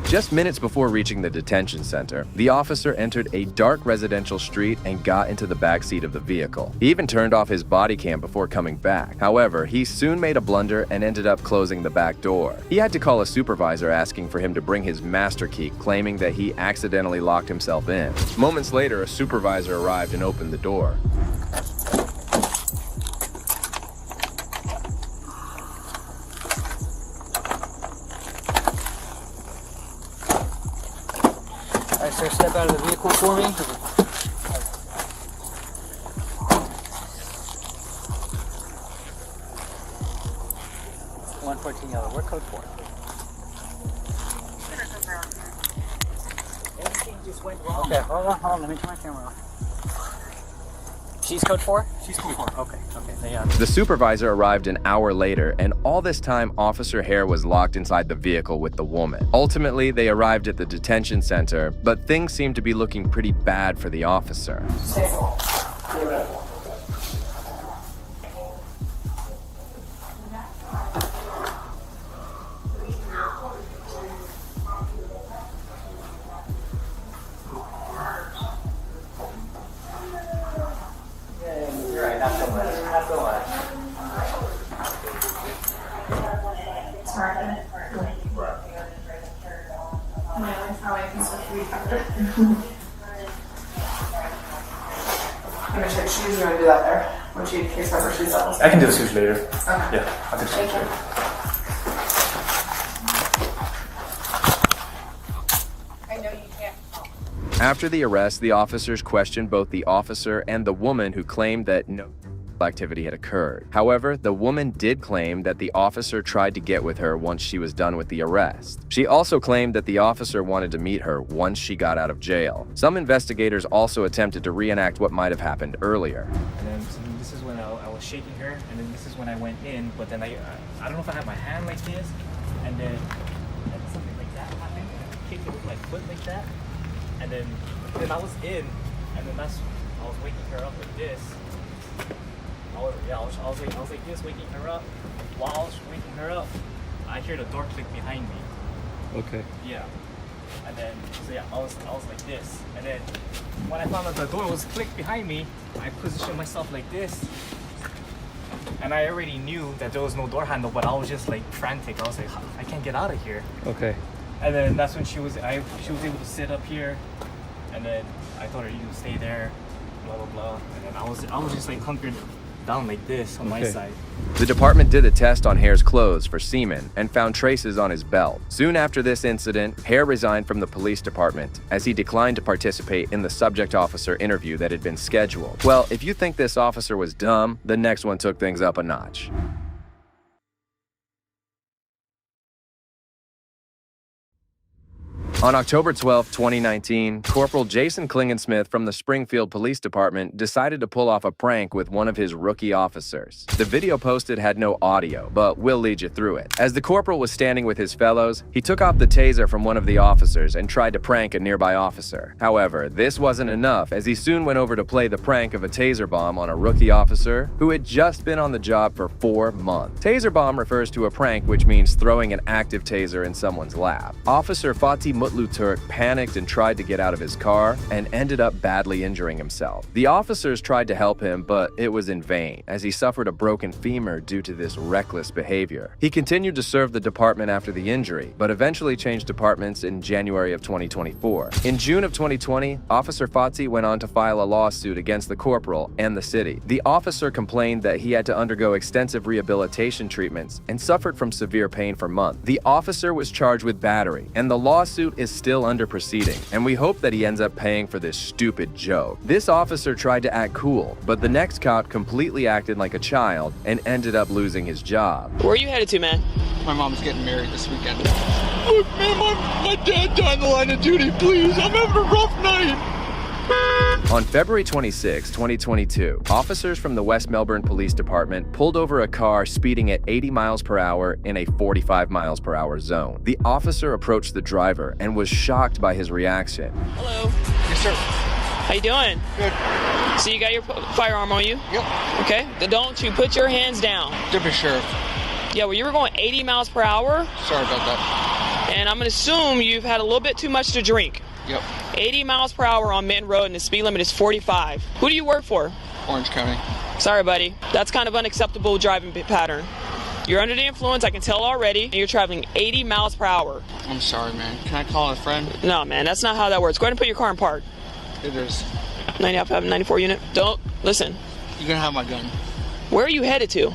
Just minutes before reaching the detention center, the officer entered a dark residential street and got into the backseat of the vehicle. He even turned off his body cam before coming back. However, he soon made a blunder and ended up closing the back door. He had to call a supervisor asking for him to bring his master key, claiming that he accidentally locked himself in. Moments later, a supervisor arrived and opened the door. Alright, sir, step out of the vehicle for me. 114 yellow. What code for? Everything just went wrong. Okay, hold on. Let me turn my camera off. She's code 4? She's code 4. Okay. The supervisor arrived an hour later, and all this time, Officer Hare was locked inside the vehicle with the woman. Ultimately, they arrived at the detention center, but things seemed to be looking pretty bad for the officer. Shoes, you want to do that there? Once you case number shoes up. I can do the shoes later. Okay. Yeah, I'll do the shoes later. After the arrest, the officers questioned both the officer and the woman who claimed that no activity had occurred. However, the woman did claim that the officer tried to get with her once she was done with the arrest. She also claimed that the officer wanted to meet her once she got out of jail. Some investigators also attempted to reenact what might have happened earlier. And then so this is when I was shaking her, and then this is when I went in, but then I don't know if I had my hand like this, and then something like that happened, and I kicked it with my foot like that, and then I was in, and then I was waking her up like this. I was like this, waking her up. While I was waking her up, I hear the door click behind me. Okay. Yeah. And then, so yeah, I was like this. And then, when I found out the door was clicked behind me, I positioned myself like this. And I already knew that there was no door handle, but I was just like frantic. I was like, I can't get out of here. Okay. And then that's when she was able to sit up here. And then I told her, you stay there, blah, blah, blah. And then I was just like hunkered down like this on my side. The department did a test on Hare's clothes for semen and found traces on his belt. Soon after this incident, Hare resigned from the police department as he declined to participate in the subject officer interview that had been scheduled. Well, if you think this officer was dumb, the next one took things up a notch. On October 12, 2019, Corporal Jason Klingensmith from the Springfield Police Department decided to pull off a prank with one of his rookie officers. The video posted had no audio, but we'll lead you through it. As the corporal was standing with his fellows, he took off the taser from one of the officers and tried to prank a nearby officer. However, this wasn't enough, as he soon went over to play the prank of a taser bomb on a rookie officer who had just been on the job for 4 months. Taser bomb refers to a prank which means throwing an active taser in someone's lap. Officer Fatih Mutlu-Turk panicked and tried to get out of his car and ended up badly injuring himself. The officers tried to help him, but it was in vain, as he suffered a broken femur due to this reckless behavior. He continued to serve the department after the injury, but eventually changed departments in January of 2024. In June of 2020, Officer Fatih went on to file a lawsuit against the corporal and the city. The officer complained that he had to undergo extensive rehabilitation treatments and suffered from severe pain for months. The officer was charged with battery, and the lawsuit is still under proceeding, and we hope that he ends up paying for this stupid joke. This officer tried to act cool, but the next cop completely acted like a child and ended up losing his job. Where are you headed to, man? My mom's getting married this weekend. Look, man, my dad died in the line of duty. Please, I'm having a rough night. On February 26, 2022, officers from the West Melbourne Police Department pulled over a car speeding at 80 miles per hour in a 45 miles per hour zone. The officer approached the driver and was shocked by his reaction. Hello. Yes, sir. How you doing? Good. So you got your firearm on you? Yep. Okay. Then don't you put your hands down. Deputy Sheriff. Yeah, well, you were going 80 miles per hour. Sorry about that. And I'm going to assume you've had a little bit too much to drink. Yep. 80 miles per hour on Minton Road and the speed limit is 45. Who do you work for? Orange County. Sorry, buddy. That's kind of unacceptable driving pattern. You're under the influence, I can tell already, and you're traveling 80 miles per hour. I'm sorry, man. Can I call a friend? No, man, that's not how that works. Go ahead and put your car in park. It is. 94 unit. Don't, listen. You're gonna have my gun. Where are you headed to?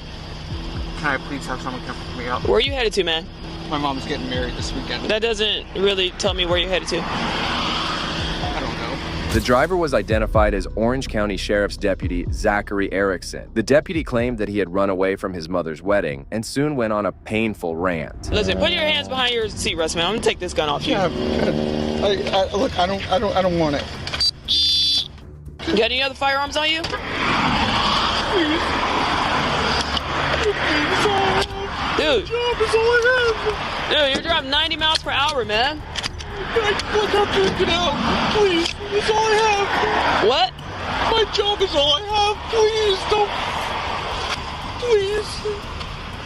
Can I please have someone come pick me up? Where are you headed to, man? My mom's getting married this weekend. That doesn't really tell me where you're headed to. I don't know. The driver was identified as Orange County Sheriff's Deputy Zachary Erickson. The deputy claimed that he had run away from his mother's wedding and soon went on a painful rant. Listen, put your hands behind your seat rest, man. I'm gonna take this gun off you. Yeah, look, I don't want it. You got any other firearms on you? Dude. Dude, you're driving 90 miles per hour, man. Look, I'm drinking out. Please, that's all I have. What? My job is all I have. Please, don't. Please.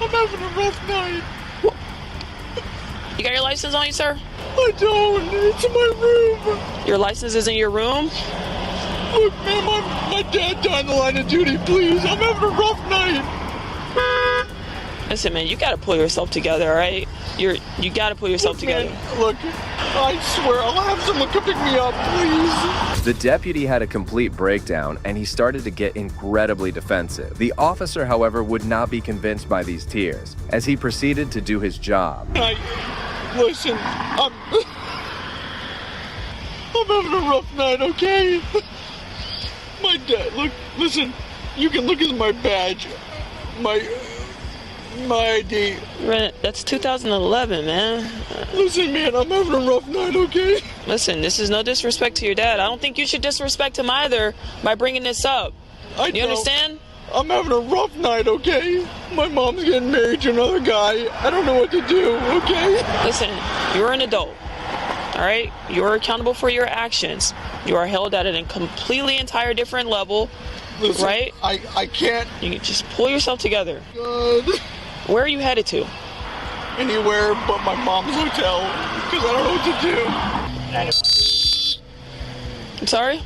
I'm having a rough night. You got your license on you, sir? I don't. It's in my room. Your license is in your room? Look, man, my dad died in the line of duty. Please, I'm having a rough night. Listen, man, you gotta pull yourself together, all right? You gotta pull yourself together. Look, I swear, I'll have someone come pick me up, please. The deputy had a complete breakdown, and he started to get incredibly defensive. The officer, however, would not be convinced by these tears, as he proceeded to do his job. Listen, I'm I'm having a rough night, okay? My dad, look, listen, you can look at my badge, my ID. That's 2011, man. Listen, man, I'm having a rough night, okay? Listen, this is no disrespect to your dad. I don't think you should disrespect him either by bringing this up. You understand? I'm having a rough night, okay? My mom's getting married to another guy. I don't know what to do, okay? Listen, you're an adult, all right? You're accountable for your actions. You are held at a completely entire different level, Listen, right? I can't. You can just pull yourself together. God. Where are you headed to? Anywhere but my mom's hotel, because I don't know what to do. I'm sorry?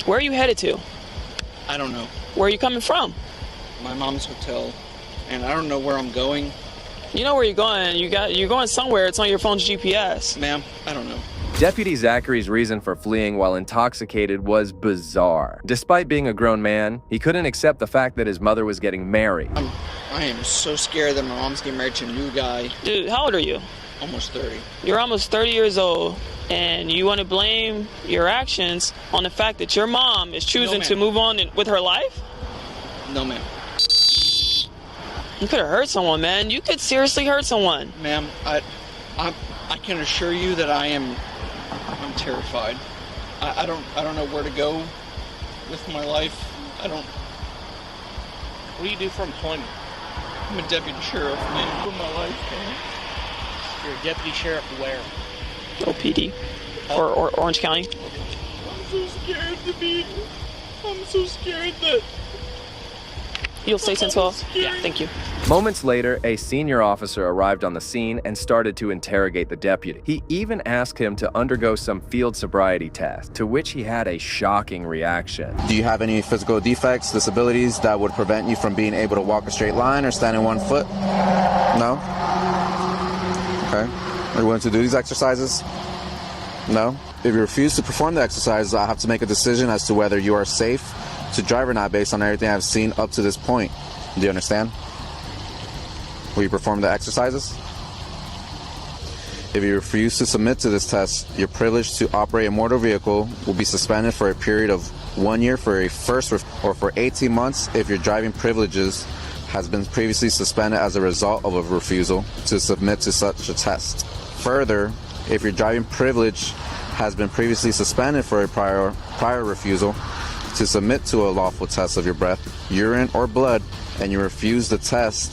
Where are you headed to? I don't know. Where are you coming from? My mom's hotel, and I don't know where I'm going. You know where you're going. You're going somewhere. It's on your phone's GPS. Ma'am, I don't know. Deputy Zachary's reason for fleeing while intoxicated was bizarre. Despite being a grown man, he couldn't accept the fact that his mother was getting married. I am so scared that my mom's getting married to a new guy. Dude, how old are you? Almost 30. You're almost 30 years old, and you want to blame your actions on the fact that your mom is choosing to move on with her life? No, ma'am. You could have hurt someone, man. You could seriously hurt someone. Ma'am, I can assure you that I'm terrified. I don't know where to go with my life. What do you do for employment? I'm a deputy sheriff, man, for my life, man. You're a deputy sheriff where? OPD. Or Orange County. I'm so scared to be. I'm so scared that. You'll stay 10-12? Yeah, thank you. Moments later, a senior officer arrived on the scene and started to interrogate the deputy. He even asked him to undergo some field sobriety test, to which he had a shocking reaction. Do you have any physical defects, disabilities that would prevent you from being able to walk a straight line or stand in one foot? No? Okay. Are you willing to do these exercises? No? If you refuse to perform the exercises, I have to make a decision as to whether you are safe to drive or not based on everything I've seen up to this point. Do you understand? Will you perform the exercises? If you refuse to submit to this test, your privilege to operate a motor vehicle will be suspended for a period of 1 year for a first or for 18 months if your driving privileges has been previously suspended as a result of a refusal to submit to such a test. Further, if your driving privilege has been previously suspended for a prior refusal to submit to a lawful test of your breath, urine, or blood, and you refuse the test,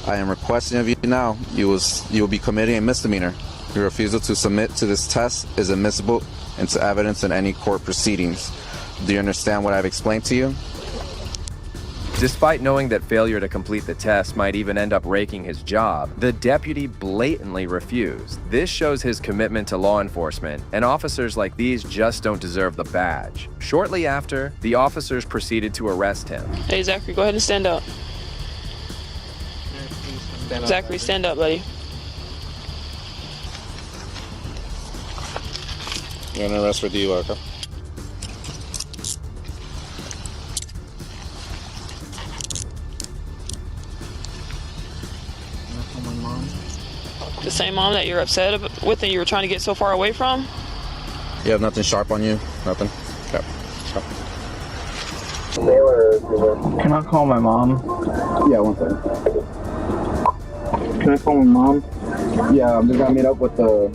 I am requesting of you now, you will be committing a misdemeanor. Your refusal to submit to this test is admissible into evidence in any court proceedings. Do you understand what I've explained to you? Despite knowing that failure to complete the test might even end up raking his job, the deputy blatantly refused. This shows his commitment to law enforcement, and officers like these just don't deserve the badge. Shortly after, the officers proceeded to arrest him. Hey, Zachary, go ahead and stand up. Zachary, stand up, buddy. You're under arrest for DUI, okay? The same mom that you're upset with and you were trying to get so far away from? You have nothing sharp on you? Nothing? Okay. Can I call my mom? Yeah, one second. Can I call my mom? Yeah, I'm just gonna meet up with the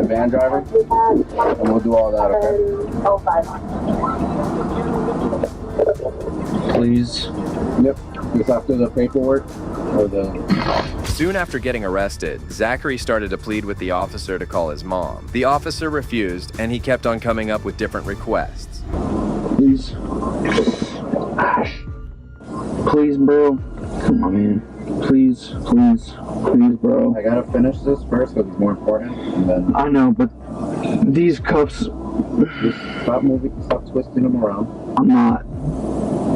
van driver, and we'll do all that, okay? Please. Yep. Just after the paperwork or the... Soon after getting arrested, Zachary started to plead with the officer to call his mom. The officer refused, and he kept on coming up with different requests. Please. Please, bro. Come on, man. Please, bro. I gotta finish this first because it's more important, and then... I know, but these cuffs... Just stop moving, stop twisting them around. I'm not.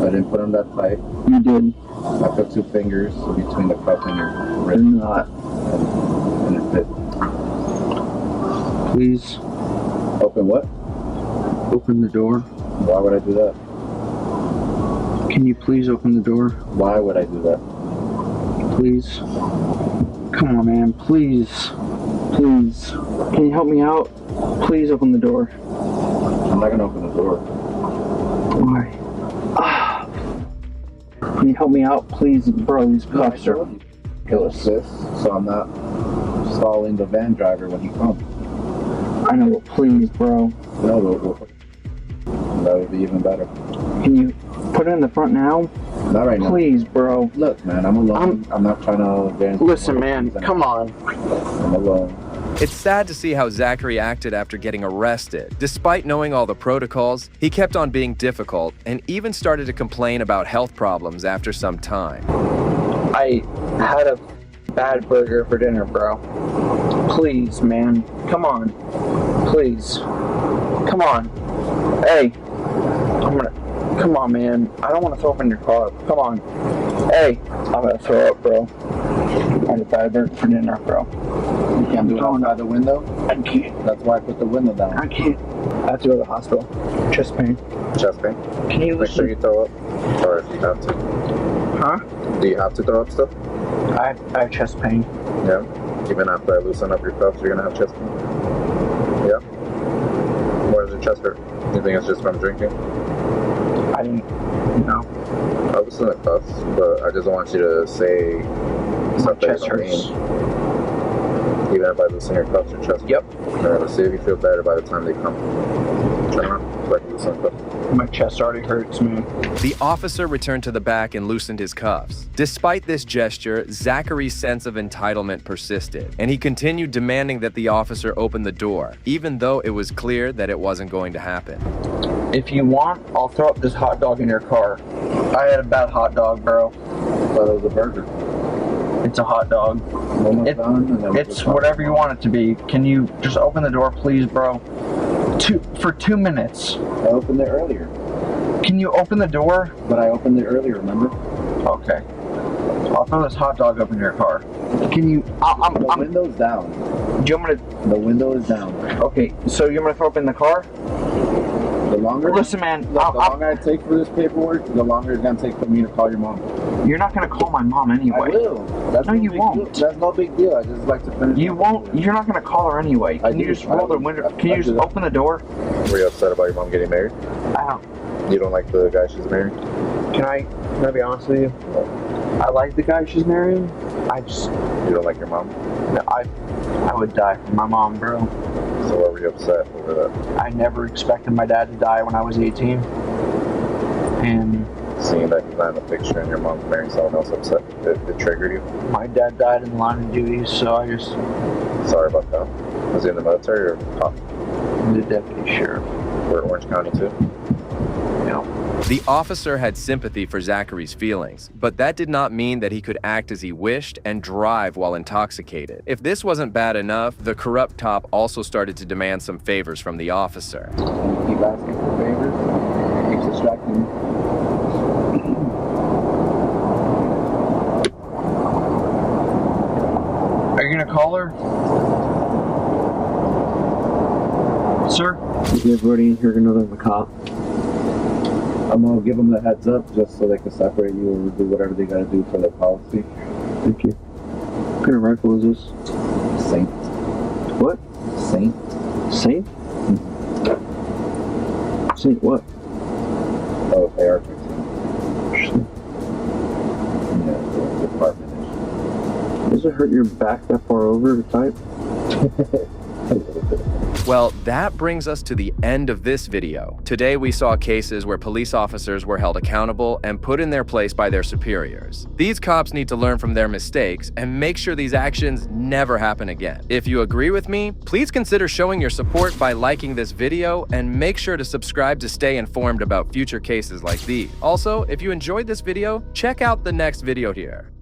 I didn't put them that tight. You did. I put 2 fingers between the cuff and your wrist. I'm not. And it fit. Please. Open what? Open the door. Why would I do that? Can you please open the door? Why would I do that? Please. Come on, man. Please. Please. Can you help me out? Please open the door. I'm not gonna open the door. Why? Can you help me out? Please, bro, these cops are Kill assist, so I'm not stalling the van driver when he comes. I know, but please, bro. No, that would be even better. Can you put it in the front now? Not right now. Please, bro. Look, man, I'm alone. I'm not trying to... Listen, man, come on. I'm alone. It's sad to see how Zachary acted after getting arrested. Despite knowing all the protocols, he kept on being difficult and even started to complain about health problems after some time. I had a bad burger for dinner, bro. Please, man. Come on. Please. Come on. Hey. Come on, man. I don't want to throw up in your car. Come on. Hey. I'm gonna throw up, bro. I had a bad burger for dinner, bro. You can't do it outside the window? I can't. That's why I put the window down. I can't. I have to go to the hospital. Chest pain. Chest pain? Can you make sure you throw up? Or if you have to. Huh? Do you have to throw up stuff? I have chest pain. Yeah. Even after I loosen up your cuffs, you're gonna have chest pain? Yeah. Where does your chest hurt? You think it's just from drinking? I didn't, I loosen the cuffs, but I just don't want you to say stuff that you don't mean. Even if I loosen your cuffs, your chest. Yep. Let's see if you feel better by the time they come. Turn around, so I can loosen the cuffs. My chest already hurts, man. The officer returned to the back and loosened his cuffs. Despite this gesture, Zachary's sense of entitlement persisted, and he continued demanding that the officer open the door, even though it was clear that it wasn't going to happen. If you want, I'll throw up this hot dog in your car. I had a bad hot dog, bro. Thought it was a burger. It's a hot dog. It's whatever you want it to be. Can you just open the door, please, bro? For 2 minutes. I opened it earlier. Can you open the door? But I opened it earlier, remember? Okay. I'll throw this hot dog up in your car. Can you... The window's down. Do you want me to... The window is down. Okay, so you want me to throw up in the car? The longer... Listen, man. The longer I take for this paperwork, the longer it's going to take for me to call your mom. You're not going to call my mom anyway. I will. No, you won't. That's no big deal. I just like to finish. You won't. You're not going to call her anyway. Can you just roll the window? Can you just open the door? Were you upset about your mom getting married? I don't. You don't like the guy she's married? Can I be honest with you? I like the guy she's marrying. I just... You don't like your mom? No, I would die for my mom, bro. So why were you upset over that? I never expected my dad to die when I was 18. And... Seeing that he's not in the picture and your mom's marrying someone else upset, it triggered you? My dad died in the line of duty, so I just... Sorry about that. Was he in the military or cop? The deputy sheriff. We're Orange County too? No. The officer had sympathy for Zachary's feelings, but that did not mean that he could act as he wished and drive while intoxicated. If this wasn't bad enough, the corrupt cop also started to demand some favors from the officer. Keep asking for favors, keep distracting me. Are you gonna call her? Sir? Is everybody in here gonna know that I'm a cop? I'm gonna give them the heads up just so they can separate you or do whatever they gotta do for their policy. Thank you. What kind of rifle is this? Saint. What? Saint. Saint? Saint what? Oh, AR-15. Yeah, the department. Does it hurt your back that far over to type? Well, that brings us to the end of this video. Today we saw cases where police officers were held accountable and put in their place by their superiors. These cops need to learn from their mistakes and make sure these actions never happen again. If you agree with me, please consider showing your support by liking this video and make sure to subscribe to stay informed about future cases like these. Also, if you enjoyed this video, check out the next video here.